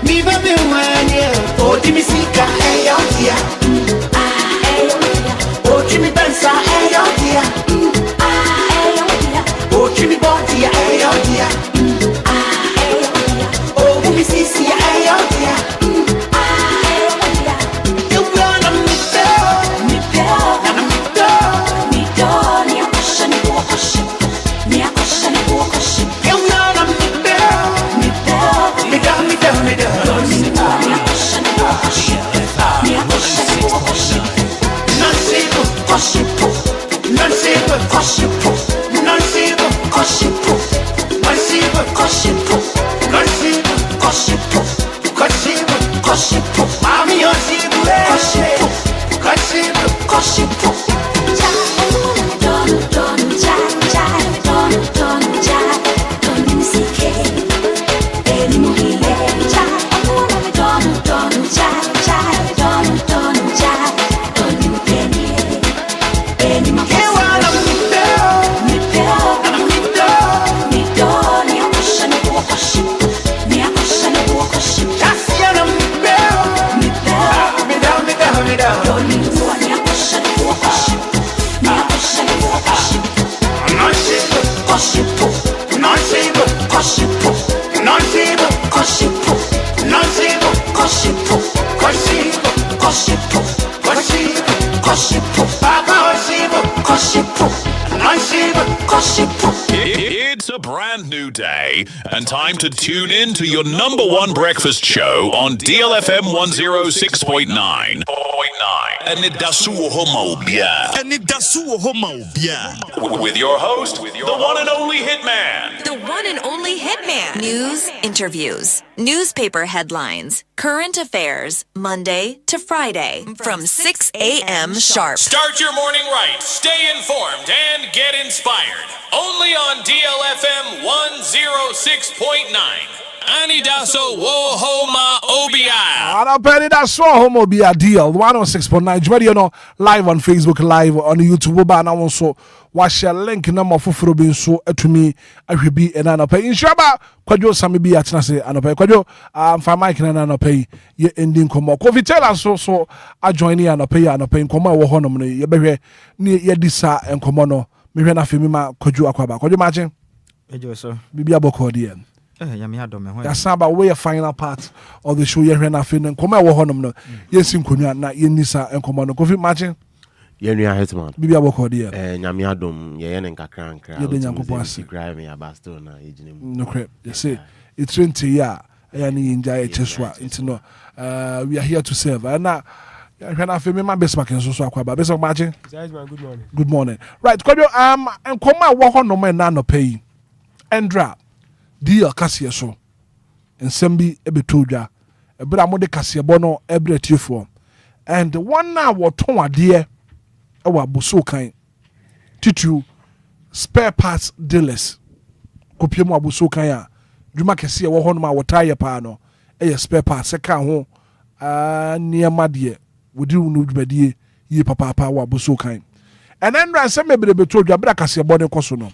Me baby 1 year, oh Jimmy Sika, hey oh dear, oh Jimmy Bensa, hey oh dear, oh Jimmy Bonty, hey oh dear, oh Jimmy Sisi, hey oh dear, you run on me door, me door, me a question, you run on me door, me down. It's a brand new day and time to tune in to your number one breakfast show on DLFM 106.9. Anidaso Wɔhɔ with your host, the one and only Hitman. The one and only Hitman. News, interviews, newspaper headlines, current affairs, Monday to Friday from 6 a.m. sharp. Start your morning right, stay informed, and get inspired. Only on DLFM 106.9. Anidaso Wɔhɔ Obia. Anidaso Wɔhɔ Obia deal 106.9. Jumadi no live on Facebook, live on YouTube. Ba na wonso wa share link na mafufuro bi nso atumi ahwebi ena na pay. Inshaba kwadwo sami bi atena se anopa. Kwadwo fa mic na anopa yi ye ending komo. Kofi tell so a join ya anopa ya anopa nkomo wo ho nom no ye behwe ne ye disa enkomo no. Mehwe na femi ma kwadwo akwaba. Kwadwo mache. Ejo so. Bibia boko de en. That's about where final part of the show. You're not feeling come out with yes, in Konya, not Yenisa and Commando Coffee Margin. Yenya Hitman. Bibi aboko dia. Nyamiadom ye yen kakra nkra. Ye denya kopasi. Cry me abasto na ejinim. No crap. You see, it's 20 year. Any enjoy cheswa. It's no. We are here to serve. And now, when I feel my best marking so akwaba. Best of margin. Good morning. Good morning. Right. Kojo and come out walk on no man na no pay. And drop. Deal Cassia so. And Sembi ebetodja. ebra mo de kasebo no ebre tiefo and one na woton ade e wa boso kan titu spare parts dealers kopiemu aboso kan a dwuma kese e wo ho no ma wotaye pa no e spare parts se kan ho niema de wodi no dwumadie yi papa wa aboso kan and then ran se mebere beto dwabra kasebo ne koso no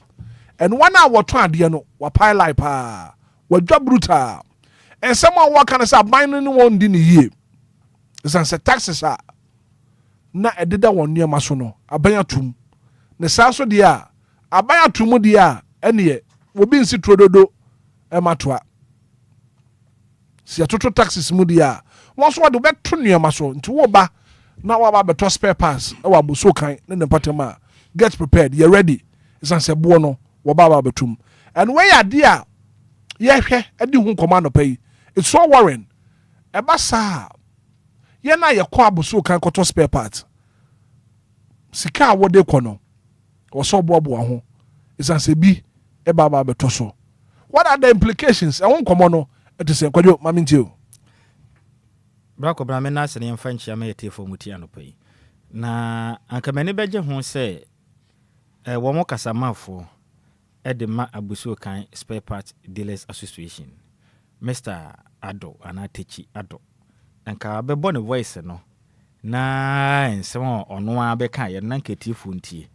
and one na woton ade no wa highlife pa wa dwa brutal and someone wa kan say ban no won di ne yie isan se taxes a na ededa won niema so no abanya tum ne sa so de a abanya tum de a ene obi nsi trododo e matoa si atoto taxes mu de a won so de beto niema so nti wo ba na wa ba beto spare parts e wa boso kan ne patema get prepared you ready isan se bo no wo ba betum and we ya de a ye hwe edi hu command pay it's so worrying e ba sa ye na ye kwa boso kan koto spare parts sika wo de kono wo so bobo ho isan se bi e ba beto so what are the implications e won komo no it is kwadwo mamintio brako bra me na se ne mfa nchia me yetefo mutia no pai na anka mani beje ho se wo mo kasamafo e de ma abuso kan spare part dealers association Mr. Ado anatechi Ado anka bebo ne voice no na ensemo ono abeka ye na nketifu ntie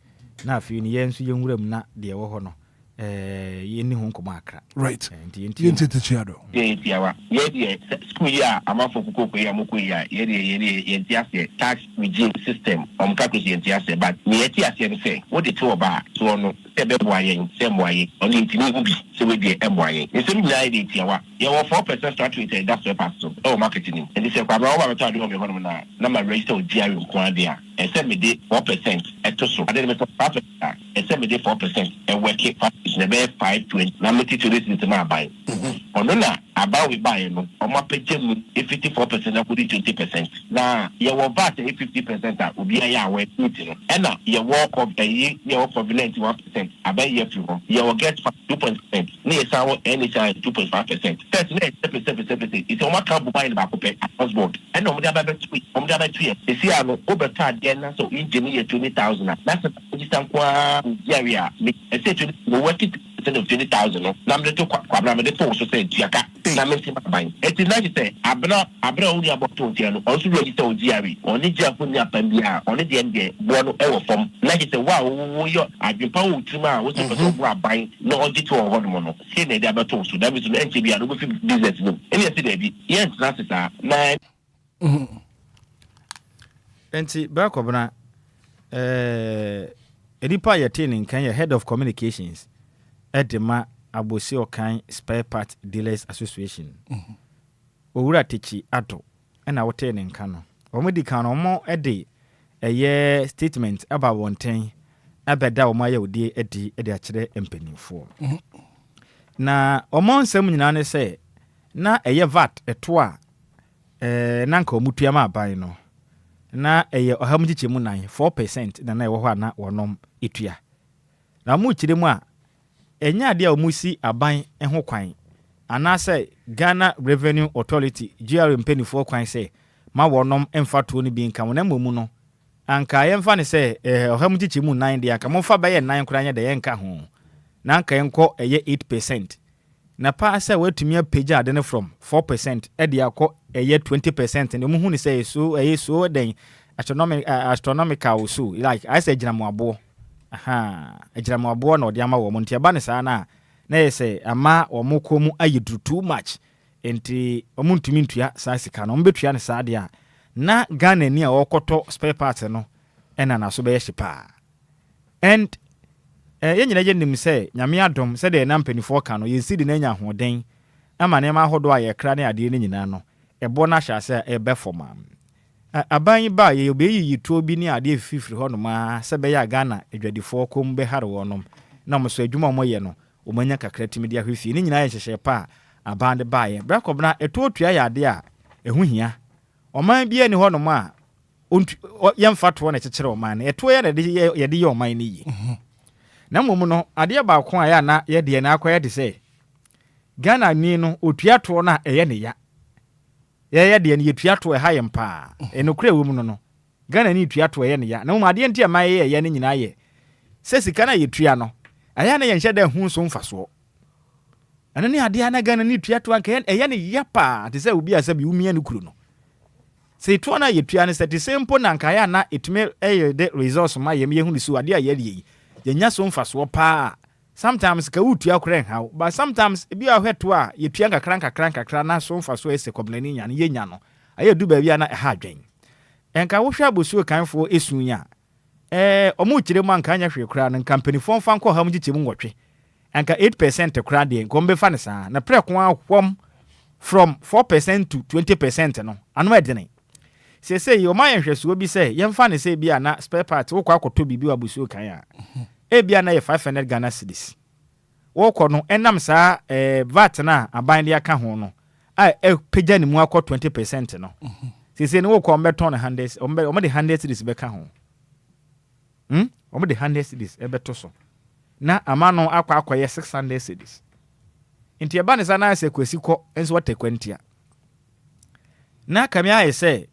na afi ni yensu yenwuram na de wo ho no yeni ho nkoma akra right nti techi Ado tiawa ye de school ya amafo kokoko ya moko ya ye ase tax regime system omkakesi ye ase but me ye ase ne say what the two ba so no ebeboaye semboaye oni ntini ubi se we de emboaye esem na ye tiawa ye wo 4% start rate that's the pass so marketing and this kwa ba wa ta do me hono na ma register o dia yo kwa de a ese me de 4% etoso ade me 5% ese me de 4% e work it na be 520 na me to this into my buy ono na about we buy no o ma pege mu 54% na kudi 20% na ye wo VAT 50% a obi ya we it no e na ye work of ye work of 91% abay ye fi ho ye wo get 2.5% na ye sa wo NHI 2.5% test na 7% it's o ma ka bu buy na ba ko pe passport e na o mo da ba tweet o mo da ba tweet e si ano o be ta de na so engineer 20,000 that's register kwa area e say 20 we work it of 20,000 no na me to kwa na me de to so say tiaka na me si ban it is like say abra uri aboto tie no also register o GRE oni jiafo ni apambia oni de ende bo no e wo fom like say wa wo yo adwepa wo tima wo so so bo aban no ogi to ho no no say na de abato so that means no enche bia no go fi business no any say there be yes na sisa na enti ba kobna edipa yetini kan ye head of communications edema abosi okan spare part dealers association owura techi Ado na wote ne nka no omudi kan no mo ede eye statement aba wonten abeda o ma ye odi ede akire empanifo na omo nsem nyina ne se na eye VAT eto a na nka omutua ma aban no na eye ohamgiche mu 4% na ewo ho na wonom etua na mu kire mu a enya ade a omusi aban ho kwan anase Ghana Revenue Authority GR mpanifo kwan se ma wonom emfa to ni bi nka mo na momu no anka yemfa ne se ohamgiche mu 9 de aka mo fa ba ye 9 kura nya de ye nka ho na anka yenko eye 8% na pa se watumi apage ade ne from 4% e de akọ eye 20% ne mu hu ne se so eye so den astronomical so like I say ginamo abo na odi ama wo mo ntia ba ne saa na yese ama wo mo komu ayidu too much enti omo ntumi ntua saa sika no mbetua ne saa de a na Ghana ni a okoto spare parts no ena na so be yepa and yenyina je nim se nyame adom se de na mpanifo ka no yensi de na nya hoden ama ne ma hodo a ye kra ne ade ne nyina no ebo na hya se e be forma aban ba ye obeyi yituo bi ni ade fifiri ho no ma se be ya Ghana edwadifo kom be hare wonom na mo so adwuma mo ye no o manya kakra timi de ahwefi ni nyina ye hyehye pa aban de ba ye bra kobna etotua ya ade a ehu hia oman bi ani ho no ma yemfa to na kyekere oman eto ye de ye oman ni yi na momu no ade ba ko a ya na ye de na akoye de se Ghana ni no otua to na eye ne ya ye de ne yetua to ha yem pa enokura wo mu no Ghana ni tua to ye ne ya na mo ade ntia ma ye ne nyina ye se sika na yetua no aya na ye nhye da hu so mfaso ana ni ade na Ghana ni tua to anka ye ne ya pa te se obi asa bi umia ne kuru no se to na yetua ne se te sempo na anka ya na etime de resource ma ye me hu ni so ade aye ye nya so mfaso pa sometimes ka utua kren ha but sometimes ebi ahweto a yetua kakran na so mfaso ese koblani nya ne ye nya no aye du ba bia na ha adwen enka wo hwa abosuo kanfo esunya omu kire mu anka nya hwe kra no company fon fan ko ha mu giche mu nwotwe enka 8% kra de nkombe fa ne saa na pre ko ahwom from 4% to 20% no anu edene se yo ma yenhwesuo bi se yemfa ne se bia na spare part wo kwa akoto bibi wa abosuo kan ya bia na ye 500 Ghana cedis wo ko no enam saa VAT na aban de aka ho no a pagya ne mu akọ 20% no se ne wo ko mbeton 100 ombe de 100 cedis be ka ho ombe de 100 cedis e beto so na amano akọ ye 600 cedis inti eba ne sa na se kwesi ko enso watekwantia na kamia ye se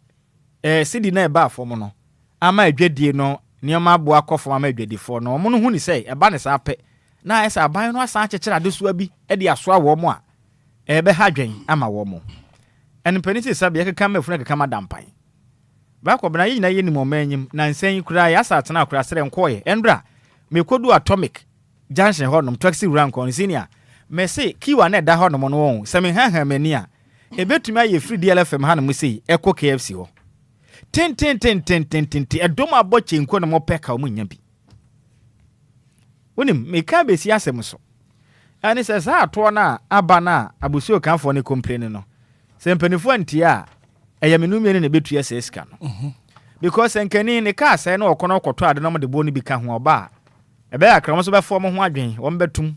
cedi na eba afom no ama adwadie no nioma abo akofo ama adwadifo no mo no hu ni se eba ne sa pe na esa aban no asa akekere adesoa bi e de asoa wo mo a ebe ha dwen ama wo mo en penisi sabe yekeka mafuna keka madampan ba ko bana yina yeni mo manyim na nsan kura ya sa atena kura sere nkoye endra mekodu atomic junction ho nom taxi rank on senior me se kiwa na da ho nom no won se me ha mani a ebetumi aye free DLFM ha no sei eko KFC ho ten edom aboche nko no mo peka o munya bi wonim me ka besi asem so ani se sa ato na aba na abusio kanfo ne complain no se mpanifo antia eyamenu miene na betua seska no because enkani ne ka sai na okono okoto ade no mo de bo ni bi ka ho oba ebe akram so be fo mo ho adwen wo mbetum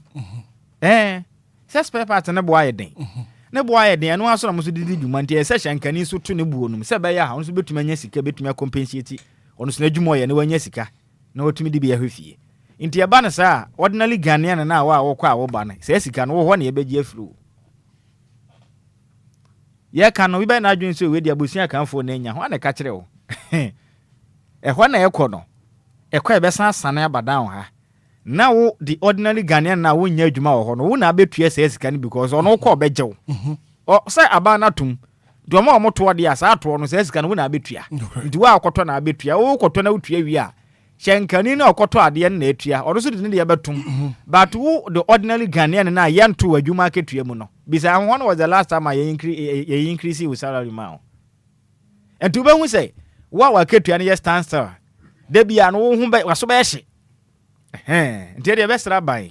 se spare part ne bo aye den ne bo aye den eno aso na mo so didi dwuma ntia se hyankani so to ne buo num se be ya ha ono so betuma nya sika betuma compensate ono so na dwuma ye ne wanya sika na otumi di bi ya hwefie ntia ba na sa ordinary Ghanaian na wa wo kwa wo ba na se sika no wo ho na ye beji afiro ye ka no bi na adwen so we di abusia kanfo na nya ho na ka kire wo ho na ekọ no ekọ e be san sane abadan ha na wo the ordinary Ghanaian na wo nya adwuma wo ho no wo na betua se sika ni because ono ko bejew o say abana tum do ma omoto ode asa ato no se sika no wo na betua ndi wa akoto na betua wo koto na wotua wi a shenkani na okoto ade na etua ono so de ne betum but wo the ordinary Ghanaian na yanto adwuma ketua mu no bisa when was the last time you increase your salary now and to be who say wa ketua na stand still de bia no hu be waso be hye ntia de be sra ban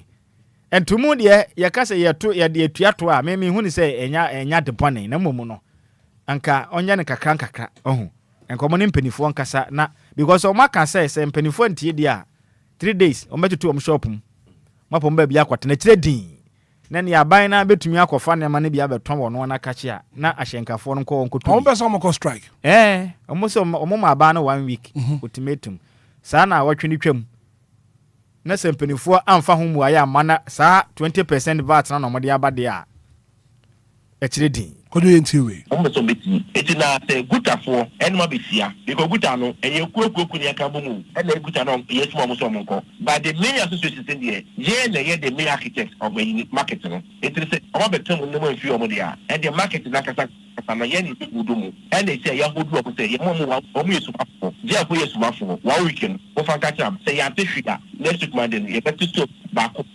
and to mu de ye ka say ye to ye de etua to a me hu ni say enya de bone na momu no anka onya ne kakra ohu enko mo ne mpanifo nkasa na because o maka say mpanifo ntie de a 3 days o metutu o shop mu mapo mba bia kwata na kire din na ne aban na betumi akofa ne ma ne bia beton wo no na kache a na ahyenkafo no ko onkotu o be so mo ko strike omo so omo ma aban no 1 week ultimatum saa na watwe ni twam na sempanifo amfa ho mu aya mana saa 20% VAT na no mo de abade a ekire din kodo yenti we omo so beti etina se gutafo enuma besia because guta no eye kuekuku ni aka bomu ena guta no yes mo so mo nko but the main association there ye na ye the main architect of the market no etina se omo betem no mo fi omo dia and the market na kasa na ye ni gudumu ena se ya hodu o se ye mo omo yesu afo je afo yesu afo wa weekend o fa ka cha se ya tefika next week monday ye betu stop ba ko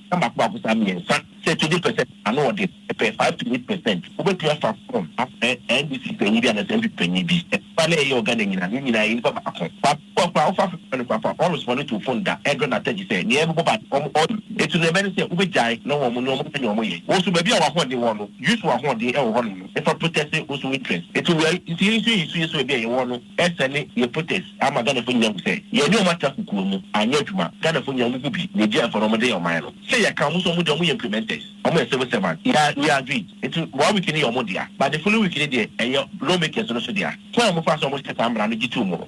sa mi san se 20% ano de 5 to 8% o betu afa from and this is penny and the penny be pale yo Ghanaian ni na yin ba ko pa all responding to phone that e gonna tell you say ni e bo ba all it no be say we jai no wo no mo penny mo ye wo so ba bia wa ho de wo no use wa ho de e wo no if for protest also interest it will it be e wo no esene ye protest ama Ghana fo nyam say ye ni o mata kukuo mu anya adwuma Ghana fo nyam bi ni dia for no mo de o man no say ya ka mo so mo de mo implementers almost civil servant. Yeah, we agreed. It's 1 week in your modia, but the full week in the lawmakers also there. So I'm fast almost a time around the 2 more.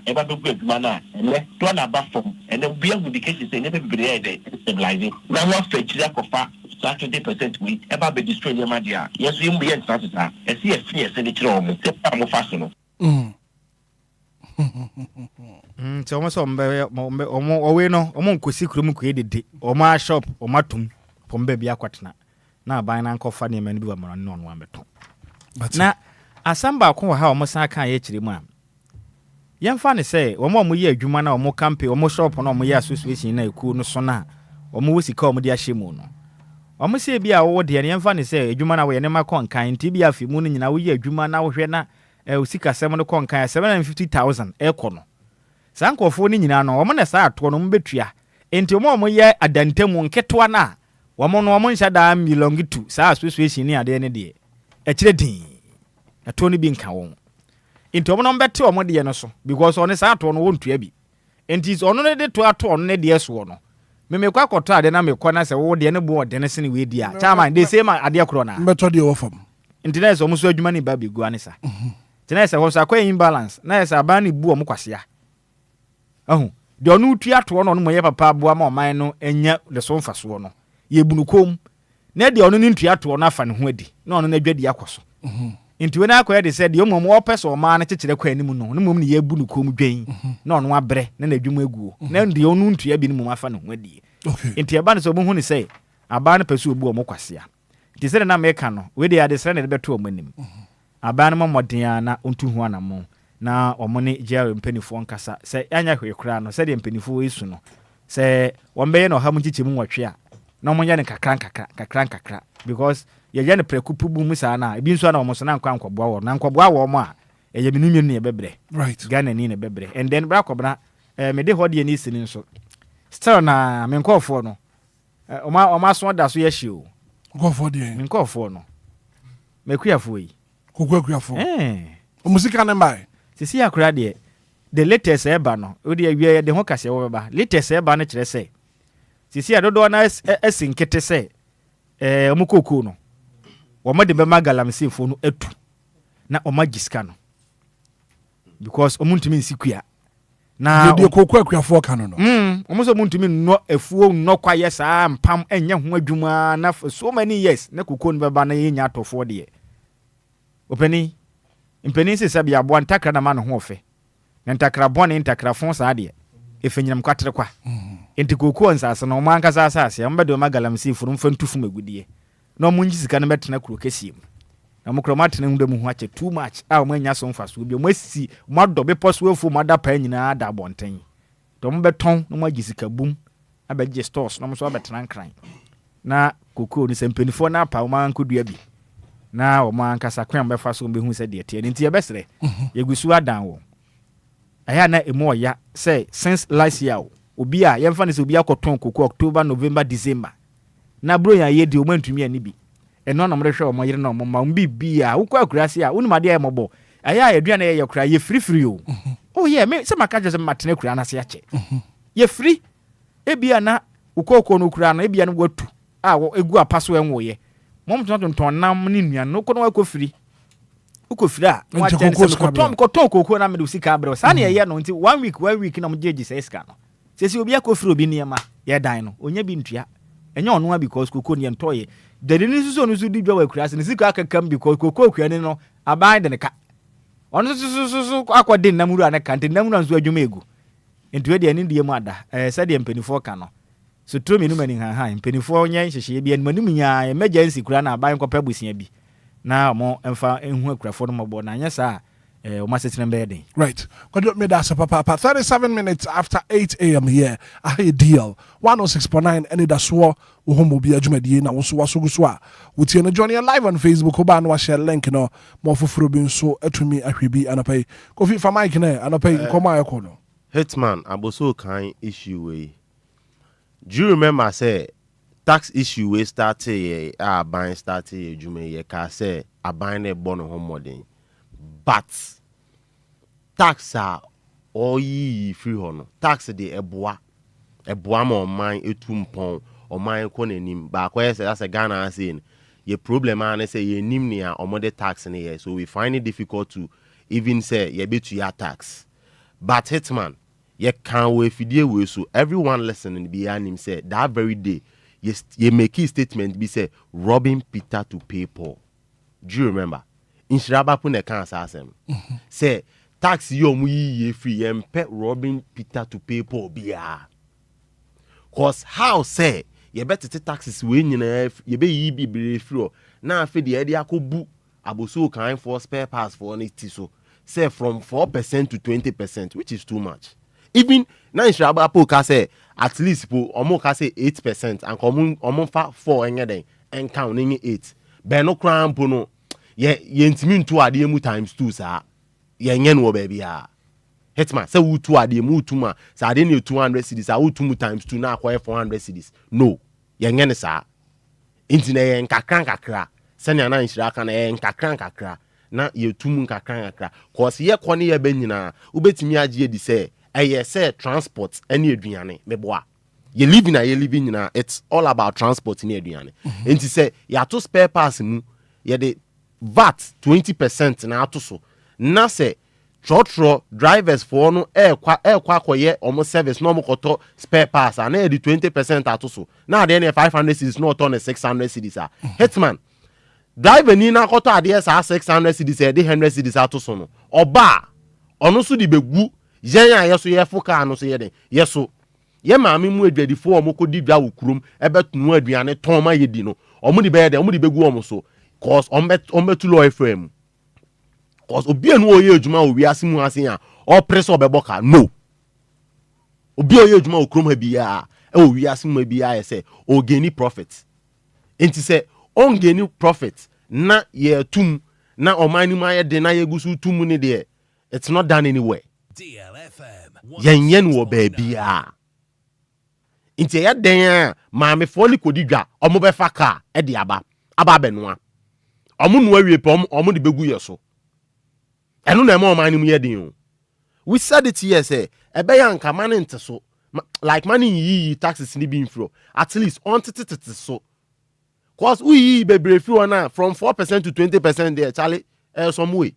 Ever good manner, and let one above from, and then be with the cases and never be there stabilizing. Now, what fetch that of 30% we ever be destroyed your media. Yes, we will be in Santa. And see a fear senator I'm fastened. So almost away no, among Kusikrum created Oma shop or matum, Pombe Biaquatna. Now by an uncle funny man do a man non one beton. But now, as some back how Mosaka actually, ma'am. Young funny say, or more year, Jumana or more campy or more shop on more year association in a cool no sona, or Musi comedy shimono. Almost say be a word here, young funny say, Jumana way never con kind, Tibia Fimoon in our year, Jumana Wena, Usika 7 con kind 750,000 econo. Sanko phone nyina no omo na sa ato no mbetua enti omo ye adantemu nketwa na womo no omo nhyada da milongitu sa association ni ade ne de ekire din ato no bi nka won enti omo no mbete omo de no so because one sa ato no wontua bi enti ono ne de to ato ono ne de so no me kwa koto ade na me kwa na se wo de ne bo de ne se ne we dia chairman they say ma ade akro na mbeto de wo fam enti na so omo so adwuma ni ba bi gu anisa tina se ho so akwa imbalance na se aba ni bu omo kwasea de onu tua to no mo ye papa aboa ma oman no enya de so mfaso no ye bunukom na de onu ni tua to no afa ne ho adi na onu na adwadi akoso nti we na akoye de se de omom wo peso oman na kekere kwa animu no ne mom ne ye bunukom dwen na onu abre na adwuma aguo na de onu tua bi ne mom afa ne ho adi nti eba ne so mo hu ne se aba ne peso obu omo kwasea nti se na meka no we de ade sere ne de beto omanim aba ne momoden na ontu hu anamo na omone jere mpenifo nkasa se anya hwe kra no se de mpenifo esu no se wombe no ha munchichi mu nwotwe a na omonya ne kakran because ye ye ne prekupu bu mu sa na ebi nso na omoso na nkwankwaboa wo na nkwaboa wo mo a eye minunyu ne bebre right Ghana ni ne bebre and then bra kobna me de hodi ni sini nso still na me nkofo no oma so da so ye hye o nkofo de me nkofo no me kuafo yi kuafo musika ne mai sisi akura de the latest eba no odi awie de ho kase wo beba latest eba no kire se sisi adodo na esinkete se omukoko no wo ma de be magalamsi fo no atu na o magiska no because omuntumi nsikua na de kokuafo ka no no omuso muntumi no afuo no kwaye saa mpam enye ho adwuma na so many years na kokko no beba na yenya atofo de openi mpeni se sabi aboa ntakra na ma no ho ofe na ntakra bone ntakra fon sa de efenyinam kwatere kwa enti kokko nsase no mo anka asase am bede o magalamsi furu mfa ntufu magudie na o munji sika na betena kuro kesiem na mo kromatene hu de mu ho ache too much a mo anya so mfa so bi mo asi mo adobe poso efu mo da pa nyina da bonten to mo beton na mo agisika bum abeje stores na mo so betena nkran na kokko ni sempenifo na pa o man kodua bi na o man kasa kwan befa so be hu se de tie nti ye besere ye gusu adan wo aya na emo ya say since last year Obia ye mfa ne se Obia koton kokko October November December na bro ya ye di o mantumi ani bi eno na mrehwe o mo yire na o ma mbi a ukwa akurase a unima de ya mobo aya aduane ye kura ye free o oh yeah me se maka je matene kura na se ya che ye free ebia na ukoko no kura na ebia no watu a egu apaso enwo ye mom tonton nam ni nua no ko no akofiri ukofiri a wa ten se ko koko na me do sika abre sa na ye no nti 1 week na mo jeje se sika no se si obi akofiri obi niema ye dan no onya bi ntua enye ono a because koko ne ntoye dede ni suso no su di dwa wa kurase ne sika akakam because koko kuane no aban de ne ka ono susu akwade namuru anaka nti namuru anso adwuma egu nti we de ani die mu ada se de mpanifo ka no so tro menu mani ha mpanifo nya hyehye bi animanim nya emergency kura na aban kopa busia bi na mo emfa enhu akurafo no mobo na anya sa o masetena mbeden right god me da papa 37 minutes after 8 a.m. here a deal 106.9 Anidaso Wɔhɔ Obia adwumadie na wo so wasoguso a wotie no join live on Facebook oba no share link no mo foforo bi nso atumi ahwebi anapai kofi fa mic na anapai nkoma ayeko no Hitman aboso kan issue we. Do you remember say tax issue we started ban started adwuma ye ka say aban na ebo no ho modern but tax are all ye free hono tax de eboa ma man etumpon ɔman kɔ n'anim baako yɛ sɛ that's a Ghana saying your problem and say ye nim near or more tax in here, so we find it difficult to even say ye bet your tax. But Hitman, ye can't wait for deal with so everyone listening behind him say that very day, ye make his statement be say robbing Peter to pay Paul. Do you remember? In Shraba Pune Kansas, say tax yo ye free and pet robbing Peter to pay Paul bia. Cause how say you better take taxes when you be be free. Now for the idea could book aboso kind for spare parts for it so say from 4% to 20%, which is too much. Even now in Shabba can say at least almost can say 8% and common almost 4 and counting 8. But no crown pono ye intimate to adiemu times 2 sir. Ye nyen baby Hitman say who 2 adiemu 2 ma so I didn't 200 cedis I 2 times 2 now acquire 400 cedis. No. Ye nyen sa intine ye nkakran kakra senya na nhyira aka na ye nkakran kakra na ye tum nkakran kakra cause ye kɔ ne ye ba nyina ubetimi agye di say eye say transport any aduane meboa ye living nyina it's all about transport ne aduane enti say ya to spare parts mu ye de VAT 20% na ato so na say trotro drivers for no kwa koye almost service no mokoto spare parts and e di 20% atoso na dey 500 cedis no turn 600 cedis ah Hitman driver ni na koto ade sa 600 cedis e dey 100 cedis atoso no oba ono so di begu yen ya yeso ye foka no so ye den yeso ye maame mu adwadifo omokodi dwa wokurum ebetunu aduane ton ma yedi no omo di be de omo di begu omo so cause ombetu law FM cause Obia no oye adwuma o wiase mu ase a o press obeboka no Obia oye adwuma o krom ha bia e o wiase mu bia ye say o geni profit enti say on geni profit na ye tum na omani ma ye de na ye gusu tum ni de it's not done anywhere DLFM yen wo ba bia enti ye den ma me foli kodi dwa omo be fa car e de aba benoa omo no awie pe omo de begu ye so. Enu na ema man mu yedin. We said it here say ebeya nka man nte so like man yi taxes ni bi infro at least on tititi so cause we yi bebre free one from 4% to 20% there Charlie some way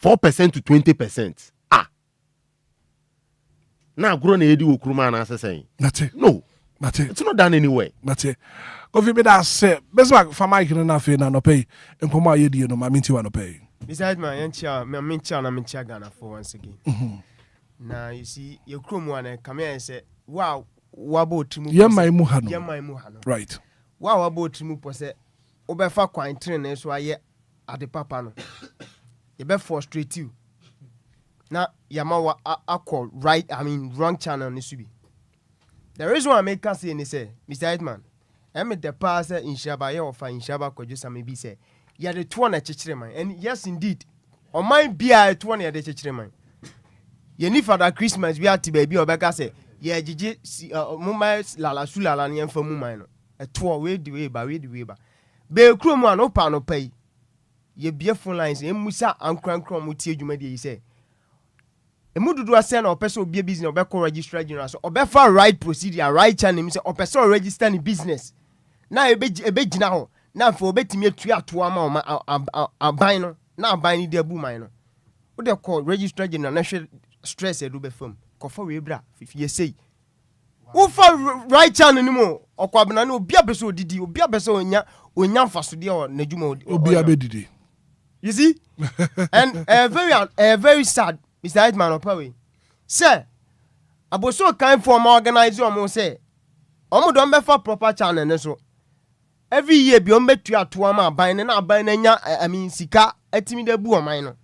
4% to 20% na grow na edi okruma na asesen no it's not done anywhere Kofi be that say best back for Mike na fe na no pay enkomo ayedi no ma minti wa no pay. Besides my encha, my mincha na mincha Ghana for once again. Now you see your chrome one come here and say, wow, wabo timu. Yamai muhano. Right. Wow, wabo timu pose. Obefa kwa train so aye at the papa no. You be frustrate you. Now yamawa akọ right, I mean wrong channel nisubi. The reason why I make us say ni say, Mr. Hitman, I'm the passer in Shaba ye ofa in Shaba ko just maybe say. Ya the 2 na chechire man and yes indeed on my bia 2 na de chechire man ye ni for that Christmas we ati baby obeka say ye gigi mumma lala sulala na yemfa mu man no e 2 we di we ba be kro mu an opa no pay ye bia phone lines e musa ankrankro mu tie adwuma de yi say e mududu ase na opese obi business obeko register general so obefa right procedure right channel mi say opese register ni business na ebe gina ho na for obetimi atua to ama aban no na aban ni de abu man no wo de call register general national stress edu be fam ko fa we bra fifie sei wo fa right channel ni mo okwabena na obi abeso odidi obi abeso onya faso de o najuma obi abedidi you see and very sad Mr. Hitman opawe say aboso kan for organize o say omo don be fa proper channel ne so every year bi on betu ato ama aban na aban na nya I mean sika atimi da bu oman no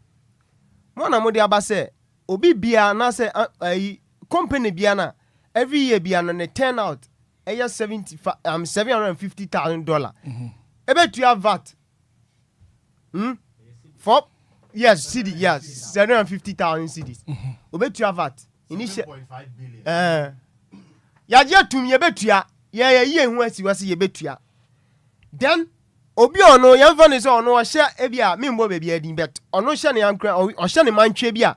mo na mo de aba say obi bia na say company bia na every year bia no ne turn out $750,000 ebetu ya VAT for yes cedi yes 750,000 cedis obetu ya VAT initial 7.5 billion ya je tum ye betu ya ye hu asi wase ye betu ya then obi ono yemfa ne so ono ohye ebia membo bebia din bet ono hye ne yankra ohye ne mantwe bia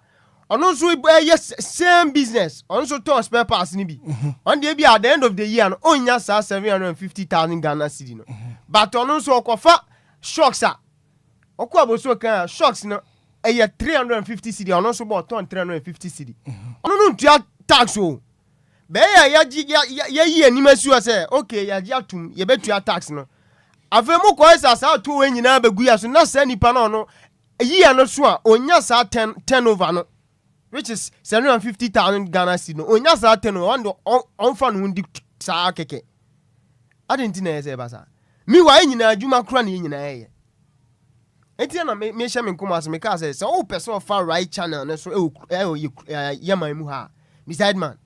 ɔno nso yes same business ɔno nso tɔ spare parts ni bi on dey be at the end of the year no onya sa 750,000 Ghana cedi no but ɔno nso ɔkɔfa shocks a ɔkɔ aboso kan shocks no 350 cedi ɔno nso bɔ ton 350 cedi ɔno no ntua tax o be ya yi anima su say okay ya ji atum ye betua tax no afemu ko isa sa to we nyina begu ya so na sa nipa no no yi no so a onya sa 10 over no which is 750,000 Ghana cedi no onya sa 10 on fa no ndi sa keke adenti na ese ba sa mi wa nyina adwuma kura na nyina eye enti na me hye me nkoma so me ka say so o person of right channel no so yaman mu ha Mr. Hitman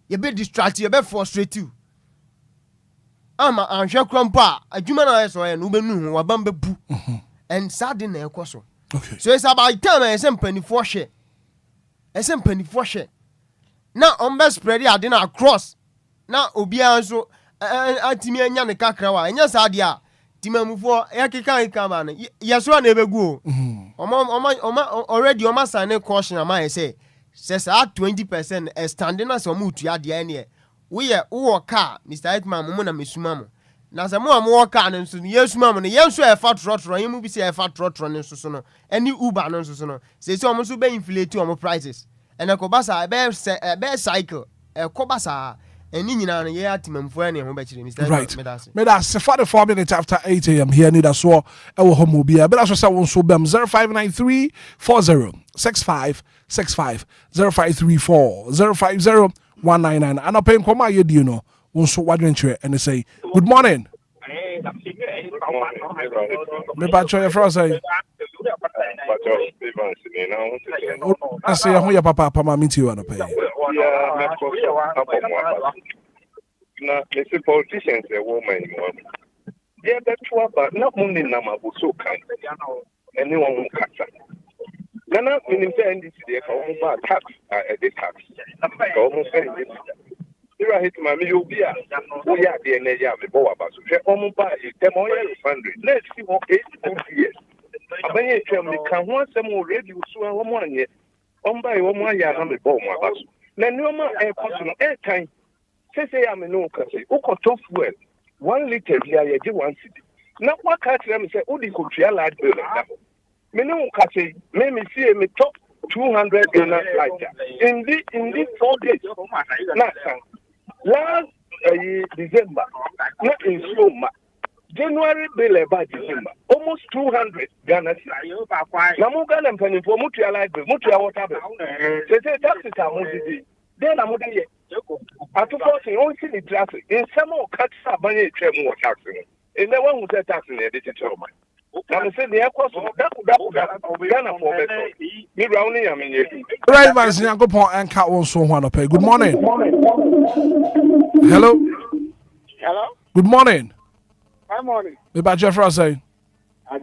you be distracted you be frustrated you ama anhwe krampa adwuma na so ye no be nu wa bam be bu and sadin na ekoso okay so it's about time I say mpanifo hwe na on be spread ade na across na Obia nso atimi anya ne kakra wa enya sade a timamufo yakeka ba no yeso na ebegu o already o ma sign caution am I say says 20% standing as o mutu ade ene we wo car Mr. Hitman mo na mesuma mo na se mo wo car no nso yesuma mo no yenso e fa trotro yemu bi se e fa trotro no nso no any Uber no nso no se o mo so be inflate o mo prices ene ko basa be cycle e ko basa eni nyina no ye atimamfo ene ho be kire Mr. Right. Me da se 44 minutes after 8 a.m. here Anidaso Wɔhɔ Obia. Be da so say won so bem 0593 40 6565 0534 050 199 and up in koma ye di no won so wadwen kire and say good morning. Me ba cho your friend say I say ho ya papa ma minti wa no pay. Na the politicians a woman yeah that's what but not only nama so kind anyone who catch Ghana minister NDC they come back tax the tax almost Ira Hitman me Obia we are the energy me bo aba so hwe omo ba dem on your funding let's see what 8 years abanye twem me kan ho asem already so omo anye on ba e omo aya na me bo mo aba so na nyoma e koso no e kan say am no kasi ukoto fuel 1 liter bia ye je 1 cedi na kwa ka kire me say odi ko tria large bill na me no kasi me see me top 200 in a liter in the 4 days na san last December not in Lumba January bill about December almost 200 Ghana na mo Ghana mpani for mo tria large bill mo tria water bill say taxes are mo di then am dey atu forcing on see the traffic in some of cuts abanye twem wo tax no and then one who say tax na dey tell man na me say the cost that Ghana for better me rounding am here Right man Nyankopon enka won so ho anopay good morning. Hello good morning. Good morning. Me ba Jeffrey say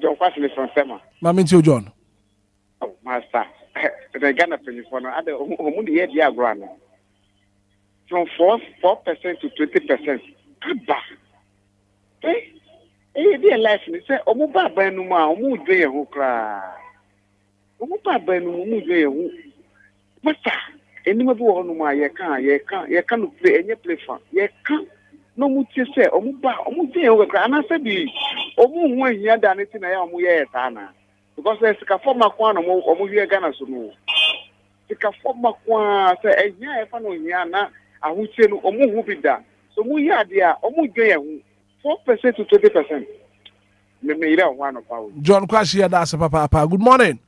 John Kwasile from Sema. Ma minti John. Oh master the Ghana telephone ade omu de ye dia agro na from 4% to 20%. Aba. Be life ni say omu ba ban nu ma omu dwe ye ho kra. Omu ba ban nu omu dwe ye ho. Masa eni ma bi wo nu ma ye kan no play enye play fan. Ye kan no mu tie say omu dwe ye ho kra na say bi omu hu ahia da ne ti na ya omu ye ta na. Because sika forma kwa no omu hwe Ghana so no. Sika forma kwa say ehia e fa no hia na ahuche no omu hu bi da so mu ya de a omu dwe ye hu 4% to 20%. Me ira ho ano pa. John Kwashi da se papa good morning.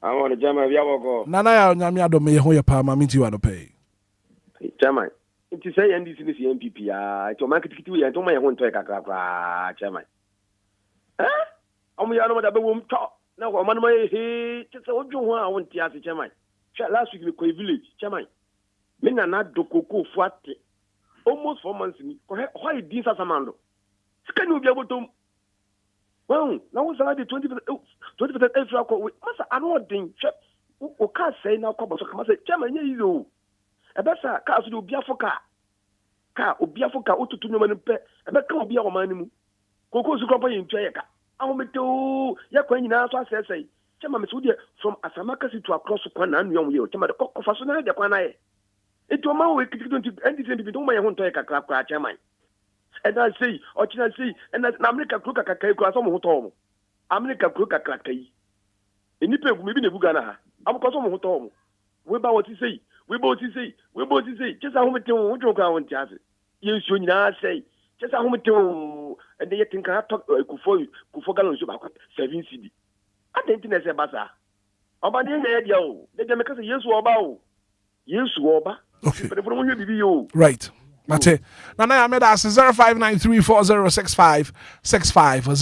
I want to jam ya go. Nana ya nyame adom ye ho ye pa ma minti wa do pay. Chairman, it say NDC ni MPP ah, to man kitikiti we to man ye ho ntoy kakra chairman. Omu ya no da be wo mto. Na ko man ma ye he, ti say odwo ho a won ti ase chairman. Last week we ko village chairman. Me na dokoko fuate almost 4 months ni ko he din sasamando sika ni obi abotom well now we say 20% extra ko masa anu odin o ka say na ko boso kama say chairman ye yizo e be sa ka so obi afoka otutu nyoma ni pe e be ka obi awoma ni mu koko su kropa yin twa ye ka ahometo ye kwa nyina so asesei Chairman, from Asamaka to across the Kwana and young year, Chairman, the cock of Fasuna, the Kwana. It was my way to anything to do my own take a clap, Chairman. And I say, or I say, and that America cook a cake across some hotel. America cook a crack. In the maybe the Bugana. I'm across some hotel. We about what you say. We both say, just how much you drink on jazz. You should not say, just how much you and they think I talk Kufogan 7 CD. I think that's a bazaar. About the idea, they make us a yes or about. Yes, Woba. Okay. But from you be you. Right. Mate. Now I made us 0593406565 or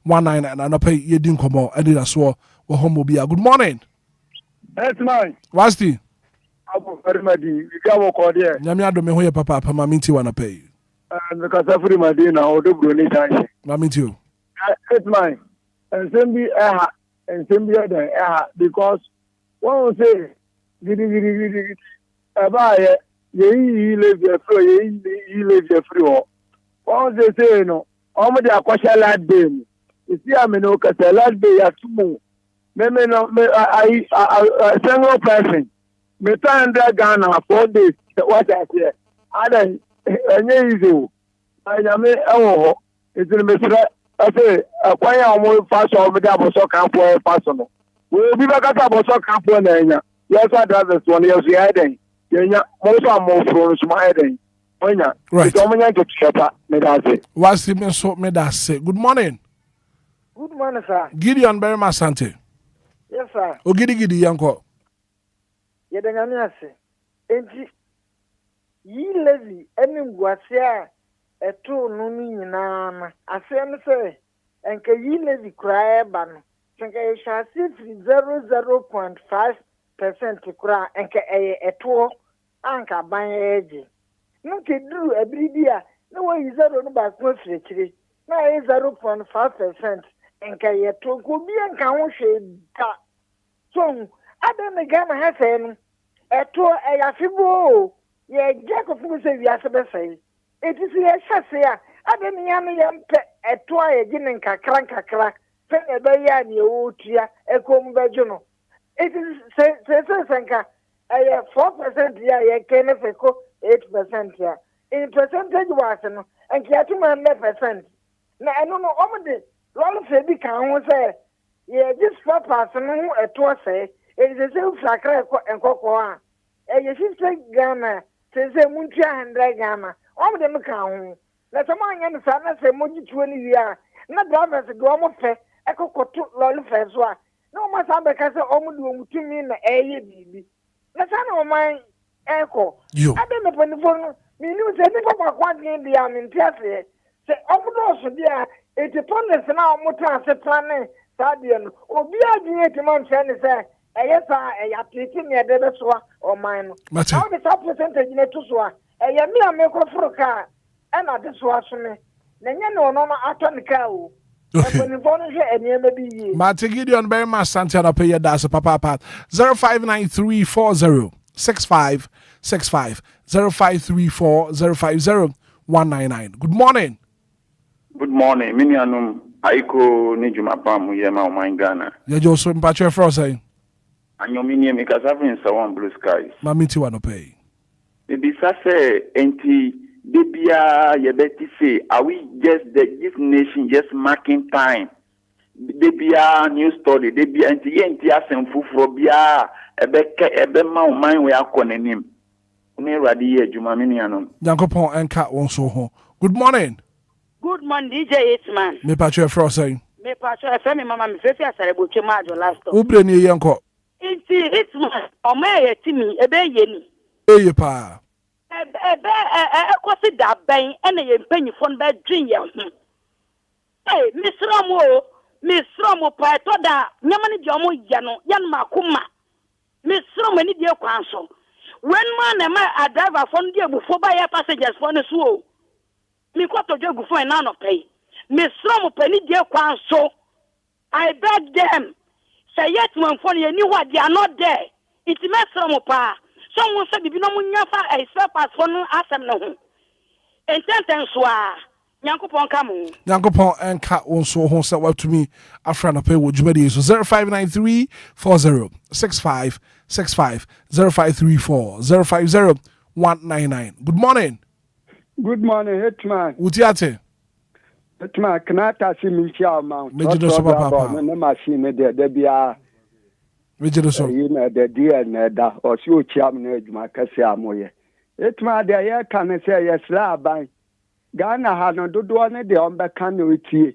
0534050199 and I pay you didn't come out. Anidaso Wɔhɔ. Good morning. That's mine. What's the? Abu Farimadi, you can't walk out there. Yamia do me hoya papa, Maminti wanna pay. And because every Madina or the Brunei time. Maminti. That's mine. And send me and send me other because one will say, giddy, about ye live your free, ye live your free. One they say, no, almost a question lad game. You see, I'm in Okasa lad day at 2 more. Me no, I single person. Me 200 Ghana 4 days. What I say, I don't. Easy. I am it's in the I say, acquire almost fast over the Aboso camp for personal. We'll be back at Aboso camp for Nanya. Yes, I do this 1 year. Yeah, most are more from my heading. Right. To check me that's it. What's the so me that's say? Good morning. Good morning, sir. Gideon Berma Sante. Yes, sir. O gidi yanko. Yedengamiase. Enti yi lazy eni ngwase eto no ni nyina asem se enka yi lazy kura eba no enka ye shasi 0.5% kura enka eto anka ban eje no ke duru abiribia na wo yi 0 no ba ko firechire na ye 0.5% enka ye to ko bi enka ho hwe da so adem Ghana ha se no eto eyafibo ye jack of say we are say it is a shasea adem yam pe eto a ye ginin kakra fe e be ya ni o tua ekom bejo no it is say senka 4% ya ye kene feko 8% ya in percentage was no and kiatuma 100% na eno no omde lolo fe bi kan ho say ye just 4% no eto say it is a sakra enkoko a ye shifte Ghana say muntia 100 Ghana omde me kan ho na samanya no sa na say moji 20 wi a na drivers go mo fe ekokoto lolo fe so a na o ma sa be ka say omde o mutumi na eye bibi na sa na o man eko ade me panifo no mi ni say ni papa kwadin dia mi ntiase say omdo so dia 80% na omuta se plan sa dia no obi adin 80% say ni say yes, I appreciate me the best one or mine. How the top percentage in a two so? I am me a make for a car, and I just watch me. Then you know, no, I turn the cow. Martin Gideon Berma Santana pay your das papa 0593406565 0534050199. Good morning. Good morning. Minianum Aiko Nijuma Pamu Yema Ghana. You're just in Patrick Frost. And your minion because I've been so blue skies. Mamiti wanna pay. Maybe say enti debia yebeti say are we just this nation just marking time? Debia new story debia enti asem fufuro bia ebe ma o man we akonenim. Oni radi ye adwuma minianom. Yankopon enka won so ho. Good morning. Good morning, DJ Hitman. Me Patrick Frost say. Me Patrick FM mama me fefi asareboche ma jo last time. Ubre ni yanko. It's Hitman. Omeye timi ebe yeni. Eye pa. Ebe ekosi da ben ene ye mpanyifo no be dwen ye ho. Eh, misromo pa to da nyama ni de omo ye no makoma. Misromo ni de kwan so. When man na a driver for no de bufo ba ya passengers for no so. Mi kwato de gufo na no pay. Misromo pa ni de kwan so. I beg them. Say yet when for you knew what they are not there. It's a mess from pa. Someone said, "If you know, Munyafa, I spell pass for no asem no. And sentence wa Nyankopon ka mo. Nyankopon enka wonso ho se watumi afra na pay wo dwumadi so 0593 406565 0534 050 199. Good morning. Good morning, Hitman. Utiate. Hitman, Knata Simishia Mount. Mejido so papa. No machine there bia. Mejido so. You know the dear Neda or so chairman Edma Cassiamoye. Hitman, there ya can say yes, Laban. Ghana had no do one the umber canuity.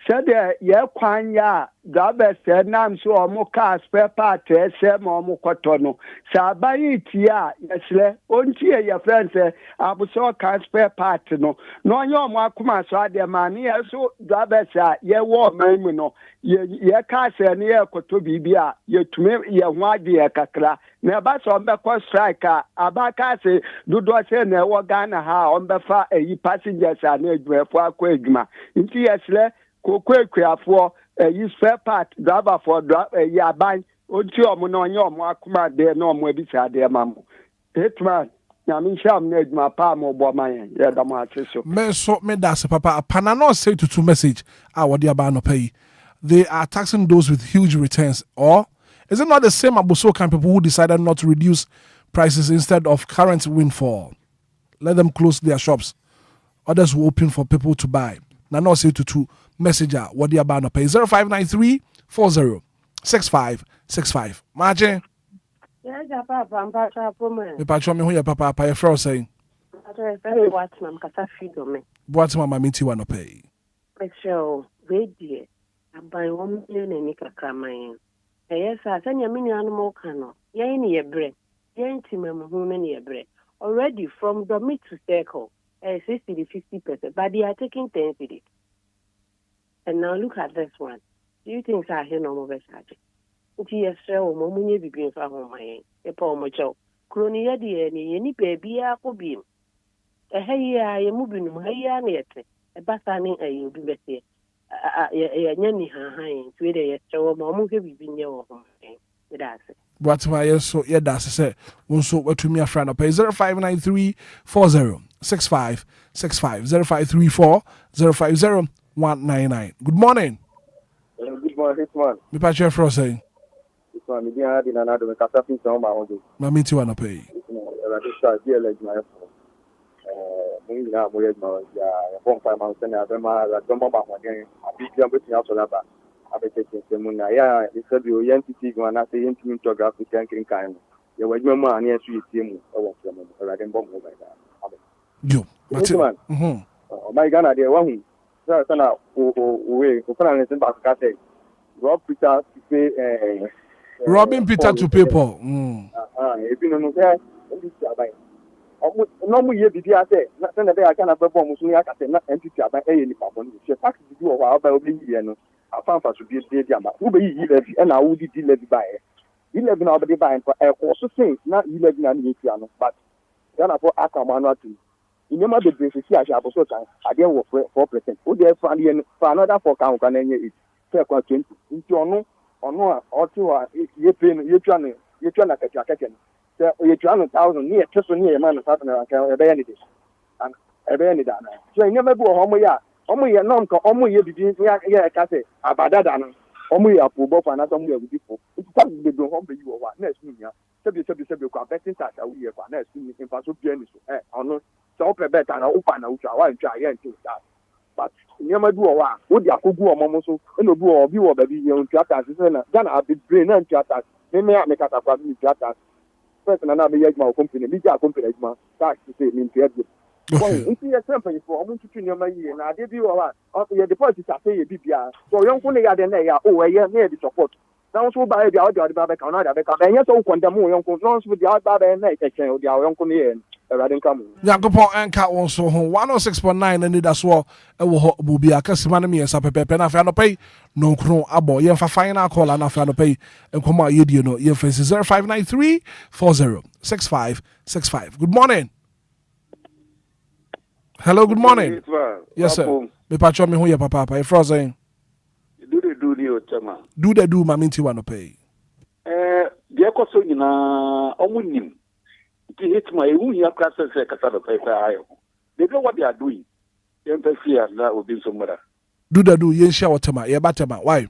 Said ye kwan ya Gabe said nam so omuka spare part say mo kotono. Sa bayi tia yesle onti ye friend say abuso can spare part no. No nyo mo akuma so ade man ye so Gabe say ye wo man no. Ye ka say ne ye koto bibia ye tumi ye ho ade ye kakra. Na ba so mbe ko strike abaka say dodo say na wo Ghana ha ombe fa eyi passengers na edwefo akọ edwuma. Nti yesle Kokweafo yi spare part driver for yaban onti omo no onye omo akuma de na omo ebisa de mamu Hitman na mi sham na edma pa mo bo man ya da mo ateso Me so me das papa panano say to message what they about no pay. They are taxing those with huge returns, or is it not the same Abusokan people who decided not to reduce prices instead of current windfall? Let them close their shops. Others will open for people to buy. Nano say to messenger what they about no pay 0593 406565. Margin. Yeah, papa, I'm back up for me. Me patch me who your papa your friend saying. Very what mam kasa feed me. What mama minti wa no pay. Show radio. I buy 1 million and nika kraman. Yes, I send your mini animal cano. Ye ni ye bread. Ye intimate woman ye bread. Already from the mid to circle, 60 to 50%, but they are taking 10 cities. And now look at this one. Do you think I hear no more message? Yes, sir, Momunia be green for home, my a poor mocho. Cronia dear, any baby, a beam. A hey, I am moving my yarn yet. A bathani, a you be better. A yanny high, to a show, Momu have been your home. That's it. What my so yeah, that's it. One so what to me a friend of pay 0593 406565 0534 050 199. Good morning. Good morning, Hitman. Me patch your friend saying. Hitman, me dia di na do me kasa fin so ma ho do. Ma me ti wa no pay. DLFM my phone. Mo ni na mo ye ma ya phone fa ma se na be ma la do mo ba mo den. Abi dia be ti aso la ba. Abi te se mo na ya se bi o entity go na se entity photography kan kin kan. Ye wa djuma ma ani asu yitie mu e wo se mo. La den bom mo ba da. Yo. Hitman. My Ghana there wa hu. Sana Rob Peter to pay Robin Peter to pay Paul. If you know there, no more year did I say, not send a day I can have a bomb, so I can say not entity about any problem. She fact to do a while by Oblivion. I found for to be a day, who be levy and I would be levy by 11 of the buying for also saying not 11 and piano, but then I put Akaman to. You know the basis here, I also can. I dare work 4%. Oh, there for another 4 count can it. Fair 20. Into no, or no, or 2 you're trying to catch your catching. So you're 200,000 near just near a man of Saturn and any day. And a very done. So you never go home. Yeah, only a non only you begin to say about that. Only a poor both and not only a people. It's something they don't home you or next year. Sabi betting tax a year for next in Paso Pianis. No. So better and open out our giant that. But never do a while. Would you go a momoso and do or view of baby young theaters? Then I'll be brain and theaters. They may make us a family theaters. First, and another year, my company, media company, tax to say, mean to every. If you are something for almost 2 years, and I did you a lot of your deposits are say a BPR. So young Pony are then oh, a year near the support. Now, so by the other Babac, and yet, oh, condemn young concerns with the other and night, or the young Pony. Yankopon enka won so ho 106.9 Anidaso Wɔhɔ Obia kasimane mi ensa pepepe na fa no pay no kro abo yen fa final call na fa no pay enkomo ayedie no yen fa 0593 406565. Good morning. Hello, good morning. Yes sir. Me patcho me hu ye papa e frozen. Do the o chama. Do the do maminti wa no pay. Dia ko so nyina omunim. Hitman, you hear classes like a paper. They know what they are doing. Yempefia na obi somara. Do yensha watema ye batema. Why?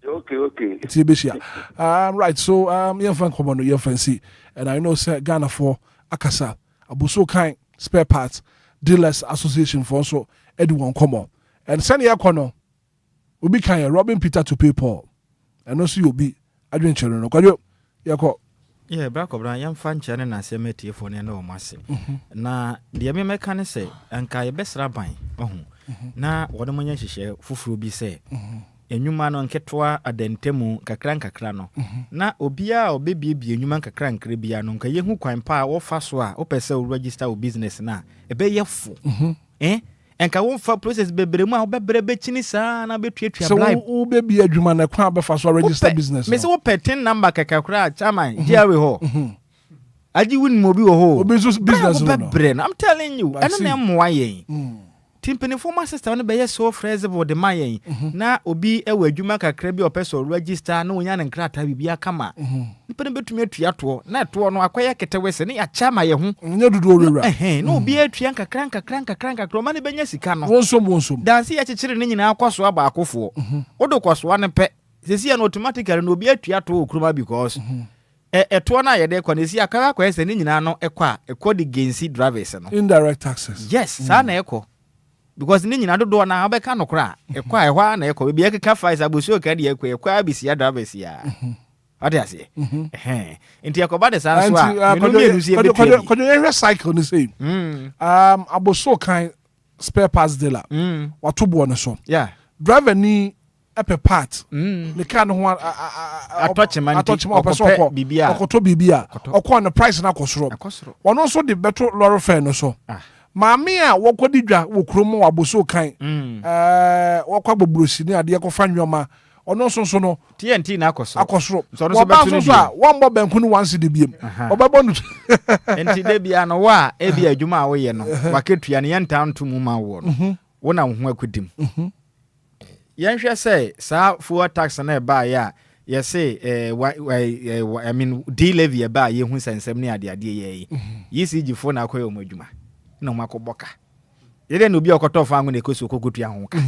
Okay. It's Bishia. Right, so yemfa komo no yemfa see. And I know say Ghana for Akasa, Abuso kind spare parts, dealers association for also everyone come on. And send ya kono. Obi kan Robin Peter to pay Paul. And also you be adventure no. Kwajo yako. Yeah, Black Obra, young fan channel na semeti for no masse. Na the American say, and Kay best rabbi. Na what a man share fufu be say. Enyuma no nketwa adentemu kakra no. Na obia obebi bi enyuma kakra bia no nka yehu kwan pa wo fa so a opese o register o business na ebe yefo. Enka wo fa process bebremu a obebre be chini saa na betuatua blind. So wo bebi adwuma na kwa be fa so register business. Me say wo patent number kakra chairman jiawe ho. Aji win mo bi wo ho. Obi business no. I'm telling you, eno na mwa yen. Timpani former sister no be so flexible de mayen na obi ewa adwuma kakra bi opeso register na onya ne nkrata bibia kama nipene betumi atua to na to no akoya ketewese ne ya chama ye ho nya dudu owura na obi atua nkakra ma ne benya sika no wonsom dansi ya chechire ne nyina akwaso aba akofo odo kwaso ne pe sesi na automatically no obi atua to okruma because to na ye de kwa ne si aka akwa ese ne nyina no ekwa de gensi drivers no indirect taxes yes sa na ekọ because ni nyina dodo na abeka no kra ekwa ehwa na ekọ bia keka files abosu ka de ekwa abisia drivers ya ade ase enti yakoba de sanso a me no merusi e betu ko ye cycle ni say abosu kan spare parts dealer watobo no so yeah driver ni epe part the car no ho atochima opeso bibia okoto bibia okọ na price na akosoro ono so de beto lorry fare no so maami a wokodi dwa wokromo waboso kan wokwa bobrosi ni ade ko fanwoma ono so no TNT na akosoro so betu so a wonbo banku ni wansi de biem obebo no enti de bia no wa e bia adwuma a wo ye no waketua ne yenta nto mu ma wo no wona ho akudim yanhwe say sa fuel tax na ba ya ye say I mean D levy ba ye hu sensem ne ade ye yisi fo na akoyo mu adwuma na makoboka yede no bi okotofa angu na ekoso kokotua ho ka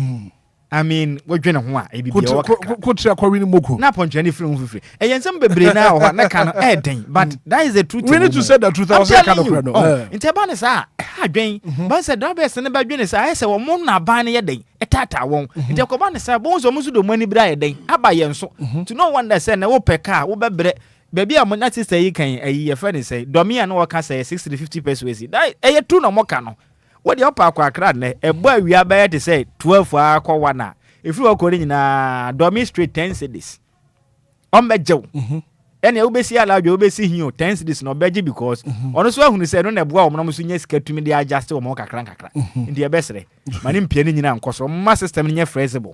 I mean wodwene ho a e bibia waka kotia kwawini moko na ponchani free fifiri e yensem bebre na ho na ka no den but that is the truth we need to say the truth I was kind of no inteba ne sa adwen ba se do be se ne ba dwene sa ai se wo mo na ban ne ye den etata won inte ko ba ne sa bonzo mo su do mani bra ye den aba ye nso to no wonder say na wo peka wo bebre baby a money sister yi kan ayi ye friend say domi an wo ka say 60-50 pesos that e tu no mo ka no what the upper akra ne e bo awia ba ye say 12 akwa na if you ko nyina domi straight 10 cedis on bejew ene obesi ala dwo obesi hin 10 cedis no beje because ono so ahunu say no na boa wo no so nya sika tumi de adjust wo mo kakra ndi e besere mani mpie ne nyina nkoso ma system nya flexible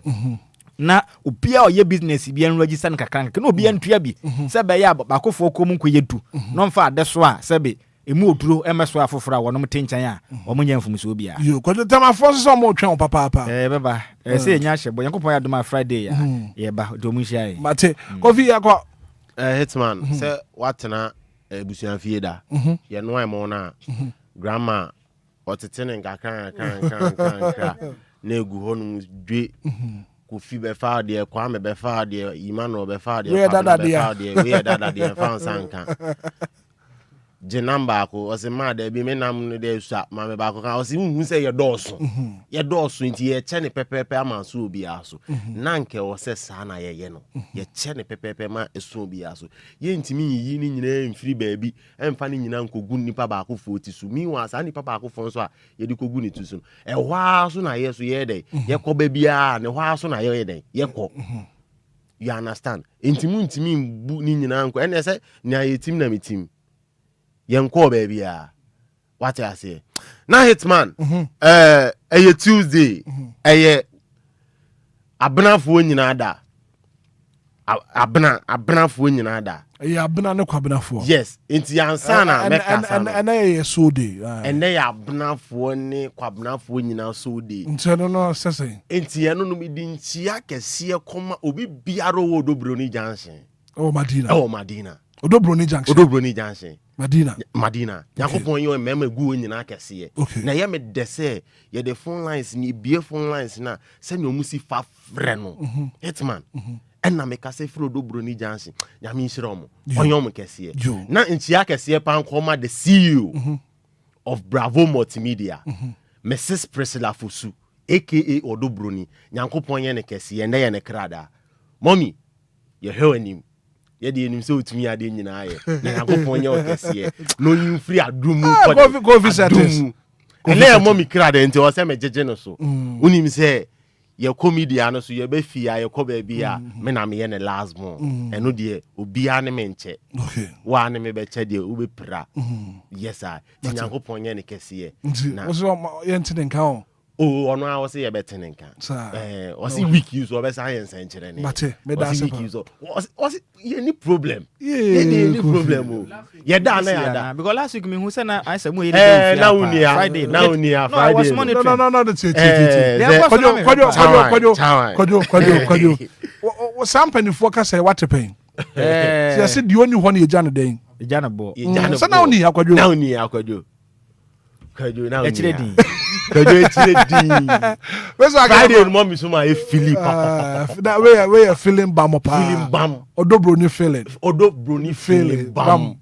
na opia oye business bi en register nkakranka na obi antua bi se be ya bakofo ko mu koyedu no mfa ade so a se be emu oduro emeso afofora wono mtenchan a omo nya mfumuso obi a yo ko tema force so mo twen papa beba se nya hye bo yankopon ya doma Friday ya ye ba do mu hia yi mate coffee ya ko Hitman se watena busuan fie da ye no ai mo na grandma otetene nkakran na egu honu dwe Kofi be fa de Kwame be fa de Imano be fa de we dada de fan sanka je number ko o se ma da bi me nam no de sua ma me ba ko kan o se hu se ye doso nti ye che ne pepepe ama so obi aso na nke o se sa na ye no ye che ne pepepe ma eso obi aso ye ntimi yi ni nyina mfiri baabi emfa ni nyina nkogu nipa ba ko fo ti su mi wa sa nipa ba ko fo so a ye di kogu ni tu su e hwa so na ye so ye de ye ko ba bia ne hwa so na ye de ye ko you understand ntimi bu ni nyina nko ene se nya ye tim na mitim yenko baby ya what I say now Hitman a Tuesday abnafo nyina da abnafo nyina da abna ne kwabnafo yes enti ansa na meka sana and na so day and na abnafo ne kwabnafo nyina so day enti no sese enti eno no mi di ntia kese koma obi biaro wo dobro ni junction Madina Madina Odobroni junction Madina. Yakopon yo mema gu nyina kese. Na ye me de say ye the phone lines ni bie phone lines na send your musi fa frɛ no. Hitman. And na meka say Frodo Broni Jansen. Nyame nhyira omo. Onyom kese. Na nchia kese pa nkoma the CEO of Bravo Multimedia. Mrs. Priscilla Fosu aka Odo Broni. Nyankopon ye ne kese ye na ye ne krada. Mommy, ye hewanim. Ye de enim se otumi ade nyina ye. Na Nyankopon ye okese. No yin free adum go visit this. And let mommy krada enti o se me jeje no so. Unim se ye comedian no so ye be fia ye ko ba bia me na me ye ne last born. Eno de obia ne me nche. Wa ne me be che de ube pra. Yes I. Nyankopon ye ne kese. Na so ye ntine nka o. Oh, ono a wose ye better nka. Wose week use o be science enchire ne. Mate, me da se week use. Wose ye ni problem. Ye ni problem o. Ye da na ya da. Because last week me who say na I say mo ye na unia Friday. Na unia Friday. No, I was monitoring. No, Kwajo. Some penny focus say what paying. See, I said the only one you jana den. Jana bo. So now ni akwajo. Now ni akwajo. Kwajo now. Echiredi. Friday mom is my feeling that way you feeling bam Odo Broni feeling bam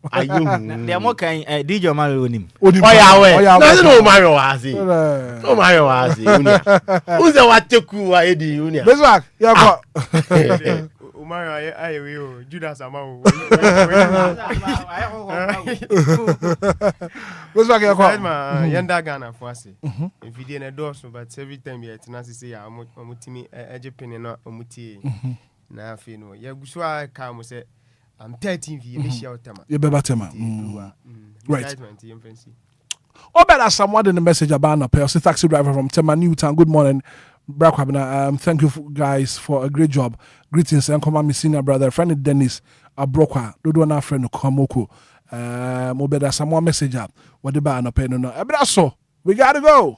they are more kind DJ Mario nim no Mario was no Mario was who's the what teku wa edi unia Bezak ya kwa Mario I Judas Amao Bezak ya kwa yanda Ghana for us if you didn't do so but every time you tenasi say amutimi ejepene na omutie na afi no ya guswa ka mo say I'm 13 vi me share otama you be batema right Obia someone in the message about a person taxi driver from Tema Newtown. Good morning, Brakwabina. Thank you guys for a great job. Greetings and come on, my senior brother, friend Dennis Abrokwa. Dodo na friend Komoko. Obia someone message up. What the bar no pen no. Abraso, we gotta go.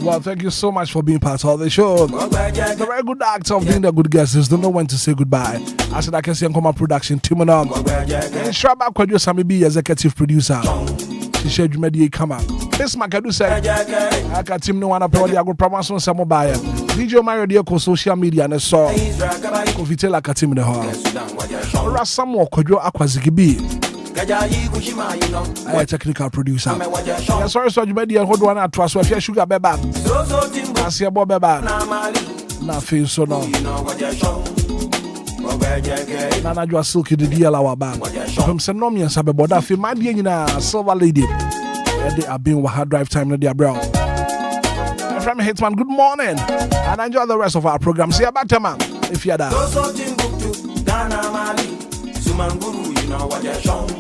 Well, thank you so much for being part of the show. The very good act of being a good guest is don't know when to say goodbye. I said I can see Nkoma production team on. And Shraba Kwajo Sami be executive producer. She said you made it come out. This Makadu said I can team no one up I go promise on some mobile. DJ Mario Dioko social media and saw Kofitela Katim in the hall. Or some more Kwajo Aquazikibi. I technical producer. Sorry, you made the hold one at trust with your sugar beba. I see a bob beba. Nothing so no. Nana, you are silky the deal our band. From Senomian Sabeboda, film my dear silver lady. They are being hard drive time in their brow. From Hitman, good morning. And enjoy the rest of our program. See you back, man. If you're there. Sumanguru, you know what you're showing.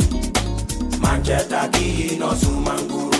Mancheta, no Sumanguru.